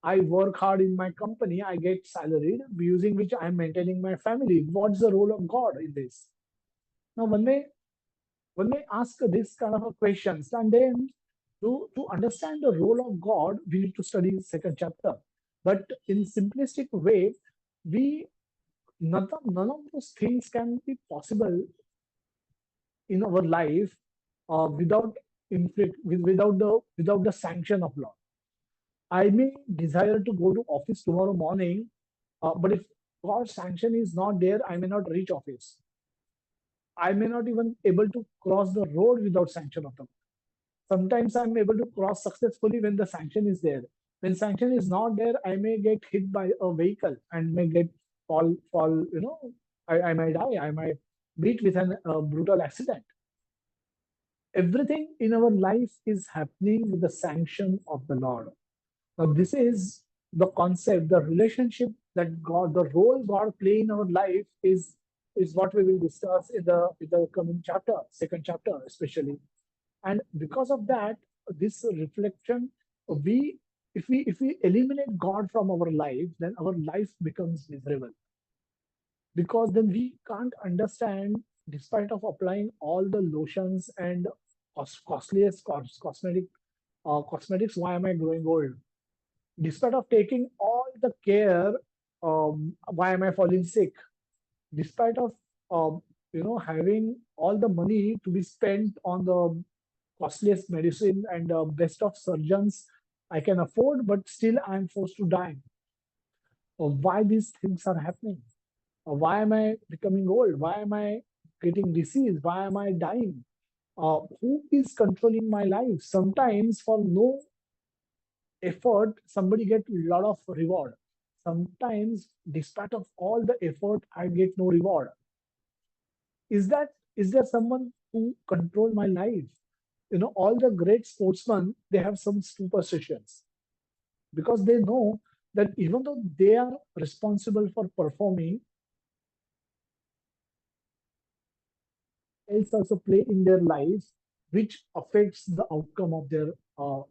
I work hard in my company, I get salaried, using which I'm maintaining my family. What's the role of God in this? Now when they ask this kind of a questions, and then to understand the role of God, we need to study second chapter. But in simplistic way, we none of those things can be possible in our life without the sanction of law. I may desire to go to office tomorrow morning, but if God's sanction is not there, I may not reach office. I may not even able to cross the road without sanction of the. Sometimes I'm able to cross successfully when the sanction is there. When sanction is not there, I may get hit by a vehicle and may get fall. I might die. I might meet with an brutal accident. Everything in our life is happening with the sanction of the Lord. Now, this is the concept, the relationship that God, the role God play in our life is what we will discuss in the coming chapter, second chapter especially. And because of that, this reflection, we if we eliminate God from our life, then our life becomes miserable. Because then we can't understand, despite of applying all the lotions and costliest cosmetics, why am I growing old? Despite of taking all the care, why am I falling sick? Despite of having all the money to be spent on the costliest medicine and best of surgeons I can afford, but still I'm forced to die. Why these things are happening? Why am I becoming old? Why am I getting disease? Why am I dying? Who is controlling my life? Sometimes for no effort, somebody get a lot of reward. Sometimes, despite of all the effort, I get no reward. Is there someone who control my life? All the great sportsmen, they have some superstitions because they know that even though they are responsible for performing, else also play in their lives, which affects the outcome of their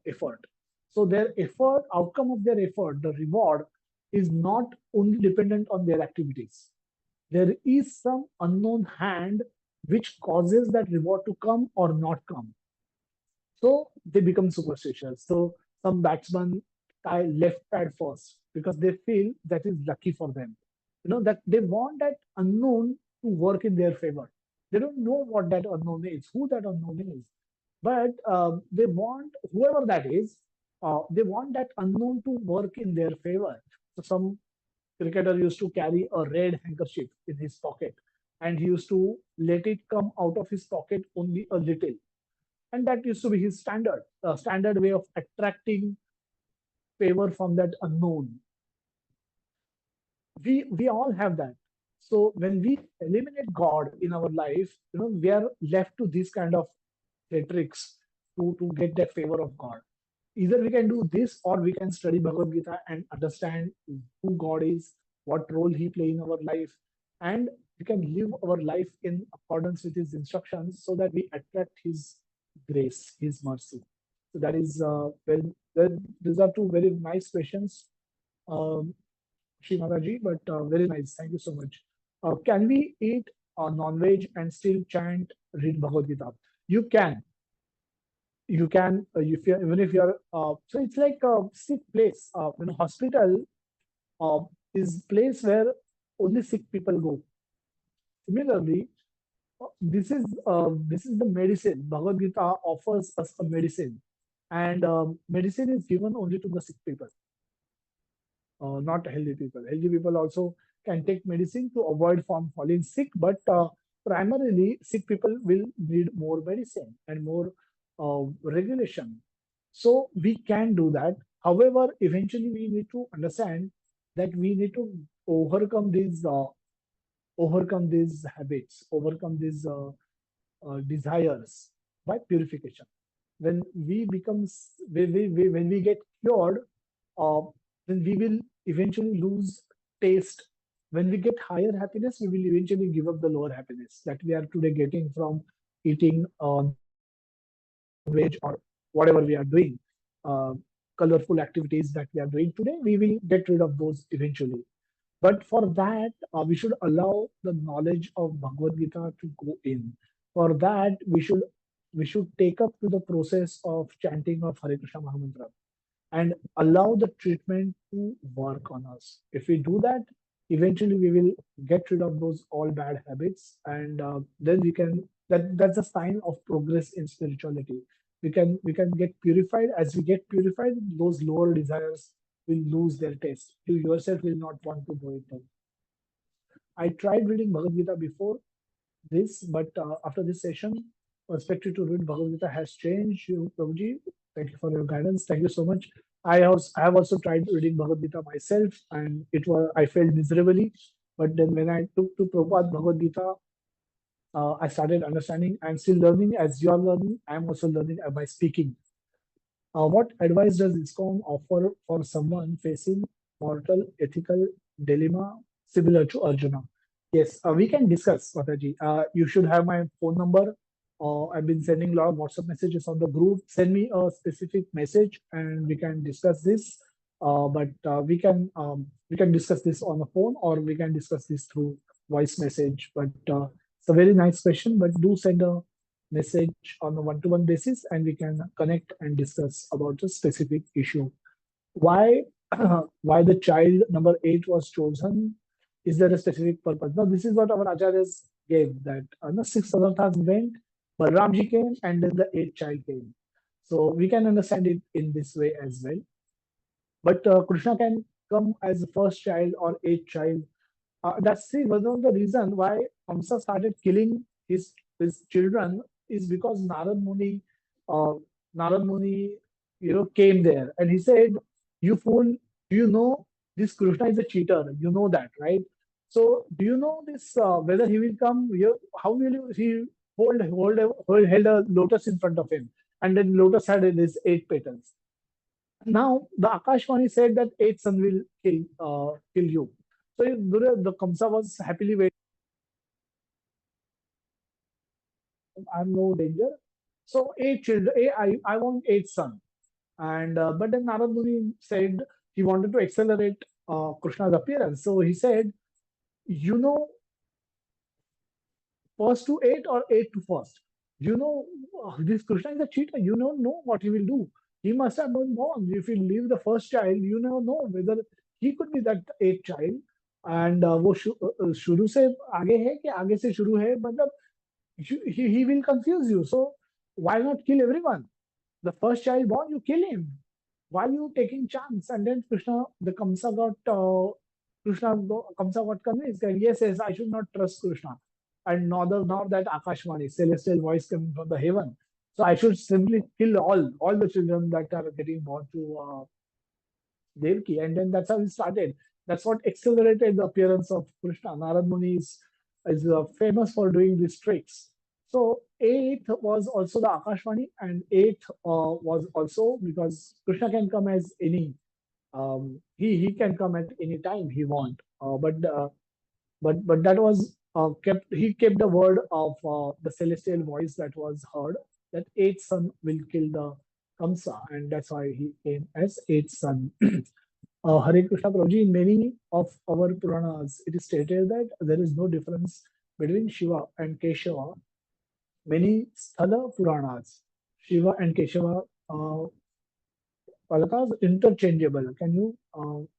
effort. So their effort, outcome of their effort, the reward is not only dependent on their activities. There is some unknown hand which causes that reward to come or not come. So they become superstitious. So some batsmen tie left pad first because they feel that is lucky for them. That they want that unknown to work in their favor. They don't know what that unknown is, who that unknown is, but they want whoever that is. They want that unknown to work in their favor. So some cricketer used to carry a red handkerchief in his pocket, and he used to let it come out of his pocket only a little, and that used to be his standard way of attracting favor from that unknown. We all have that. So when we eliminate God in our life, we are left to this kind of tricks to get that favor of God. Either we can do this, or we can study Bhagavad Gita and understand who God is, what role He play in our life, and we can live our life in accordance with His instructions, so that we attract His grace, His mercy. So that is these are two very nice questions, um, Srimataji, but very nice. Thank you so much. Can we eat non-veg and still chant, read Bhagavad Gita? You can. You can, if you're even if you're so it's like a sick place. In a hospital uh, is place where only sick people go. Similarly, this is the medicine. Bhagavad Gita offers us a medicine, and medicine is given only to the sick people, not healthy people. Healthy people also can take medicine to avoid from falling sick, but primarily sick people will need more medicine and more regulation. So we can do that. However, eventually we need to understand that we need to overcome these habits, overcome these desires by purification. When we when we get cured, uh, then we will eventually lose taste. When we get higher happiness, we will eventually give up the lower happiness that we are today getting from eating non-veg or whatever we are doing. Uh, Colorful activities that we are doing today, we will get rid of those eventually. But for that, we should allow the knowledge of Bhagavad Gita to go in. For that, we should take up to the process of chanting of Hare Krishna Mahamantra and allow the treatment to work on us. If we do that, eventually we will get rid of those all bad habits, and then we can. That's a sign of progress in spirituality. We can get purified. As we get purified, those lower desires will lose their taste. You yourself will not want to do it. I tried reading Bhagavad Gita before this, but after this session, perspective to read Bhagavad Gita has changed. You, Prabhuji, thank you for your guidance. Thank you so much. I have also tried reading Bhagavad Gita myself, and I failed miserably. But then when I took to Prabhupada Bhagavad Gita, I started understanding. I'm still learning as you are learning. I'm also learning by speaking. What advice does ISKCON offer for someone facing mortal ethical dilemma similar to Arjuna? Yes, we can discuss, Mataji. You should have my phone number. I've been sending a lot of WhatsApp messages on the group. Send me a specific message, and we can discuss this. But we can discuss this on the phone, or we can discuss this through voice message. But it's a very nice question. But do send a message on a one-to-one basis, and we can connect and discuss about a specific issue. Why why the child number 8 was chosen? Is there a specific purpose? No, this is what our acharyas gave, that the 6 avathars went, Balramji came, and then the 8th child came. So we can understand it in this way as well. But Krishna can come as the first child or 8th child. That's one of the reason why Kamsa started killing his children, is because uh, Narad Muni, came there and he said, "You fool! Do you know this Krishna is a cheater? You know that, right? So do you know this? Whether he will come here? How will he held a lotus in front of him, and then lotus had his 8 petals. Now the Akashvani said that 8th son will kill you. So the Kamsa was happily waiting. I'm no danger. So 8 children. I want 8th son. And but then Narad Muni said he wanted to accelerate Krishna's appearance. So he said, you know, first to 8 or 8 to first. You know, this Krishna is a cheater. You don't know what he will do. He must have been born. If you leave the first child, you never know whether he could be that 8th child. And वो शुरू से आगे है कि आगे से शुरू है, मतलब he will confuse you. So why not kill everyone? The first child born, you kill him. Why you taking chance? And then Kamsa got convinced that yes, I should not trust Krishna, and nor that Akashvani, celestial voice coming from the heaven. So I should simply kill all the children that are getting born to Devki, and then that's how it started. That's what accelerated the appearance of Krishna. Narad Muni is famous for doing these tricks. So eighth was also the Akashvani, and eighth was also because Krishna can come as any. He can come at any time he want. But that was kept. He kept the word of the celestial voice that was heard, that eighth son will kill the Kamsa, and that's why he came as eighth son. Hare Krishna Prabhuji, in many of our Puranas, it is stated that there is no difference between Shiva and Keshava. Many Sthala Puranas, Shiva and Keshava Palakas interchangeable. Can you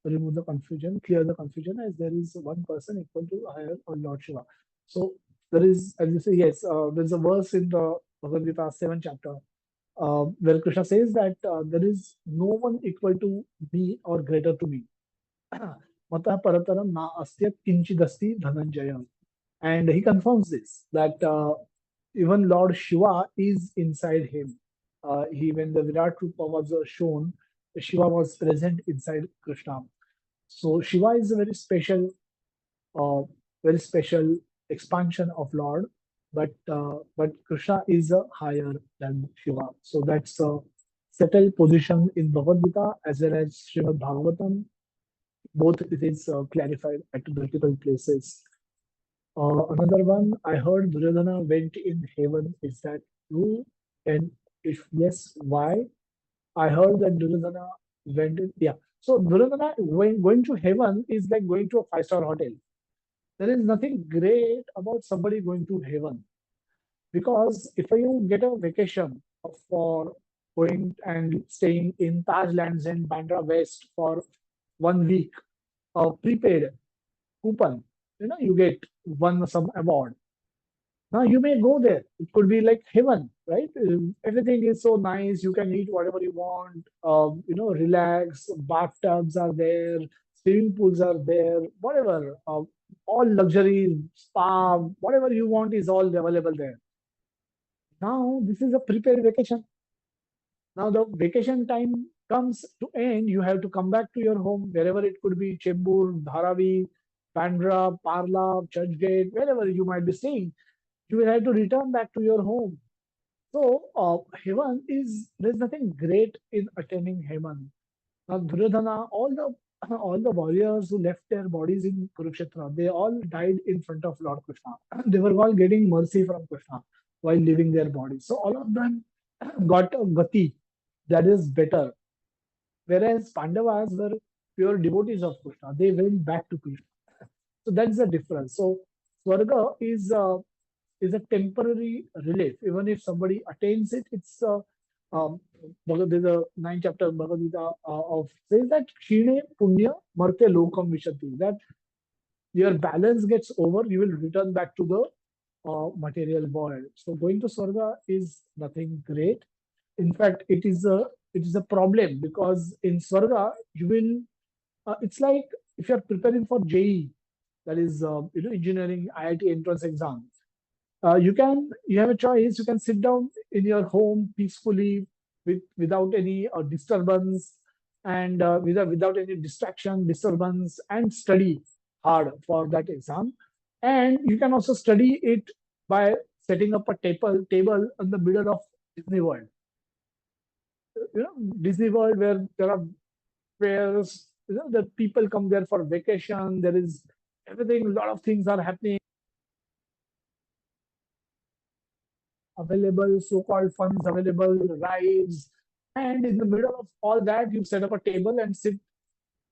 remove the confusion, clear the confusion, as there is one person equal to higher or Lord Shiva? So there is, as you say, yes, there's a verse in the Bhagavad Gita 7th chapter where Krishna says that there is no one equal to me or greater to me. Mata parataram na astyat kinchidasti dhananjaya. And he confirms this, that even Lord Shiva is inside him. When the Virat Rupa was shown, Shiva was present inside Krishna. So Shiva is a uh, very special expansion of Lord, but Krishna is higher than Shiva. So that's a settled position in Bhagavad Gita as well as Srimad Bhagavatam. Both it is clarified at multiple places. Another one I heard Duryodhana went in heaven. Is that true? And if yes, why? I heard that Duryodhana went in. Yeah. So Duryodhana going to heaven is like going to a five-star hotel. There is nothing great about somebody going to heaven, because if you get a vacation for going and staying in Taj Lands in Bandra West for 1 week, prepaid coupon, you get one some award. Now you may go there. It could be like heaven, right? Everything is so nice. You can eat whatever you want. Relax. Bathtubs are there. Swimming pools are there. Whatever. All luxury, spa, whatever you want is all available there. Now this is a prepared vacation. Now the vacation time comes to end. You have to come back to your home, wherever it could be, Chembur, Dharavi, Bandra, Parla, Churchgate, wherever you might be staying. You will have to return back to your home. So, heaven is, there's nothing great in attaining heaven. Now, Duryodhana, all the warriors who left their bodies in Kurukshetra, they all died in front of Lord Krishna. They were all getting mercy from Krishna while leaving their bodies. So all of them got a gati that is better. Whereas Pandavas were pure devotees of Krishna. They went back to Krishna. So that's the difference. So Swarga is a temporary relief. Even if somebody attains it, it's there's a ninth chapter of Bhagavad Gita of says that Kshine Punya Marte Lokam Vishati. That your balance gets over, you will return back to the material world. So going to Swarga is nothing great. In fact, it is a problem, because in Swarga you will. It's like if you are preparing for JEE, that is engineering IIT entrance exam. You have a choice. You can sit down in your home peacefully without any disturbance, and without any disturbance, and study hard for that exam. And you can also study it by setting up a table in the middle of Disney World. Disney World, where there are fairs, the people come there for vacation. There is everything. A lot of things are happening. Available, so-called funds available, rides, and in the middle of all that, you set up a table and set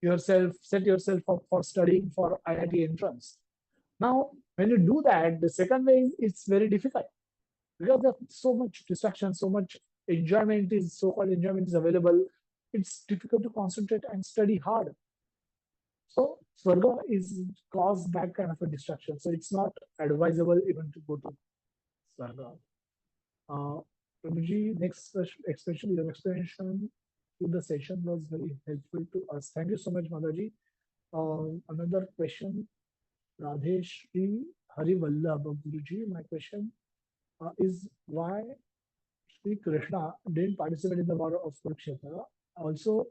yourself up for studying for IIT entrance. Now, when you do that, the second way it's very difficult, because there's so much distraction, so much so-called enjoyment is available. It's difficult to concentrate and study hard. So Swarga is caused that kind of a destruction. So it's not advisable even to go to Swarga. Uh, Prabhuji, especially your explanation to the session was very helpful to us. Thank you so much, Madaji. Another question, Radhesh Hari Vallabh Guruji. My question is why Sri Krishna didn't participate in the war of Kurukshetra. Also,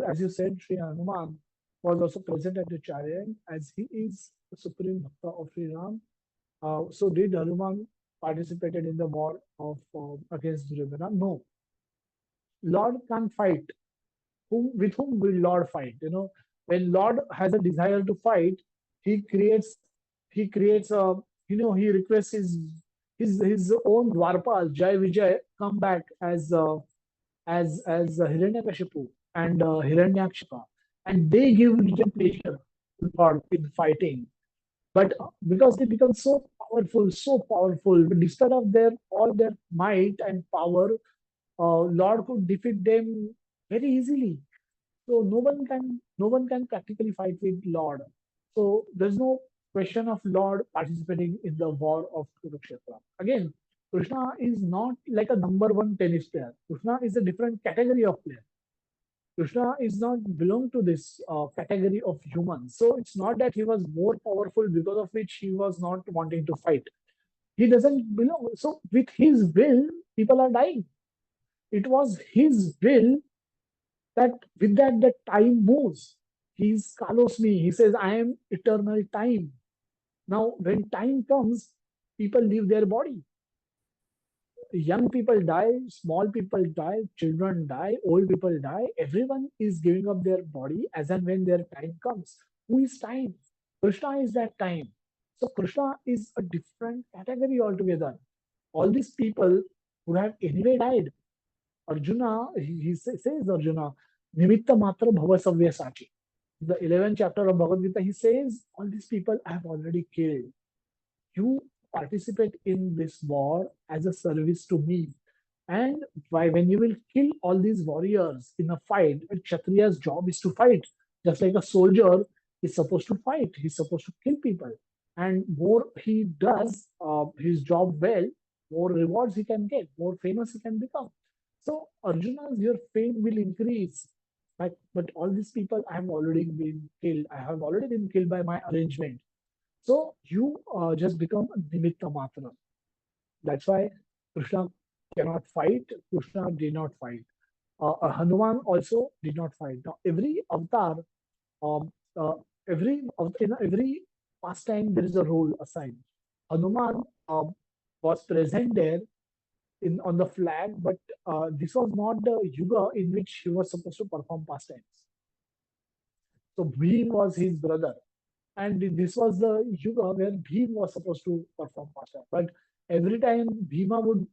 as you said, Sri Hanuman was also present at the chariot as he is the supreme bhakta of Sri Ram. So did Hanuman participated in the war of against Duryodhana? No. Lord can't fight. With whom will Lord fight? When Lord has a desire to fight, he creates a he requests his own Dwarpal Jai Vijay come back as Hiranyakashipu and Hiranyakshika, and they give little pleasure to Lord in fighting. But because they become so powerful, but despite of their all their might and power, Lord could defeat them very easily. So no one can practically fight with Lord. So there's no question of Lord participating in the war of Kurukshetra. Again, Krishna is not like a number one tennis player. Krishna is a different category of player. Krishna is not belong to this category of humans. So it's not that he was more powerful because of which he was not wanting to fight. He doesn't belong. So with his will, people are dying. It was his will that with that the time moves. He's Kalos me. He says, I am eternal time. Now, when time comes, people leave their body. Young people die, small people die, children die, old people die. Everyone is giving up their body as and when their time comes. Who is time? Krishna is that time. So Krishna is a different category altogether. All these people who have anyway died. Arjuna, says Arjuna, Nimitta Matra Bhava Savya Sachi. The 11th chapter of Bhagavad Gita, he says, all these people I have already killed. You participate in this war as a service to me. And when you will kill all these warriors in a fight, a Kshatriya's job is to fight. Just like a soldier is supposed to fight, he's supposed to kill people. And more he does his job well, more rewards he can get, more famous he can become. So Arjuna's your fame will increase. But all these people I have already been killed. I have already been killed by my arrangement. So you just become a nimitta matra. That's why Krishna cannot fight. Krishna did not fight. Hanuman also did not fight. Now every avatar, um, uh, in every pastime there is a role assigned. Hanuman was present there in on the flag, but this was not the yuga in which he was supposed to perform pastimes. So Bhim was his brother, and this was the yuga where Bhim was supposed to perform pastime. But every time Bhima would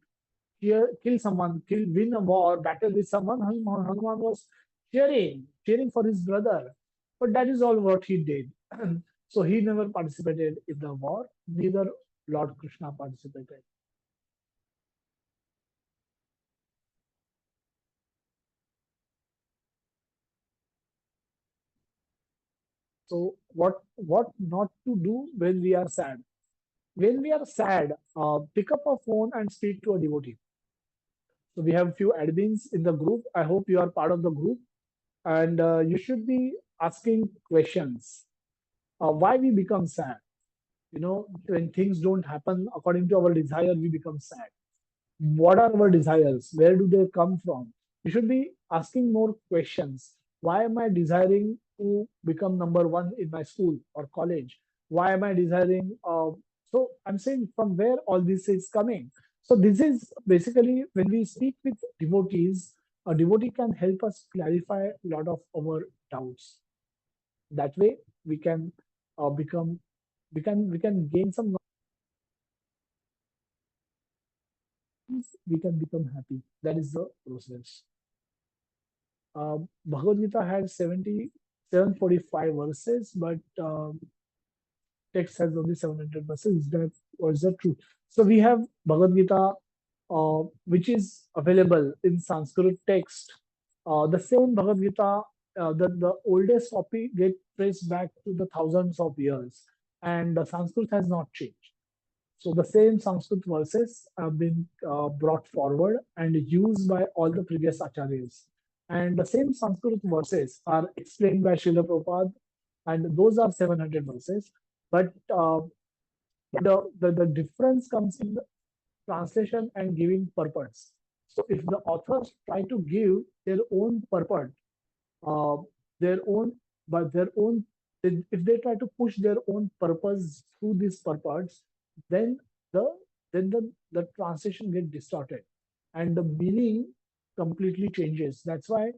kill someone, win a war, battle with someone, Hanuman was cheering for his brother. But that is all what he did. So he never participated in the war. Neither Lord Krishna participated. So what not to do when we are sad? When we are sad, pick up a phone and speak to a devotee. So we have few admins in the group. I hope you are part of the group, and you should be asking questions. Why we become sad? When things don't happen according to our desire, we become sad. What are our desires? Where do they come from? We should be asking more questions. Why am I desiring to become number one in my school or college? Why am I desiring? So I'm saying from where all this is coming. So this is basically when we speak with devotees, a devotee can help us clarify a lot of our doubts. That way we can become we can gain some knowledge, we can become happy. That is the process. Bhagavad Gita had 745 verses, but text has only 700 verses. Is that true? So we have Bhagavad Gita, which is available in Sanskrit text. The same Bhagavad Gita the oldest copy get traced back to the thousands of years, and the Sanskrit has not changed. So the same Sanskrit verses have been brought forward and used by all the previous acharyas. And the same Sanskrit verses are explained by Srila Prabhupada, and those are 700 verses. But the difference comes in the translation and giving purpose. So if the authors try to give their own purport, uh, their own, but their own, if they try to push their own purpose through these purports, then the the translation get distorted, and the meaning completely changes. That's why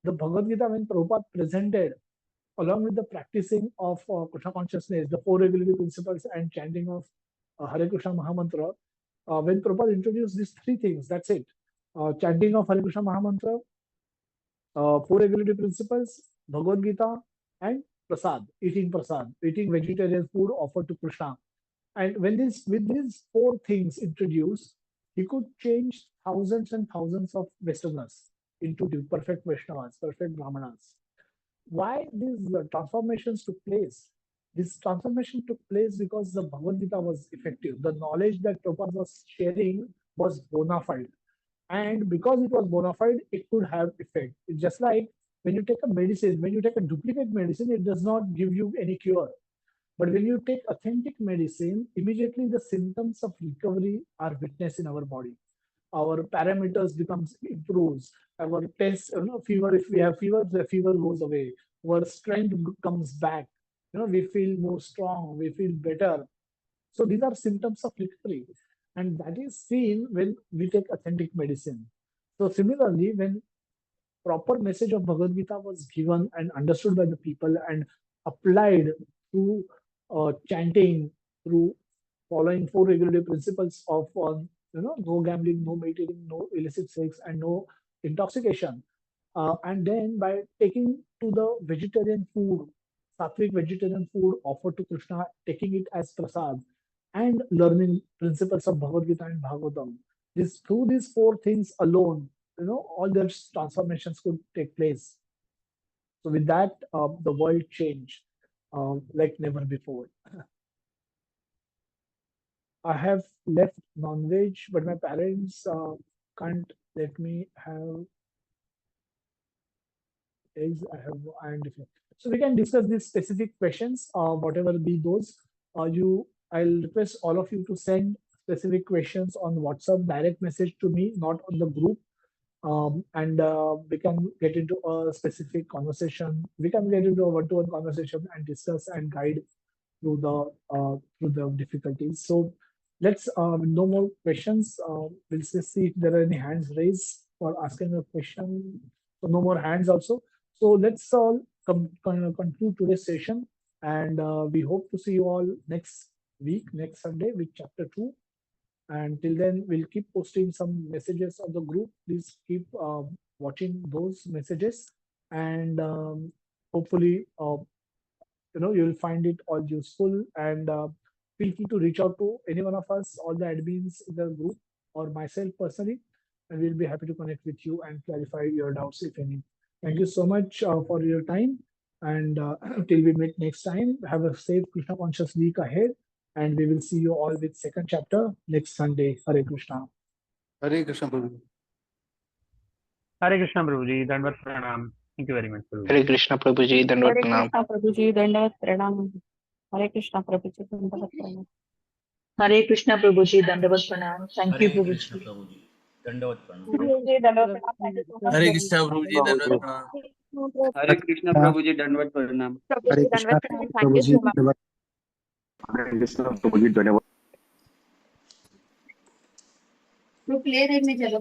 the Bhagavad Gita, when Prabhupada presented, along with the practicing of Krishna consciousness, the four regulative principles, and chanting of Hare Krishna Mahamantra, when Prabhupada introduced these three things, that's it. Chanting of Hare Krishna Mahamantra, four regulative principles, Bhagavad Gita, and prasad, eating vegetarian food offered to Krishna. And when this with these four things introduced, he could change thousands and thousands of Westerners into the perfect Vaishnavas, perfect Brahmanas. Why these transformations took place? This transformation took place because the Bhagavad Gita was effective. The knowledge that Prabhupada was sharing was bona fide. And because it was bona fide, it could have effect. It's just like when you take a medicine, when you take a duplicate medicine, it does not give you any cure. But when you take authentic medicine, immediately the symptoms of recovery are witnessed in our body. Our parameters becomes improves. Our test, fever. If we have fever, the fever goes away. Our strength comes back. We feel more strong. We feel better. So these are symptoms of recovery, and that is seen when we take authentic medicine. So similarly, when proper message of Bhagavad Gita was given and understood by the people and applied through chanting, through following four regulative principles of no gambling, no meditating, no illicit sex, and no intoxication. And then by taking to the vegetarian food, sattvic vegetarian food offered to Krishna, taking it as prasad, and learning principles of Bhagavad Gita and Bhagavatam. This through these four things alone, all those transformations could take place. So with that, the world changed like never before. I have left non-veg, but my parents can't let me have eggs. I have iron deficiency. So we can discuss these specific questions, whatever be those. I'll request all of you to send specific questions on WhatsApp, direct message to me, not on the group. And we can get into a specific conversation. We can get into a one-to-one conversation and discuss and guide through the difficulties. So let's no more questions. We'll just see if there are any hands raised for asking a question. So no more hands also. So let's all conclude today's session, and we hope to see you all next week, next Sunday, with chapter 2. And till then, we'll keep posting some messages on the group. Please keep watching those messages, and hopefully, you'll find it all useful. And feel free to reach out to any one of us, all the admins in the group, or myself personally, and we'll be happy to connect with you and clarify your doubts if any. Thank you so much for your time. And till we meet next time, have a safe Krishna conscious week ahead. And we will see you all with second chapter next Sunday. Hare Krishna. Hare Krishna Prabhu. Hare Krishna Prabhuji, Dandvat Pranam. Thank you very much, Prabhuji. हरे कृष्ण प्रभु जी दंडवत हरे प्रणाम कृष्णा प्रभु जी दंडवत प्रणाम हरे कृष्णा प्रभु जी दंडवत प्रणाम हरे कृष्णा प्रभु जी दंडवत प्रणाम thank you हरे प्रभु कृष्ण जी प्रभु जी दंडवत प्रणाम प्रभु जी दंडवत प्रणाम हरे कृष्णा प्रभु जी दंडवत प्रणाम हरे कृष्ण प्रभु जी दंडवत प्रणाम प्रभु जी दंडवत प्रणाम थैंक यू सो मच हरे कृष्ण प्रभु जी धन्यवाद ग्रुप ले रहे में चलो